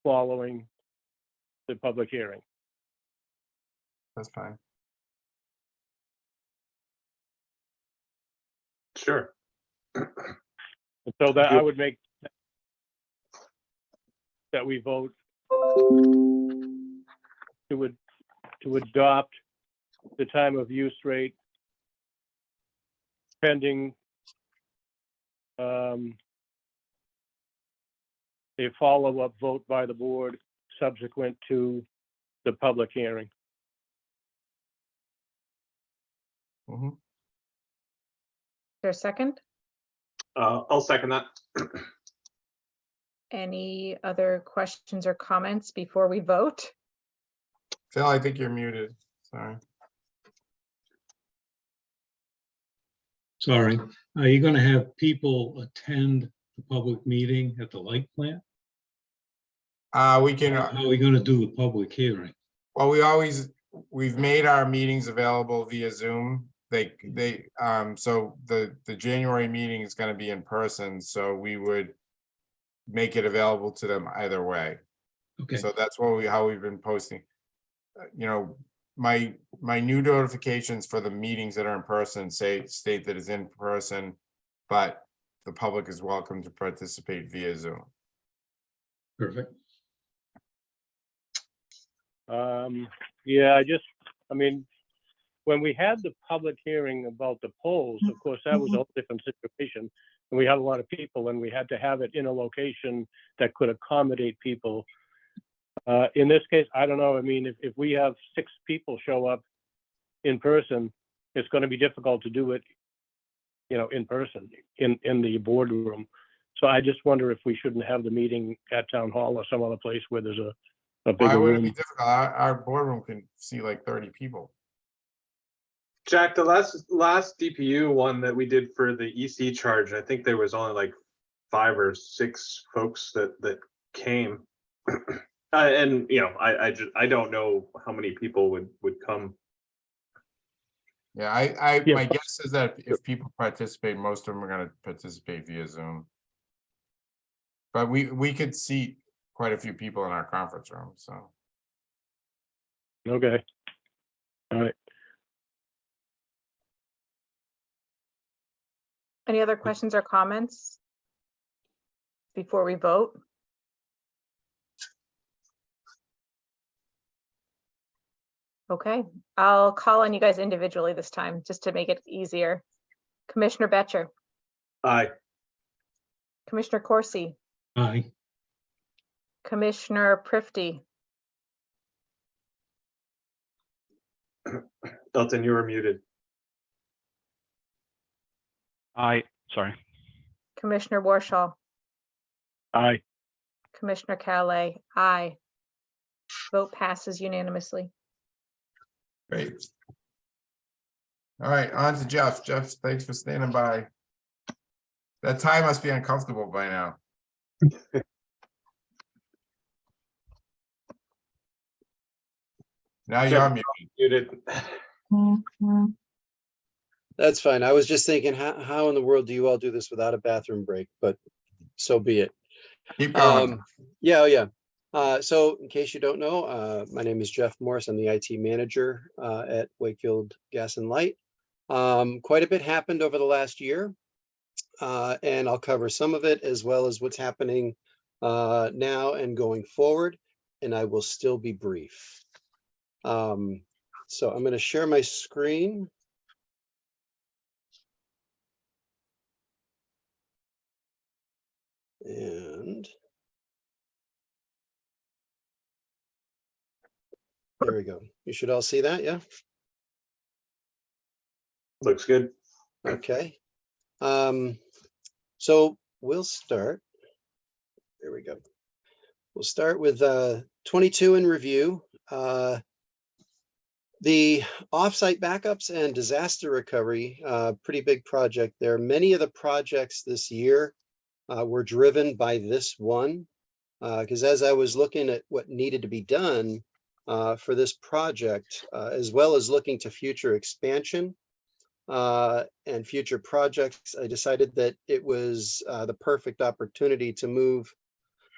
following the public hearing. That's fine. Sure. And so that I would make that we vote to adopt the time of use rate pending a follow-up vote by the board subsequent to the public hearing. Mhm. Is there a second? I'll second that. Any other questions or comments before we vote? Phil, I think you're muted. Sorry. Sorry, are you gonna have people attend the public meeting at the light plant? We can, How are we gonna do the public hearing? well, we've made our meetings available via Zoom. So the January meeting is gonna be in person, so we would make it available to them either way. Okay, So that's how we've been posting. You know, my new notifications for the meetings that are in person state that it's in person, but the public is welcome to participate via Zoom. perfect. Yeah, I mean, when we had the public hearing about the polls, of course, that was a whole different situation. And we had a lot of people and we had to have it in a location that could accommodate people. In this case, I don't know. I mean, if we have 6 people show up in person, it's going to be difficult to do it, you know, in person in the boardroom. So I just wonder if we shouldn't have the meeting at town hall or some other place where there's a Why bigger would it be room. difficult? Our boardroom can see like 30 people. Jack, the last DPU one that we did for the EC charge, I think there was only like 5 or 6 folks that came. And you know, I don't know how many people would come. Yeah, Yeah. my guess is that if people participate, most of them are gonna participate via Zoom. But we could see quite a few people in our conference room, so. Okay. All right. Any other questions or comments before we vote? Okay, I'll call on you guys individually this time, just to make it easier. Commissioner Betcher, Aye. Commissioner Corsi, Aye, Commissioner Prifty, Elton, you were muted. Aye, sorry. Commissioner Warshall, Aye. Commissioner Calais, aye. Vote passes unanimously. Great. All right, on to Jeff. Jeff, thanks for standing by. That tie must be uncomfortable by now. Now you're muted. Muted. That's fine. I was just thinking, how in the world do you all do this without a bathroom break? But so be it. Keep going. Yeah. So in case you don't know, my name is Jeff Morris. I'm the IT manager at Wakefield Gas and Light. Quite a bit happened over the last year, and I'll cover some of it as well as what's happening now and going forward, and I will still be brief. So I'm going to share my screen. And there we go. You should all see that, yeah? Looks good. Okay. So we'll start. There we go. We'll start with 22 in review. The offsite backups and disaster recovery, pretty big project there. Many of the projects this year were driven by this one, because as I was looking at what needed to be done for this project, as well as looking to future expansion and future projects, I decided that it was the perfect opportunity to move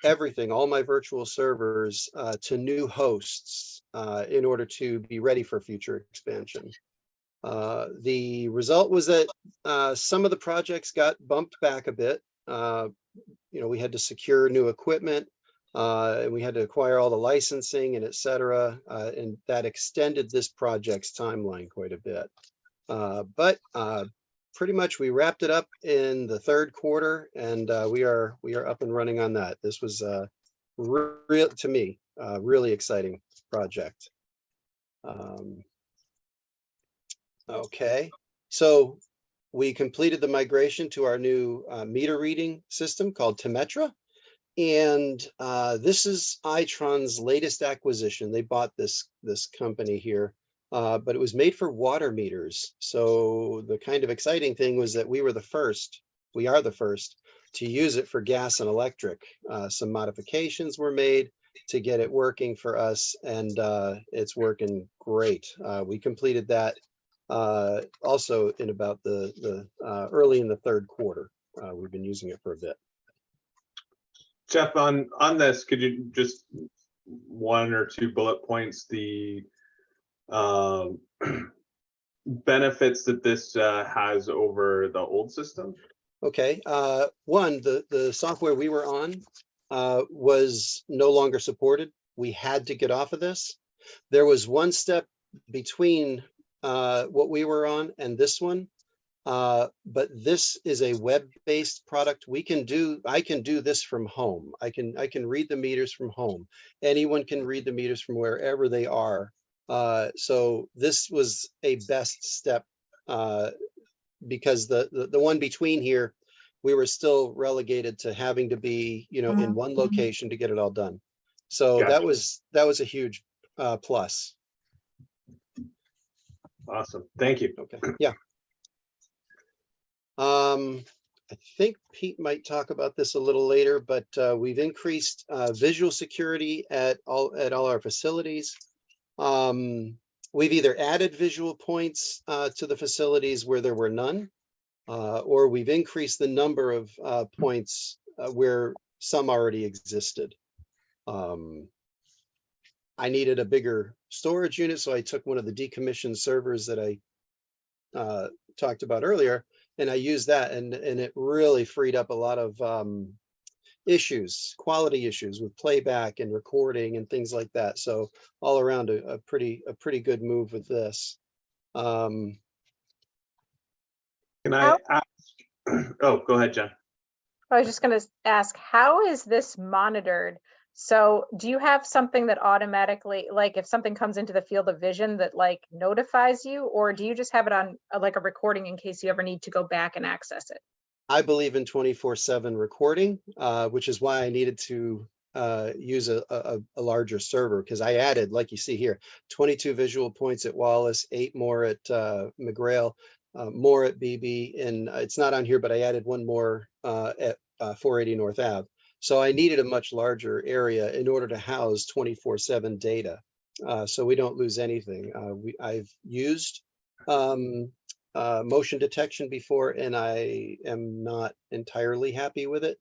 everything, all my virtual servers to new hosts in order to be ready for future expansion. The result was that some of the projects got bumped back a bit. We had to secure new equipment and we had to acquire all the licensing and et cetera. And that extended this project's timeline quite a bit. But pretty much we wrapped it up in the third quarter, and we are up and running on that. This was real to me, really exciting project. Okay, so we completed the migration to our new meter reading system called Temetra. And this is Itron's latest acquisition. They bought this company here. But it was made for water meters. So the kind of exciting thing was that we are the first to use it for gas and electric. Some modifications were made to get it working for us, and it's working great. We completed that also in about the early in the third quarter. We've been using it for a bit. Jeff, on this, could you just one or two bullet points the benefits that this has over the old system? Okay, one, the software we were on was no longer supported. We had to get off of this. There was one step between what we were on and this one, but this is a web-based product. I can do this from home. I can read the meters from home. Anyone can read the meters from wherever they are. So this was a best step because the one between here, we were still relegated to having to be, in one location to get it all done. So Gotcha. that was a huge plus. Awesome. Thank you. Okay. Yeah. I think Pete might talk about this a little later, but we've increased visual security at all our facilities. We've either added visual points to the facilities where there were none, or we've increased the number of points where some already existed. I needed a bigger storage unit, so I took one of the decommissioned servers that I talked about earlier, and I used that, and it really freed up a lot of quality issues with playback and recording and things like that. So all around a pretty good move with this. Can I ask? Oh, go ahead, Jen. I was just going to ask, how is this monitored? So do you have something that automatically, like if something comes into the field of vision that like notifies you, or do you just have it on like a recording in case you ever need to go back and access it? I believe in 24/7 recording, which is why I needed to use a larger server, because I added, like you see here, 22 visual points at Wallace, 8 more at McGrail, more at BB, and it's not on here, but I added one more at 480 North Ave. So I needed a much larger area in order to house 24/7 data, so we don't lose anything. I've used motion detection before, and I am not entirely happy with it.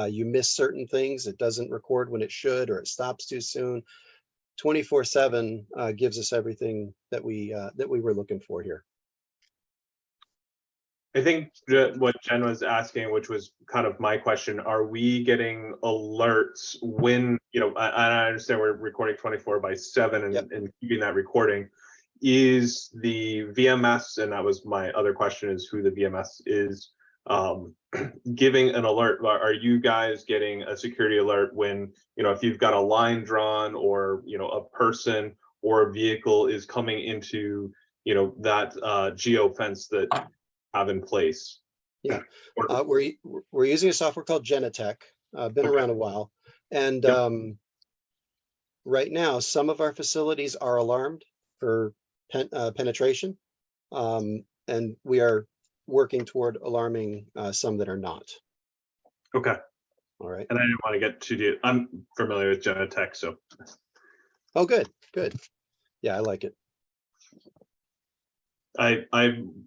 You miss certain things, it doesn't record when it should, or it stops too soon. 24/7 gives us everything that we were looking for here. I think what Jen was asking, which was kind of my question, are we getting alerts when, you know, I understand we're recording 24/7 and, Yep. and keeping that recording. Is the VMS, and that was my other question, is who the VMS is, giving an alert? Are you guys getting a security alert when, you know, if you've got a line drawn, or, you know, a person or a vehicle is coming into, you know, that geo fence that have in place? Yeah. Or- We're using a software called Genetech, been Okay. around a while. And Yep. right now, some of our facilities are alarmed for penetration. And we are working toward alarming some that are not. Okay. All right. And I didn't want to get too deep. I'm familiar with Genetech, so. Oh, good, good. Yeah, I like it. I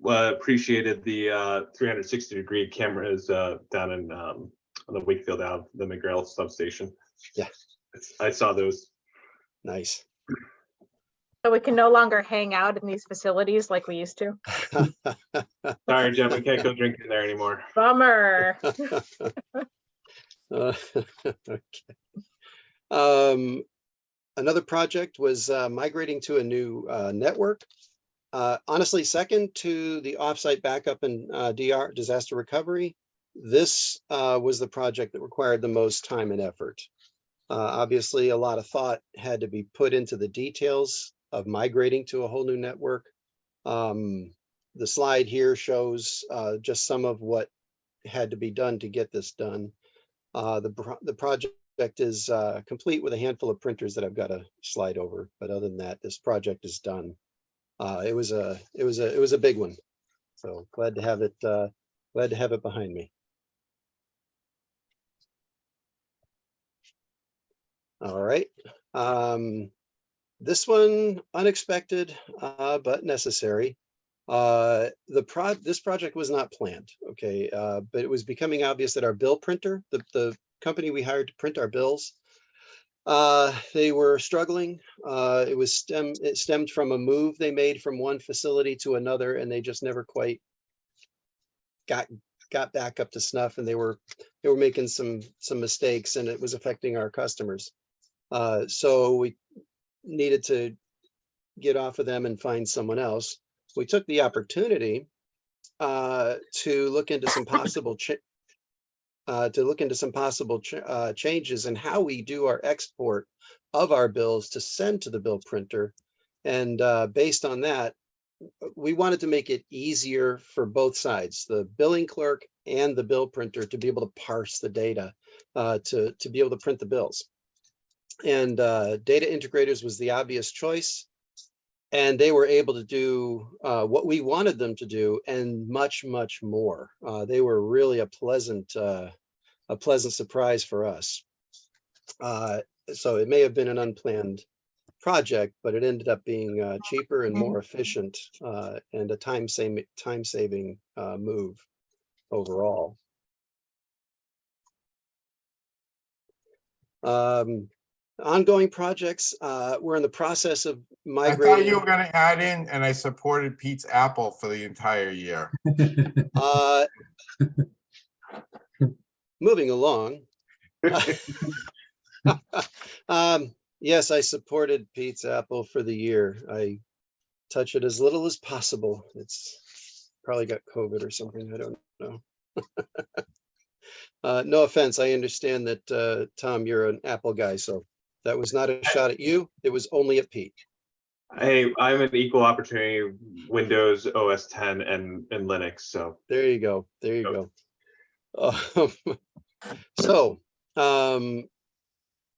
appreciated the 360-degree cameras down in on the Wakefield Ave, the McGrail substation. Yeah. I saw those. Nice. So we can no longer hang out in these facilities like we used to. Sorry, Jen, we can't go drinking there anymore. Bummer. Okay. Another project was migrating to a new network. Honestly, second to the offsite backup and DR, disaster recovery, this was the project that required the most time and effort. Obviously, a lot of thought had to be put into the details of migrating to a whole new network. The slide here shows just some of what had to be done to get this done. The project is complete with a handful of printers that I've got to slide over, but other than that, this project is done. It was a big one, so glad to have it behind me. All right. This one unexpected, but necessary. This project was not planned, okay, but it was becoming obvious that our bill printer, the company we hired to print our bills, they were struggling. It stemmed from a move they made from one facility to another, and they just never quite got back up to snuff, and they were making some mistakes, and it was affecting our customers. So we needed to get off of them and find someone else. We took the opportunity to look into some possible changes in how we do our export of our bills to send to the bill printer. And based on that, we wanted to make it easier for both sides, the billing clerk and the bill printer, to be able to parse the data to be able to print the bills. And data integrators was the obvious choice. And they were able to do what we wanted them to do and much, much more. They were really a pleasant surprise for us. So it may have been an unplanned project, but it ended up being cheaper and more efficient and a time-saving move overall. Ongoing projects, we're in the process of migrating. I thought you were gonna add in, and I supported Pete's Apple for the entire year. Moving along. Yes, I supported Pete's Apple for the year. I touch it as little as possible. It's probably got COVID or something, I don't know. No offense, I understand that, Tom, you're an Apple guy, so that was not a shot at you. It was only at Pete. Hey, I'm an equal opportunity Windows OS 10 and Linux, so. There you go. There you go. So, all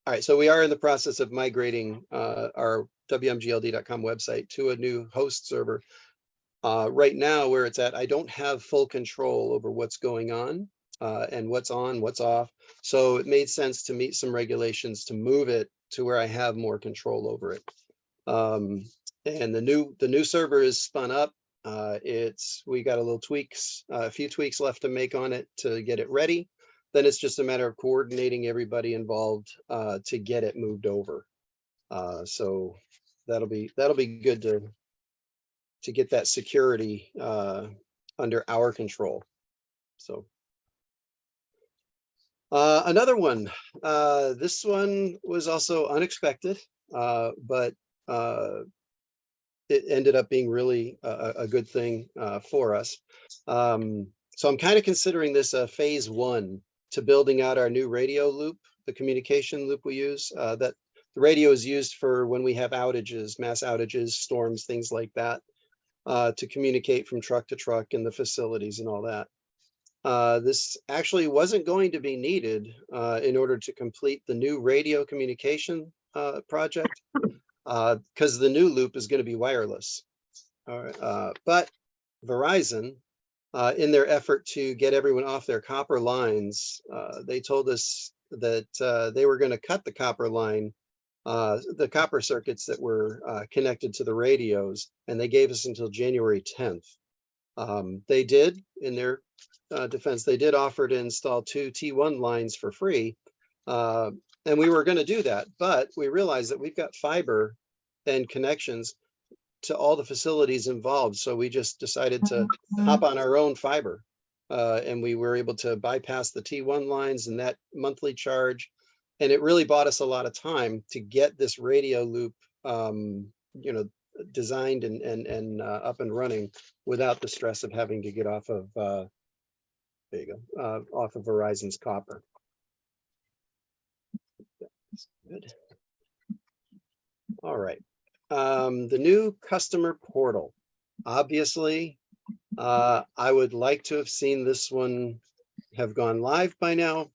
right, so we are in the process of migrating our WMGLD.com website to a new host server. Right now, where it's at, I don't have full control over what's going on and what's on, what's off. So it made sense to meet some regulations to move it to where I have more control over it. And the new server is spun up. We got a few tweaks left to make on it to get it ready. Then it's just a matter of coordinating everybody involved to get it moved over. So that'll be good to get that security under our control. So another one. This one was also unexpected, but it ended up being really a good thing for us. So I'm kind of considering this a phase 1 to building out our new radio loop, the communication loop we use. That the radio is used for when we have outages, mass outages, storms, things like that, to communicate from truck to truck in the facilities and all that. This actually wasn't going to be needed in order to complete the new radio communication project, because the new loop is going to be wireless. All right, but Verizon, in their effort to get everyone off their copper lines, they told us that they were going to cut the copper line, the copper circuits that were connected to the radios, and they gave us until January 10th. They did, in their defense, they did offer to install 2 T1 lines for free. And we were going to do that, but we realized that we've got fiber and connections to all the facilities involved. So we just decided to hop on our own fiber. And we were able to bypass the T1 lines and that monthly charge. And it really bought us a lot of time to get this radio loop, designed and up and running without the stress of having to get off of, there you go, off of Verizon's copper. That's good. All right. The new customer portal. Obviously, I would like to have seen this one have gone live by now,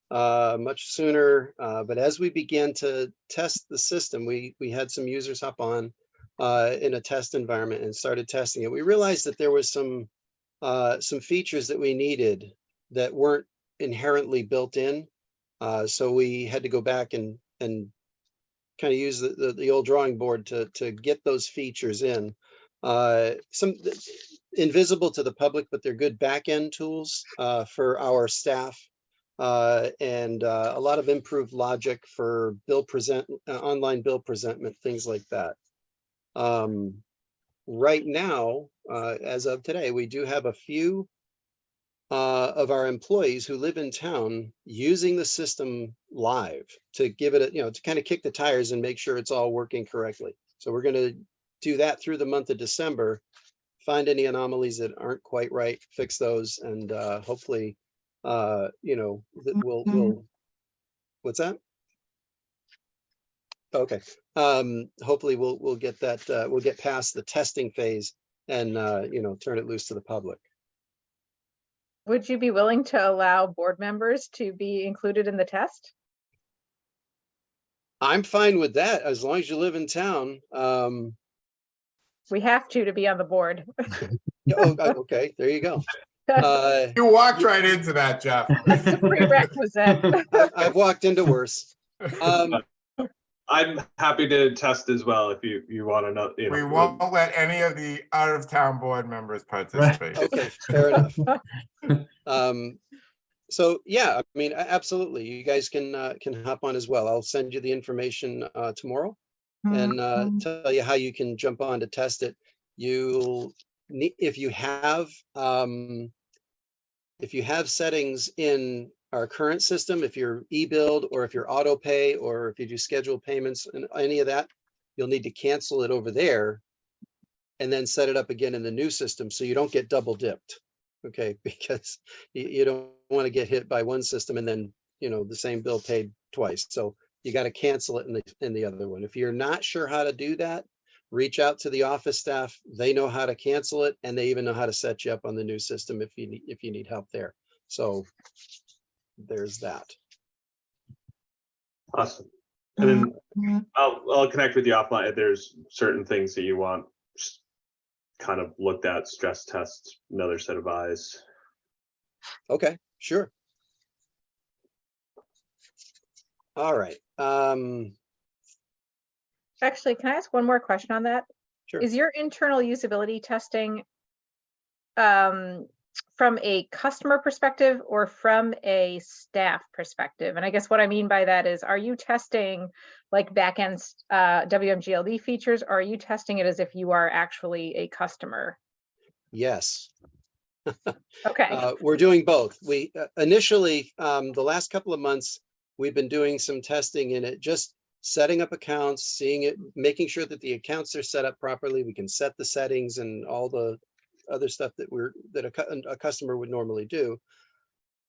much sooner. But as we began to test the system, we had some users hop on in a test environment and started testing it. We realized that there was some features that we needed that weren't inherently built in. So we had to go back and kind of use the old drawing board to get those features in. Some invisible to the public, but they're good back-end tools for our staff, and a lot of improved logic for online bill presentment, things like that. Right now, as of today, we do have a few of our employees who live in town using the system live to give it to kind of kick the tires and make sure it's all working correctly. So we're going to do that through the month of December, find any anomalies that aren't quite right, fix those, and hopefully, we'll what's that? Okay. Hopefully we'll get that, we'll get past the testing phase and, turn it loose to the public. Would you be willing to allow board members to be included in the test? I'm fine with that, as long as you live in town. We have to be on the board. Okay, there you go. You walked right into that, Jeff. It's a prerequisite. I've walked into worse. I'm happy to test as well if you want to know. We won't let any of the out-of-town board members participate. Okay, fair enough. So yeah, I mean, absolutely, you guys can hop on as well. I'll send you the information tomorrow and tell you how you can jump on to test it. You'll need, if you have settings in our current system, if you're e-billed or if you're auto pay or if you do scheduled payments and any of that, you'll need to cancel it over there and then set it up again in the new system so you don't get double dipped. Okay, because you don't want to get hit by one system and then, the same bill paid twice. So you got to cancel it in the other one. If you're not sure how to do that, reach out to the office staff. They know how to cancel it, and they even know how to set you up on the new system if you need help there. So there's that. Awesome. And then I'll connect with you offline if there's certain things that you want just kind of looked at, stress tests, another set of eyes. Okay, sure. All right. Actually, can I ask one more question on that? Sure. Is your internal usability testing from a customer perspective or from a staff perspective? And I guess what I mean by that is, are you testing like backend WMGLD features, or are you testing it as if you are actually a customer? Yes. Okay. We're doing both. We initially, the last couple of months, we've been doing some testing in it, just setting up accounts, seeing it, making sure that the accounts are set up properly. We can set the settings and all the other stuff that a customer would normally do.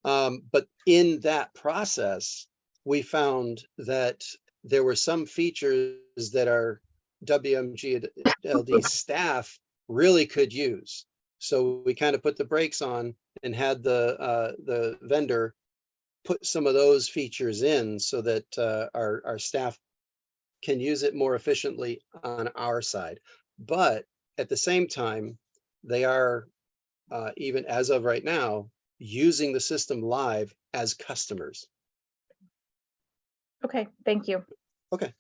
But in that process, we found that there were some features that our WMGLD staff really could use. So we kind of put the brakes on and had the vendor put some of those features in so that our staff can use it more efficiently on our side. But at the same time, they are, even as of right now, using the system live as customers. Okay, thank you. Okay.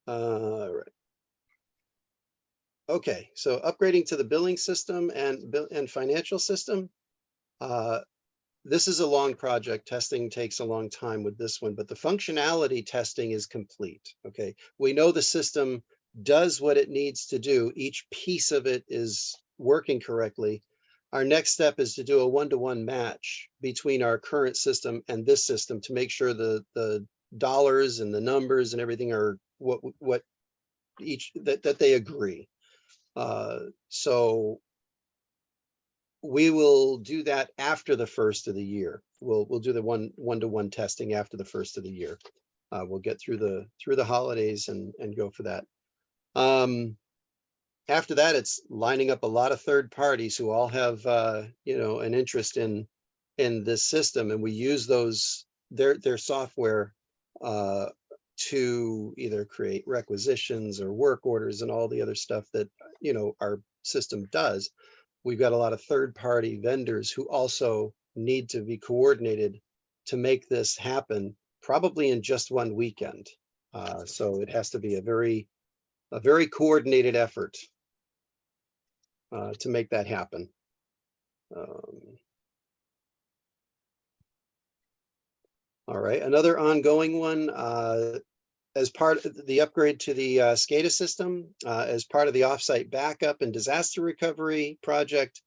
Right. Okay, so upgrading to the billing system and financial system. This is a long project. Testing takes a long time with this one, but the functionality testing is complete. Okay, we know the system does what it needs to do. Each piece of it is working correctly. Our next step is to do a one-to-one match between our current system and this system to make sure the dollars and the numbers and everything are what each that they agree. So we will do that after the first of the year. We'll do the one-to-one testing after the first of the year. We'll get through the holidays and go for that. After that, it's lining up a lot of third parties who all have an interest in this system, and we use their software to either create requisitions or work orders and all the other stuff that our system does. We've got a lot of third-party vendors who also need to be coordinated to make this happen, probably in just one weekend. So it has to be a very coordinated effort to make that happen. All right, another ongoing one, as part of the upgrade to the SCADA system, as part of the offsite backup and disaster recovery project,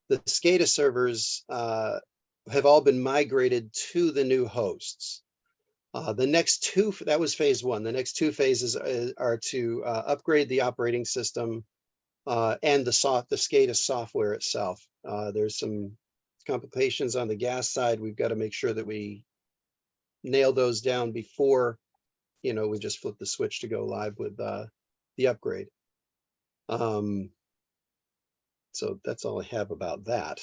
the SCADA servers have all been migrated to the new hosts. The next two, that was phase one. The next two phases are to upgrade the operating system and the SCADA software itself. There's some complications on the gas side. We've got to make sure that we nail those down before we just flip the switch to go live with the upgrade. So that's all I have about that.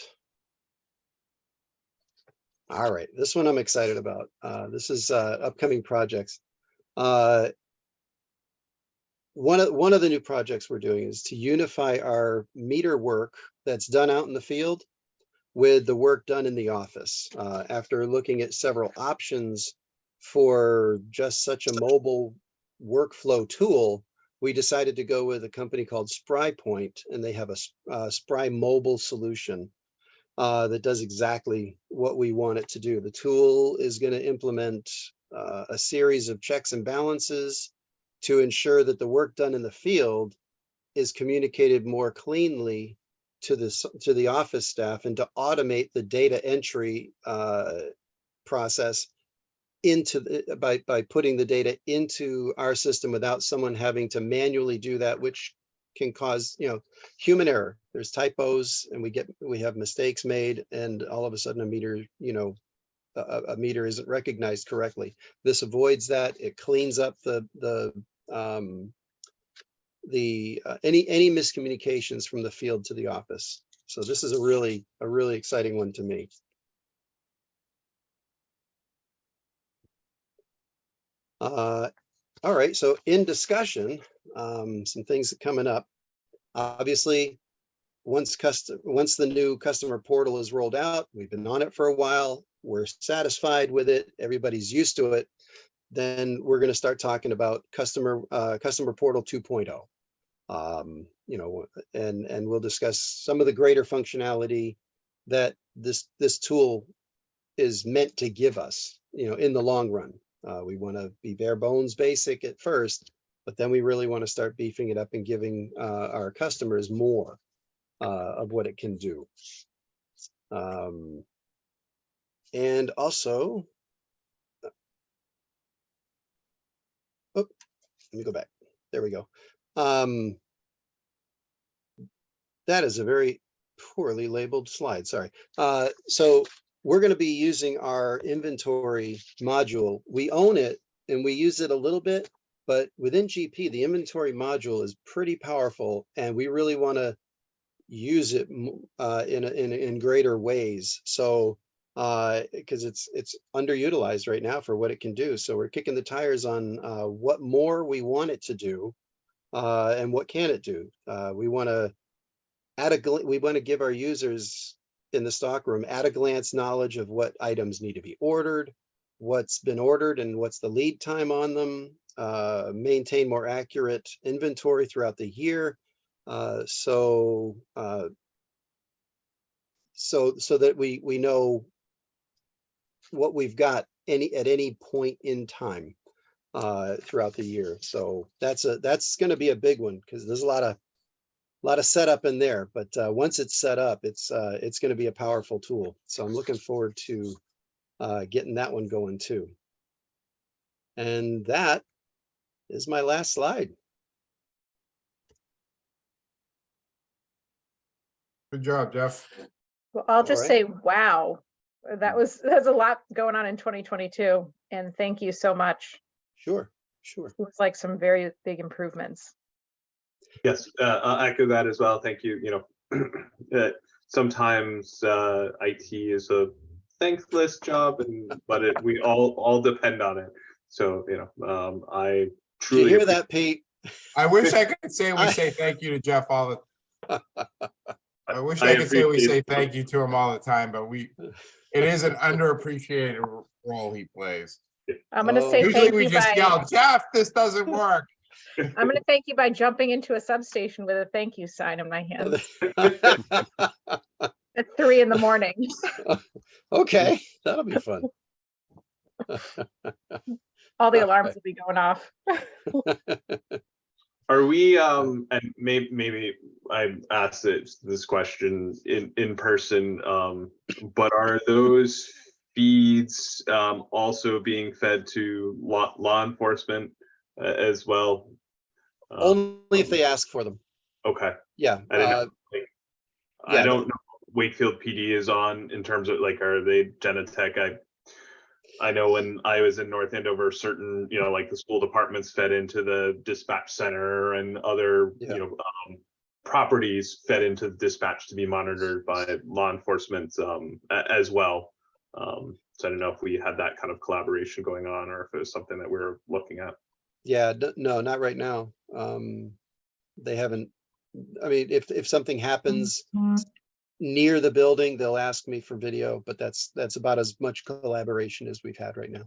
All right, this one I'm excited about. This is upcoming projects. One of the new projects we're doing is to unify our meter work that's done out in the field with the work done in the office. After looking at several options for just such a mobile workflow tool, we decided to go with a company called SpryPoint, and they have a Spry mobile solution that does exactly what we want it to do. The tool is going to implement a series of checks and balances to ensure that the work done in the field is communicated more cleanly to the office staff, and to automate the data entry process by putting the data into our system without someone having to manually do that, which can cause, human error. There's typos and we have mistakes made, and all of a sudden a meter, a meter isn't recognized correctly. This avoids that. It cleans up any miscommunications from the field to the office. So this is a really exciting one to me. All right, so in discussion, some things coming up. Obviously, once the new customer portal is rolled out, we've been on it for a while, we're satisfied with it, everybody's used to it, then we're going to start talking about customer portal 2.0. And we'll discuss some of the greater functionality that this tool is meant to give us, in the long run. We want to be bare bones basic at first, but then we really want to start beefing it up and giving our customers more of what it can do. And also, let me go back. There we go. That is a very poorly labeled slide. Sorry. So we're going to be using our inventory module. We own it and we use it a little bit, but within GP, the inventory module is pretty powerful, and we really want to use it in greater ways. So because it's underutilized right now for what it can do. So we're kicking the tires on what more we want it to do, and what can it do. We want to give our users in the stockroom at a glance knowledge of what items need to be ordered, what's been ordered and what's the lead time on them, maintain more accurate inventory throughout the year. So that we know what we've got at any point in time throughout the year. So that's going to be a big one, because there's a lot of setup in there, but once it's set up, it's going to be a powerful tool. So I'm looking forward to getting that one going too. And that is my last slide. Good job, Jeff. Well, I'll just right. say, wow, that's a lot going on in 2022. And thank you so much. Sure. It was like some very big improvements. Yes, I'll echo that as well. Thank you. Sometimes IT is a thankless job, but we all depend on it. So I truly Do you hear that, Pete? I wish I could say we say thank you to Jeff all the. I wish I could say we say thank you to him all the time, but it is an underappreciated role he plays. I'm going to say Usually thank we you just by, yell, Jeff, this doesn't work. I'm going to thank you by jumping into a substation with a thank you sign in my hand at 3 a.m. Okay, that'll be fun. All the alarms will be going off. Are we and maybe I asked this question in person, but are those feeds also being fed to law enforcement as well? Only if they ask for them. Okay. Yeah. I don't know what Wakefield PD is on in terms of are they Genetech? I know when I was in North Andover, certain, like the school departments fed into the dispatch center, and other, properties fed into the dispatch to be monitored by law enforcement as well. So I don't know if we had that kind of collaboration going on, or if it was something that we were looking at. Yeah, no, not right now. They haven't. I mean, if something happens near the building, they'll ask me for video, but that's about as much collaboration as we've had right now.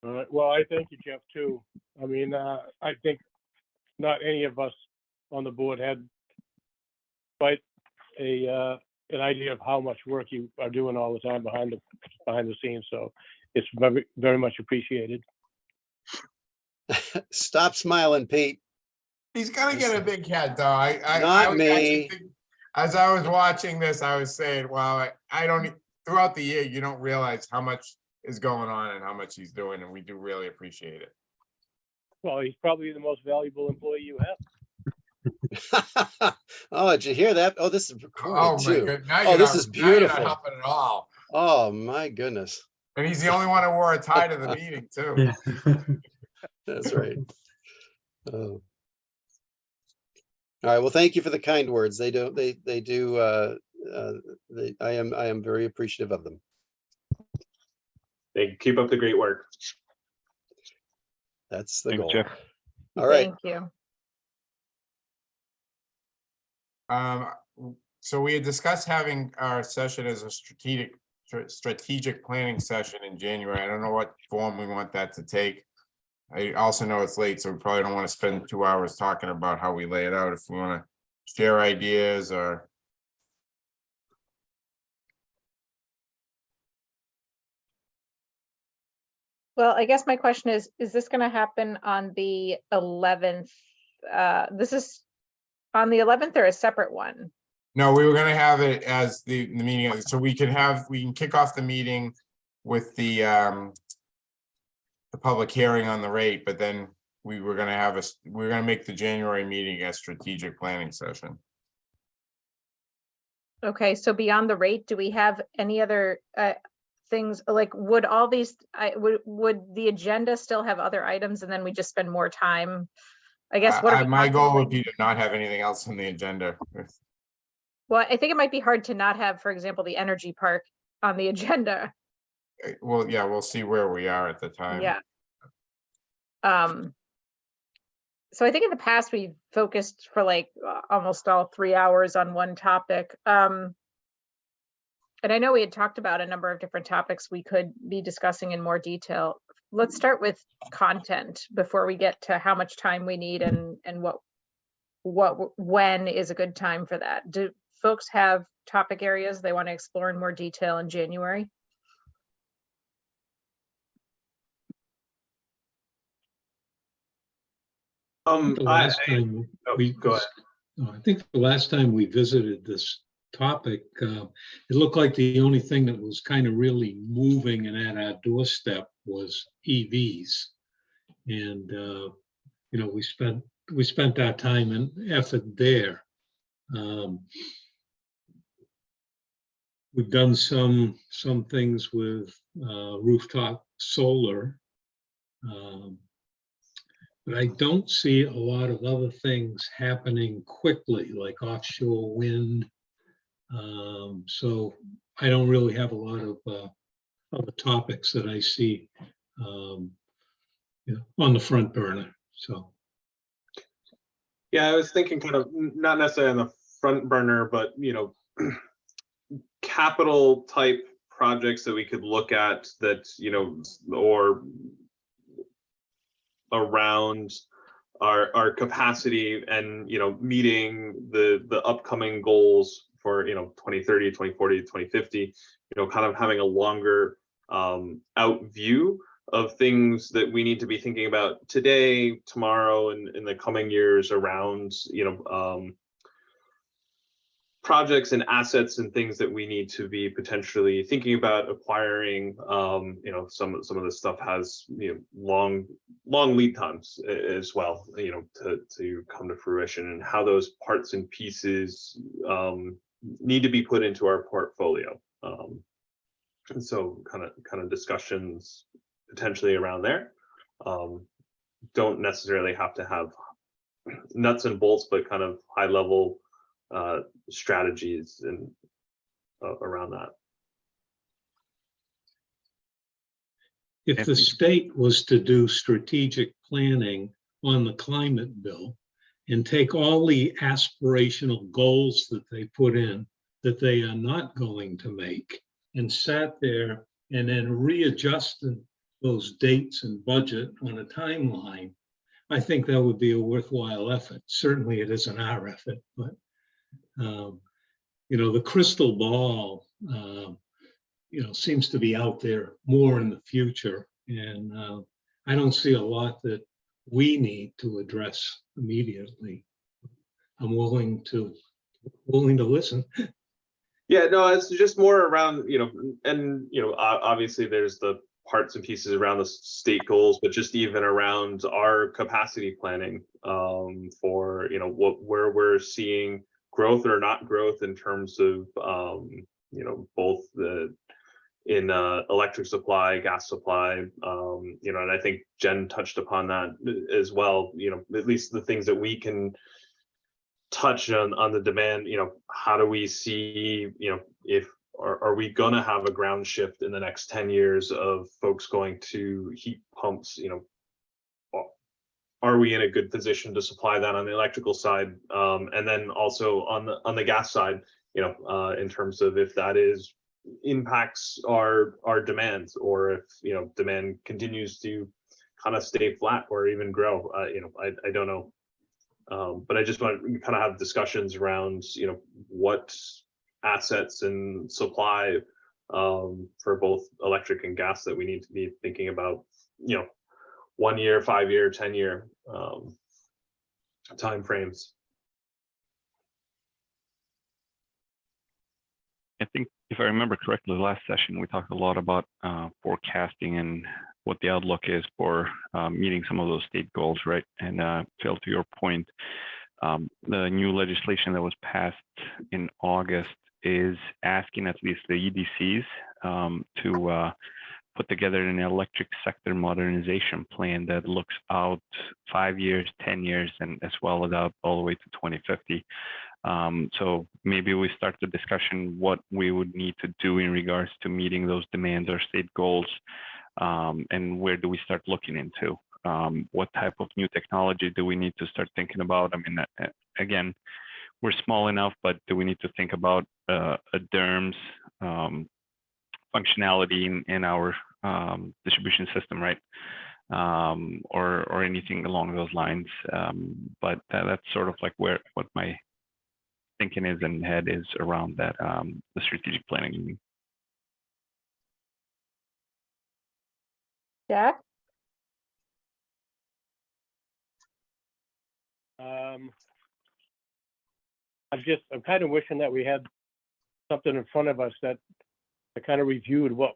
All right. Well, I thank you, Jeff, too. I mean, I think not any of us on the board had quite an idea of how much work you are doing all the time behind the scenes. So it's very, very much appreciated. Stop smiling, Pete. He's gonna get a big head, though. Not me. As I was watching this, I was saying, wow, throughout the year, you don't realize how much is going on and how much he's doing, and we do really appreciate it. Well, he's probably the most valuable employee you have. Oh, did you hear that? Oh, this is Oh, recorded my too. God. Now Oh, you're this not, is now you're not beautiful. helping at all. Oh, my goodness. And he's the only one who wore a tie to the meeting too. That's right. Oh. All right. Well, thank you for the kind words. They do. I am very appreciative of them. They keep up the great work. That's the Thanks, goal. Jeff. All right. Thank you. So we had discussed having our session as a strategic planning session in January. I don't know what form we want that to take. I also know it's late, so we probably don't want to spend 2 hours talking about how we lay it out. If we want to share ideas or. Well, I guess my question is this going to happen on the 11th? This is on the 11th or a separate one? No, we were gonna have it as the meeting, so we can kick off the meeting with the public hearing on the rate, but then we're gonna make the January meeting a strategic planning session. Okay, so beyond the rate, do we have any other things, like would all these, would the agenda still have other items and then we just spend more time? I guess what are we My goal would contemplating? be to not have anything else on the agenda. Well, I think it might be hard to not have, for example, the energy park on the agenda. Well, yeah, we'll see where we are at the time. Yeah. So I think in the past we focused for like almost all 3 hours on one topic. And I know we had talked about a number of different topics we could be discussing in more detail. Let's start with content before we get to how much time we need and when is a good time for that. Do folks have topic areas they want to explore in more detail in January? The last time we go ahead. I think the last time we visited this topic, it looked like the only thing that was kind of really moving and at our doorstep was EVs. And you know, we spent our time and effort there. We've done some things with rooftop solar. But I don't see a lot of other things happening quickly, like offshore wind. So I don't really have a lot of other topics that I see you know, on the front burner. So Yeah, I was thinking kind of not necessarily on the front burner, but you know, capital type projects that we could look at that, you know, or around our capacity and, you know, meeting the upcoming goals for, you know, 2030, 2040, 2050, you know, kind of having a longer out view of things that we need to be thinking about today, tomorrow, and in the coming years around, you know, projects and assets and things that we need to be potentially thinking about acquiring. You know, some of this stuff has, you know, long lead times as well, you know, to come to fruition, and how those parts and pieces need to be put into our portfolio. And so kind of discussions potentially around there. Don't necessarily have to have nuts and bolts, but kind of high level strategies and around that. if the state was to do strategic planning on the climate bill and take all the aspirational goals that they put in that they are not going to make and sat there and then readjusted those dates and budget on a timeline, I think that would be a worthwhile effort. Certainly it isn't our effort, but you know, the crystal ball, you know, seems to be out there more in the future. And I don't see a lot that we need to address immediately. I'm willing to listen. Yeah, no, it's just more around, you know, and, you know, obviously there's the parts and pieces around the state goals, but just even around our capacity planning for, you know, where we're seeing growth or not growth in terms of, you know, both in electric supply, gas supply, you know, and I think Jen touched upon that as well, you know, at least the things that we can touch on the demand, you know, how do we see, you know, if are we going to have a ground shift in the next 10 years of folks going to heat pumps, you know, are we in a good position to supply that on the electrical side? And then also on the gas side, you know, in terms of if that is impacts our demands, or if, you know, demand continues to kind of stay flat or even grow, you know, I don't know. But I just want to kind of have discussions around, you know, what assets and supply for both electric and gas that we need to be thinking about, you know, 1 year, 5 year, 10 year time frames. I think if I remember correctly, last session, we talked a lot about forecasting and what the outlook is for meeting some of those state goals, right? And Phil, to your point, the new legislation that was passed in August is asking at least the EDCs to put together an electric sector modernization plan that looks out 5 years, 10 years, and as well as out all the way to 2050. So maybe we start the discussion what we would need to do in regards to meeting those demands or state goals, and where do we start looking into? What type of new technology do we need to start thinking about? I mean, again, we're small enough, but do we need to think about a DERMS functionality in our distribution system, right? Or anything along those lines. But that's sort of like what my thinking is and head is around that, the strategic planning. Jack? I'm kind of wishing that we had something in front of us that kind of reviewed what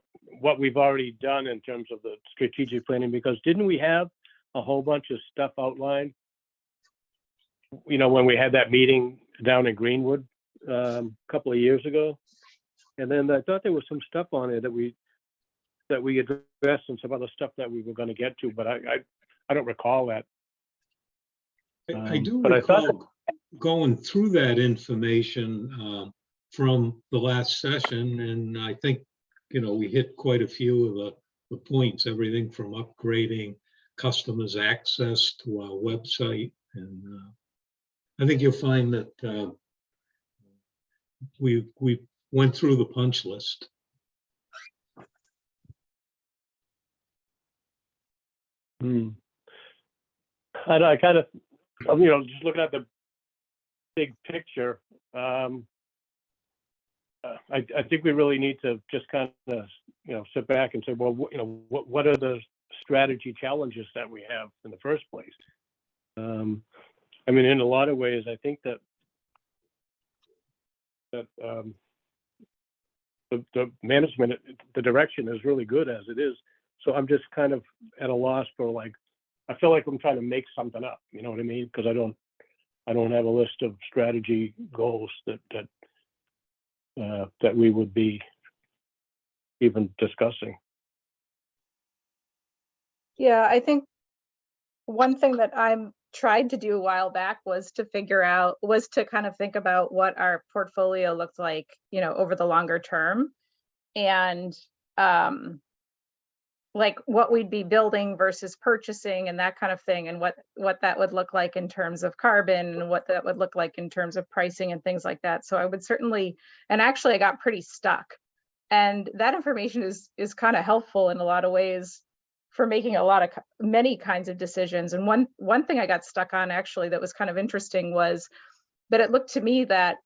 we've already done in terms of the strategic planning, because didn't we have a whole bunch of stuff outlined, you know, when we had that meeting down in Greenwood a couple of years ago? And then I thought there was some stuff on it that we addressed, and some other stuff that we were going to get to, but I don't recall that. I do but recall going through that information from the last session, and I think, you know, we hit quite a few of the points, everything from upgrading customers' access to our website. And I think you'll find that we went through the punch list. And I kind of, you know, just looking at the big picture, I think we really need to just kind of, you know, sit back and say, well, you know, what are the strategy challenges that we have in the first place? I mean, in a lot of ways, I think that the management, the direction is really good as it is. So I'm just kind of at a loss for, like, I feel like I'm trying to make something up, you know what I mean? Because I don't have a list of strategy goals that we would be even discussing. Yeah, I think one thing that I'm tried to do a while back was to kind of think about what our portfolio looked like, you know, over the longer term, and like what we'd be building versus purchasing and that kind of thing, and what that would look like in terms of carbon, and what that would look like in terms of pricing and things like that. So I would certainly, and actually I got pretty stuck, and that information is kind of helpful in a lot of ways for making many kinds of decisions. And one thing I got stuck on, actually, that was kind of interesting, was that it looked to me that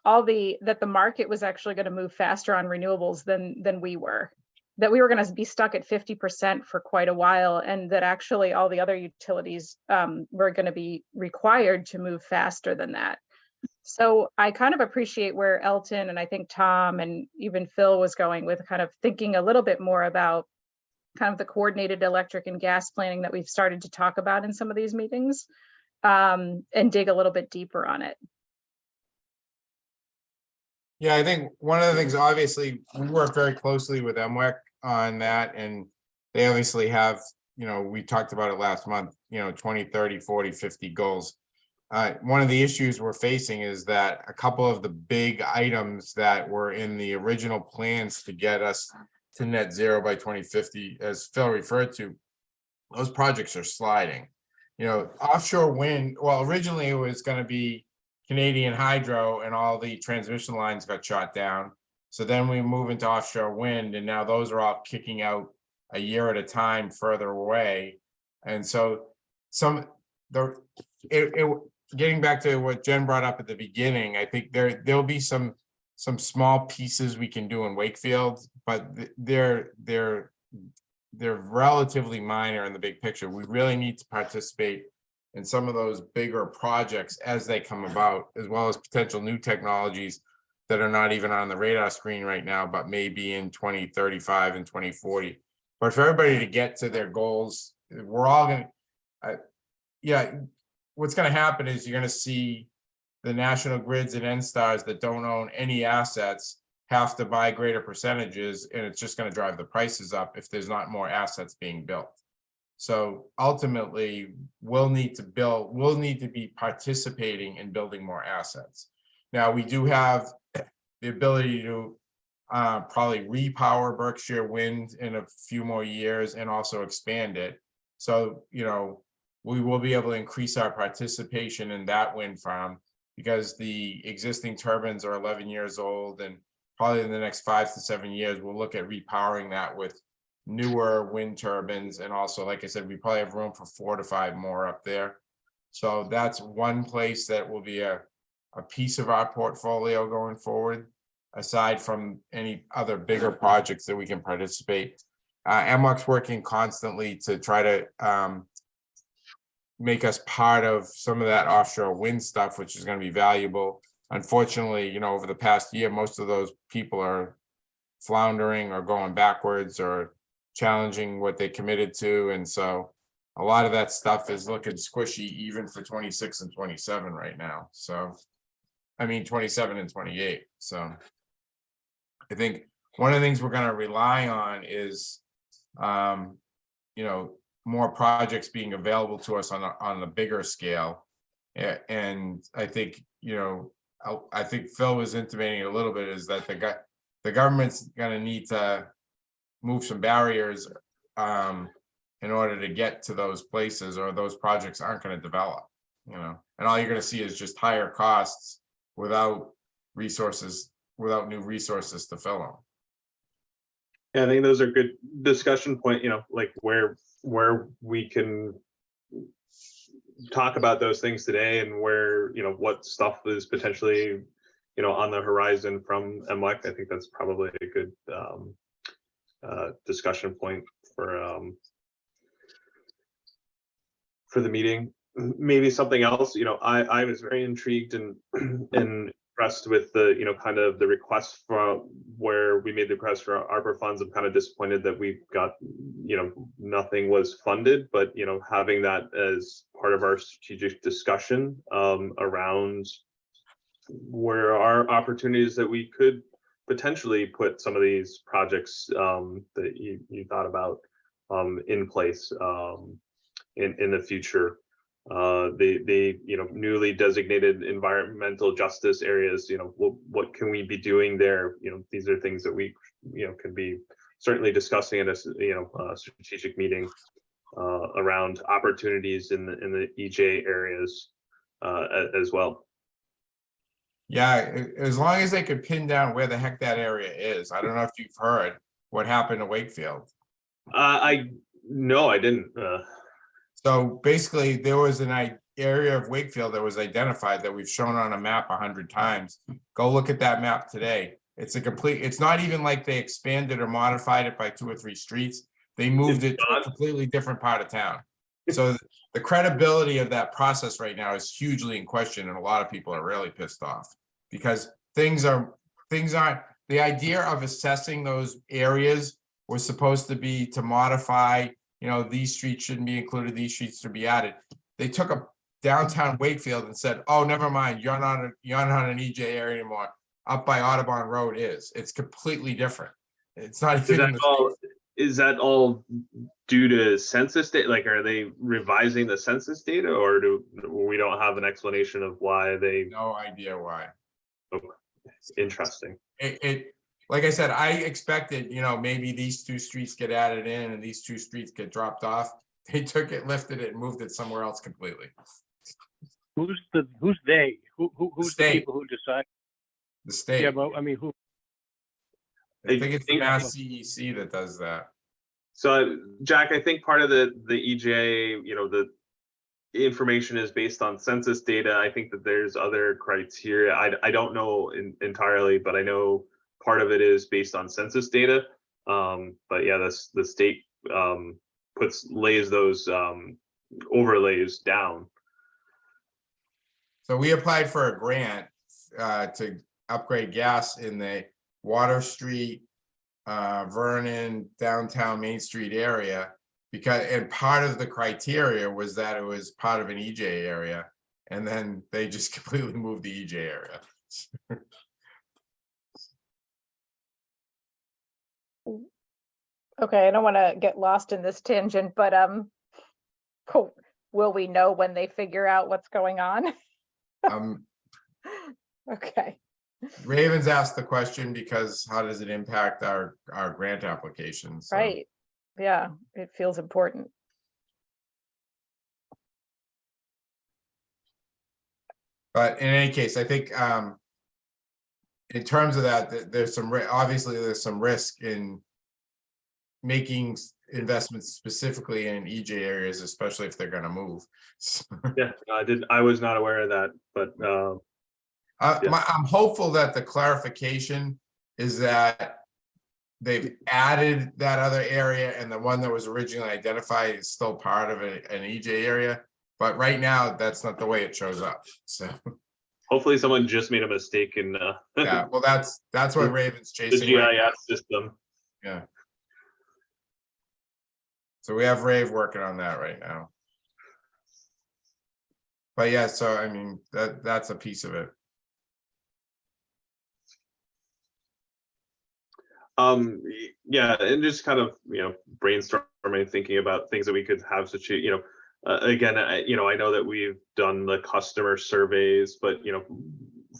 that the market was actually going to move faster on renewables than we were. That we were going to be stuck at 50% for quite a while, and that actually all the other utilities were going to be required to move faster than that. So I kind of appreciate where Elton, and I think Tom, and even Phil was going with kind of thinking a little bit more about kind of the coordinated electric and gas planning that we've started to talk about in some of these meetings, and dig a little bit deeper on it. Yeah, I think one of the things, obviously, we work very closely with MWEC on that, and they obviously have, we talked about it last month, 20, 30, 40, 50 goals. One of the issues we're facing is that a couple of the big items that were in the original plans to get us to net zero by 2050, as Phil referred to, those projects are sliding. Offshore wind, well, originally it was going to be Canadian hydro, and all the transmission lines got shot down. So then we move into offshore wind, and now those are all kicking out a year at a time further away. And so getting back to what Jen brought up at the beginning, I think there'll be some small pieces we can do in Wakefield, but they're relatively minor in the big picture. We really need to participate in some of those bigger projects as they come about, as well as potential new technologies that are not even on the radar screen right now, but maybe in 2035 and 2040. But for everybody to get to their goals, we're all going to, what's going to happen is you're going to see the national grids and NSTARs that don't own any assets have to buy greater percentages, and it's just going to drive the prices up if there's not more assets being built. So ultimately, we'll need to be participating in building more assets. Now, we do have the ability to probably repower Berkshire Wind in a few more years and also expand it. So, we will be able to increase our participation in that wind farm, because the existing turbines are 11 years old, and probably in the next 5 to 7 years, we'll look at repowering that with newer wind turbines. And also, like I said, we probably have room for 4 to 5 more up there. So that's one place that will be a piece of our portfolio going forward, aside from any other bigger projects that we can participate. MWEC's working constantly to try to make us part of some of that offshore wind stuff, which is going to be valuable. Unfortunately, over the past year, most of those people are floundering or going backwards or challenging what they committed to. And so a lot of that stuff is looking squishy even for 26 and 27 right now. So, 27 and 28. So I think one of the things we're going to rely on is, more projects being available to us on a bigger scale. And I think, I think Phil was intimating a little bit, is that the government's going to need to move some barriers in order to get to those places, or those projects aren't going to develop, and all you're going to see is just higher costs without new resources to fill them. Yeah, I think those are good discussion point, like where we can talk about those things today, and where, what stuff is potentially, on the horizon from MWEC. I think that's probably a good discussion point for the meeting. Maybe something else, I was very intrigued and impressed with the, kind of the request from where we made the request for ARPA funds. I'm kind of disappointed that we got, nothing was funded, but, having that as part of our strategic discussion around where are opportunities that we could potentially put some of these projects that you thought about in place in the future. The newly designated environmental justice areas, what can we be doing there? These are things that we can be certainly discussing in a strategic meeting around opportunities in the EJ areas as well. Yeah, as long as they could pin down where the heck that area is. I don't know if you've heard what happened to Wakefield. No, I didn't. So basically, there was an area of Wakefield that was identified that we've shown on a map 100 times. Go look at that map today. It's not even like they expanded or modified it by 2 or 3 streets. They moved it to a completely different part of town. So the credibility of that process right now is hugely in question, and a lot of people are really pissed off, because things aren't, the idea of assessing those areas was supposed to be to modify, you know, these streets shouldn't be included, these streets should be added. They took a downtown Wakefield and said, oh, never mind, you're not an EJ area anymore. Up by Audubon Road it's completely different. It's not even in the Is that all due to census data? Like, are they revising the census data, or we don't have an explanation of why they? No idea why. Okay. Interesting. Like I said, I expected, you know, maybe these 2 streets get added in and these 2 streets get dropped off. They took it, lifted it, and moved it somewhere else completely. Who's they? Who's the State. people who decide? The state. Yeah, but I mean, who? I think it's the Mass CEC that does that. So, Jack, I think part of the EJ, you know, the information is based on census data. I think that there's other criteria. I don't know entirely, but I know part of it is based on census data. But yeah, the state lays those overlays down. So we applied for a grant to upgrade gas in the Water Street, Vernon, downtown Main Street area, and part of the criteria was that it was part of an EJ area, and then they just completely moved the EJ area. Okay, I don't want to get lost in this tangent, but cool. Will we know when they figure out what's going on? Okay. Ravens asked the question because how does it impact our grant applications? So. Right. Yeah, it feels important. But in any case, I think in terms of that, there's obviously there's some risk in making investments specifically in EJ areas, especially if they're going to move. Yeah, I was not aware of that, but yeah. I'm hopeful that the clarification is that they've added that other area, and the one that was originally identified is still part of an EJ area. But right now, that's not the way it shows up. So hopefully, someone just made a mistake in. Yeah, well, that's what Raven's chasing. The GIS right system. Yeah. So we have Rave working on that right now. But yeah, so I mean that's a piece of it. Yeah, and just kind of, you know, brainstorming, thinking about things that we could have such a, you know, again, you know, I know that we've done the customer surveys, but, you know,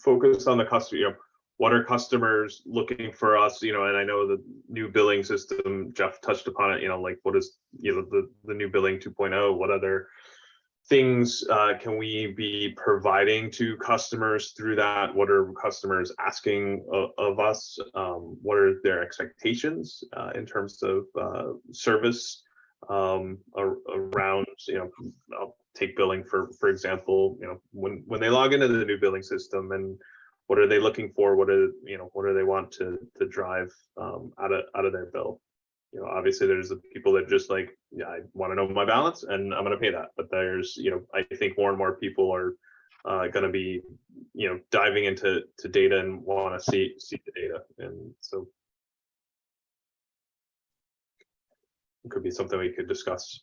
focus on the customer, you know, what are customers looking for us, you know, and I know the new billing system, Jeff touched upon it, you know, like what is, you know, the new billing 2.0, what other things can we be providing to customers through that? What are customers asking of us? What are their expectations in terms of service around, you know, I'll take billing for example, you know, when they log into the new billing system, and what are they looking for? What do they want to drive out of their bill? You know, obviously there's the people that just like, yeah, I want to know my balance and I'm going to pay that. But there's, you know, I think more and more people are going to be, you know, diving into data and want to see the data. And so it could be something we could discuss.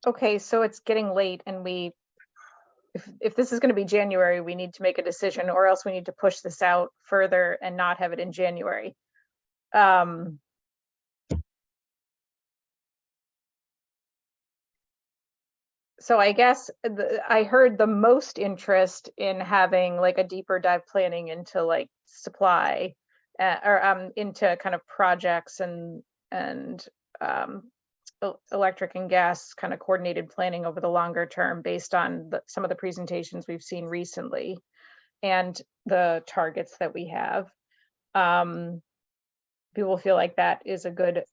Okay, so it's getting late, and if this is going to be January, we need to make a decision, or else we need to push this out further and not have it in January. So I guess I heard the most interest in having like a deeper dive planning into like supply or into kind of projects and electric and gas kind of coordinated planning over the longer term based on some of the presentations we've seen recently and the targets that we have. People feel like that is a good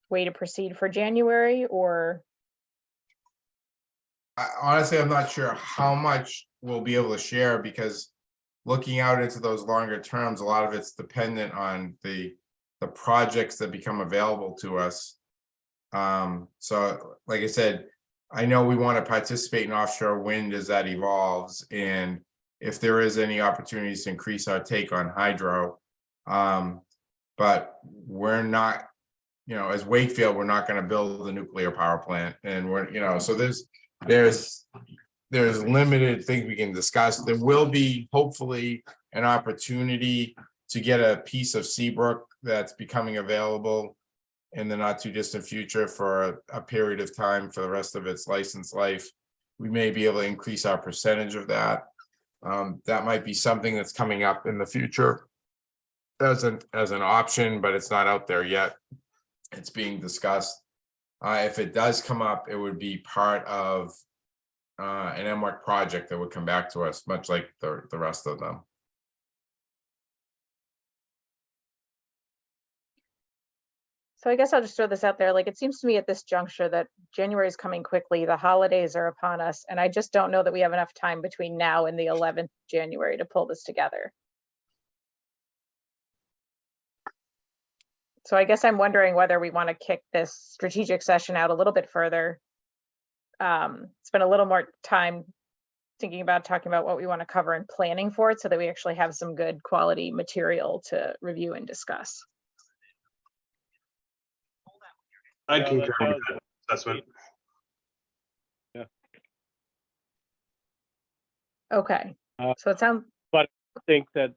way to proceed for January, or? Honestly, I'm not sure how much we'll be able to share, because looking out into those longer terms, a lot of it's dependent on the projects that become available to us. So like I said, I know we want to participate in offshore wind as that evolves, and if there is any opportunities to increase our take on hydro. But we're not, as Wakefield, we're not going to build a nuclear power plant, and we're, so there's limited things we can discuss. There will be hopefully an opportunity to get a piece of Seabrook that's becoming available in the not too distant future for a period of time for the rest of its license life. We may be able to increase our percentage of that. That might be something that's coming up in the future as an option, but it's not out there yet. It's being discussed. If it does come up, it would be part of an MWEC project that would come back to us, much like the rest of them. So I guess I'll just throw this out there. Like, it seems to me at this juncture that January is coming quickly. The holidays are upon us, and I just don't know that we have enough time between now and the 11th January to pull this together. So I guess I'm wondering whether we want to kick this strategic session out a little bit further. Spend a little more time thinking about talking about what we want to cover and planning for it so that we actually have some good quality material to review and discuss. I Yeah, concur that with that assessment. Yeah. Okay. Uh, So it sounds, I think that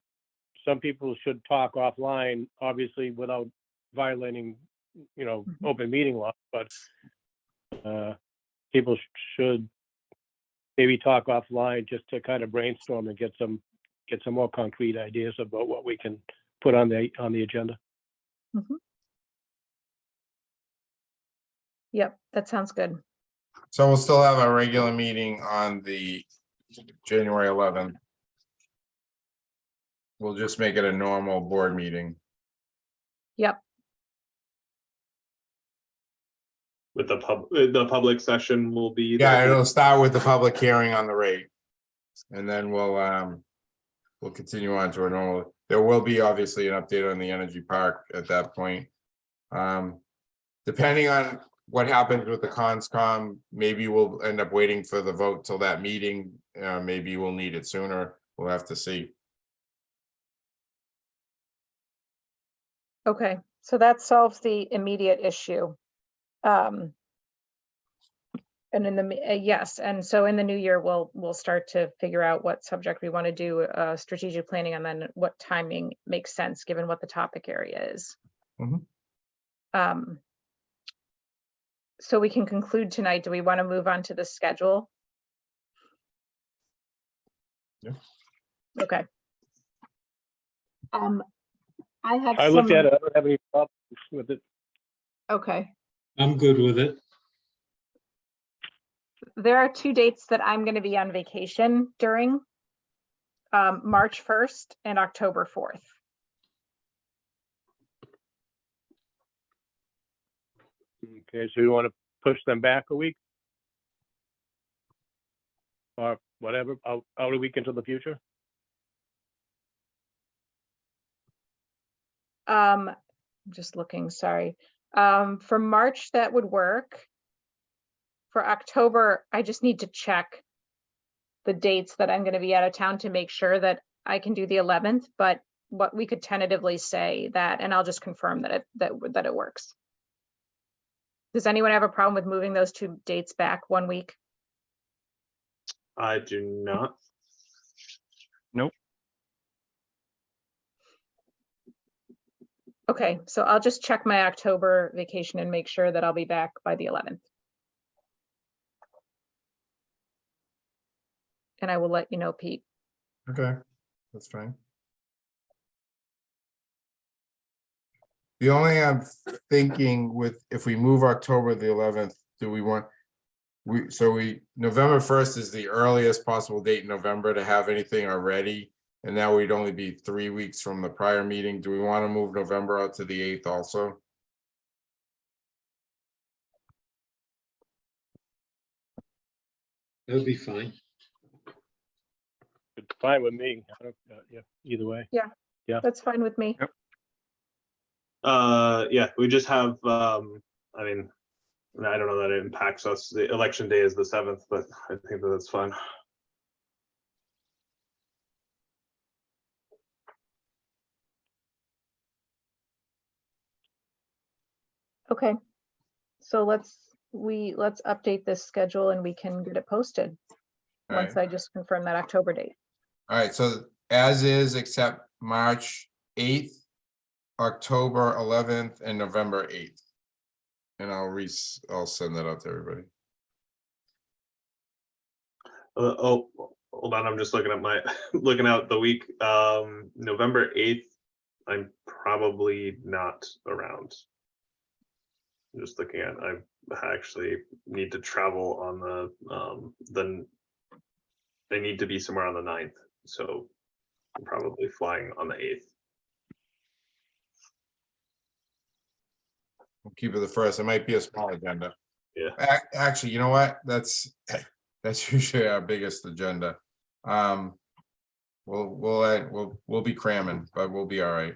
some people should talk offline, obviously without violating, open meeting law, but people should maybe talk offline just to kind of brainstorm and get some more concrete ideas about what we can put on the agenda. yep, that sounds good. So we'll still have a regular meeting on the January 11th. We'll just make it a normal board meeting. Yep. With the public session will be. Yeah, it'll start with the public hearing on the rate. And then we'll continue on to a normal. There will be obviously an update on the energy park at that point. Depending on what happens with the conscom, maybe we'll end up waiting for the vote till that meeting. Maybe we'll need it sooner. We'll have to see. Okay, so that solves the immediate issue. And in the yes, and so in the new year we'll start to figure out what subject we want to do strategic planning, and then what timing makes sense given what the topic area is. So we can conclude tonight. Do we want to move on to the schedule? Yeah. Okay. I have I looked at it. I don't have any problems with it. Okay. I'm good with it. There are two dates that I'm going to be on vacation during, March 1st and October 4th. Okay, so you want to push them back a week? Or whatever, out a week into the future? I'm just looking, sorry. For March, that would work. For October, I just need to check the dates that I'm going to be out of town to make sure that I can do the 11th, but what we could tentatively say that, and I'll just confirm that it works. Does anyone have a problem with moving those two dates back 1 week? I do not. Nope. Okay, so I'll just check my October vacation and make sure that I'll be back by the 11th. And I will let you know, Pete. Okay, that's fine. The only I'm thinking with, if we move October the 11th, do we want, November 1st is the earliest possible date in November to have anything already. And now we'd only be 3 weeks from the prior meeting. Do we want to move November out to the 8th also? That would be fine. It's fine with me. I don't, yeah, either way. That's fine with me. Yep. Yeah, we just have, I mean, I don't know that it impacts us. The election day is the 7th, but I think that's fine. Okay. So let's update this schedule and we can get it posted. All Once right. I just confirm that October date. All right, so as is, except March 8th, October 11th, and November 8th. And I'll send that out to everybody. Oh, hold on, I'm just looking at my, looking out the week. November 8th, I'm probably not around. I'm just looking at, I actually need to travel on I need to be somewhere on the 9th, so I'm probably flying on the 8th. We'll keep it the first. It might be a small agenda. Yeah. Actually, you know what? That's usually our biggest agenda. We'll be cramming, but we'll be all right.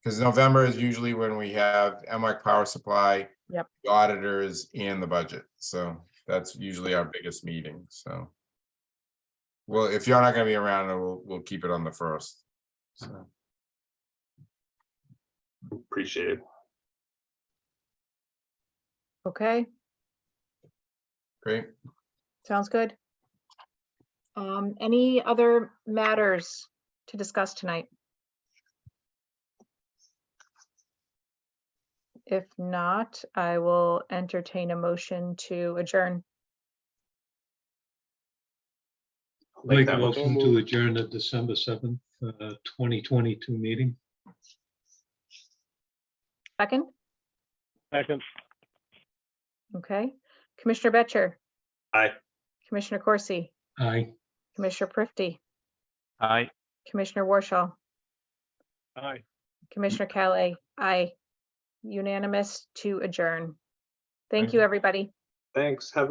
Because November is usually when we have MWAC Power Supply, Yep. the auditors, and the budget. So that's usually our biggest meeting. So, well, if you're not going to be around, we'll keep it on the first. So. Appreciate it. Okay, Great. sounds good. Any other matters to discuss tonight? If not, I will entertain a motion to adjourn. Make a motion to adjourn the December 7th, 2022 meeting. Second, Second, okay. Commissioner Betcher, Aye. Commissioner Corsi, Aye. Commissioner Prifty, Aye. Commissioner Warshall, aye. Commissioner Calais, aye. Unanimous to adjourn. Thank Thank you, you. everybody. Thanks. Have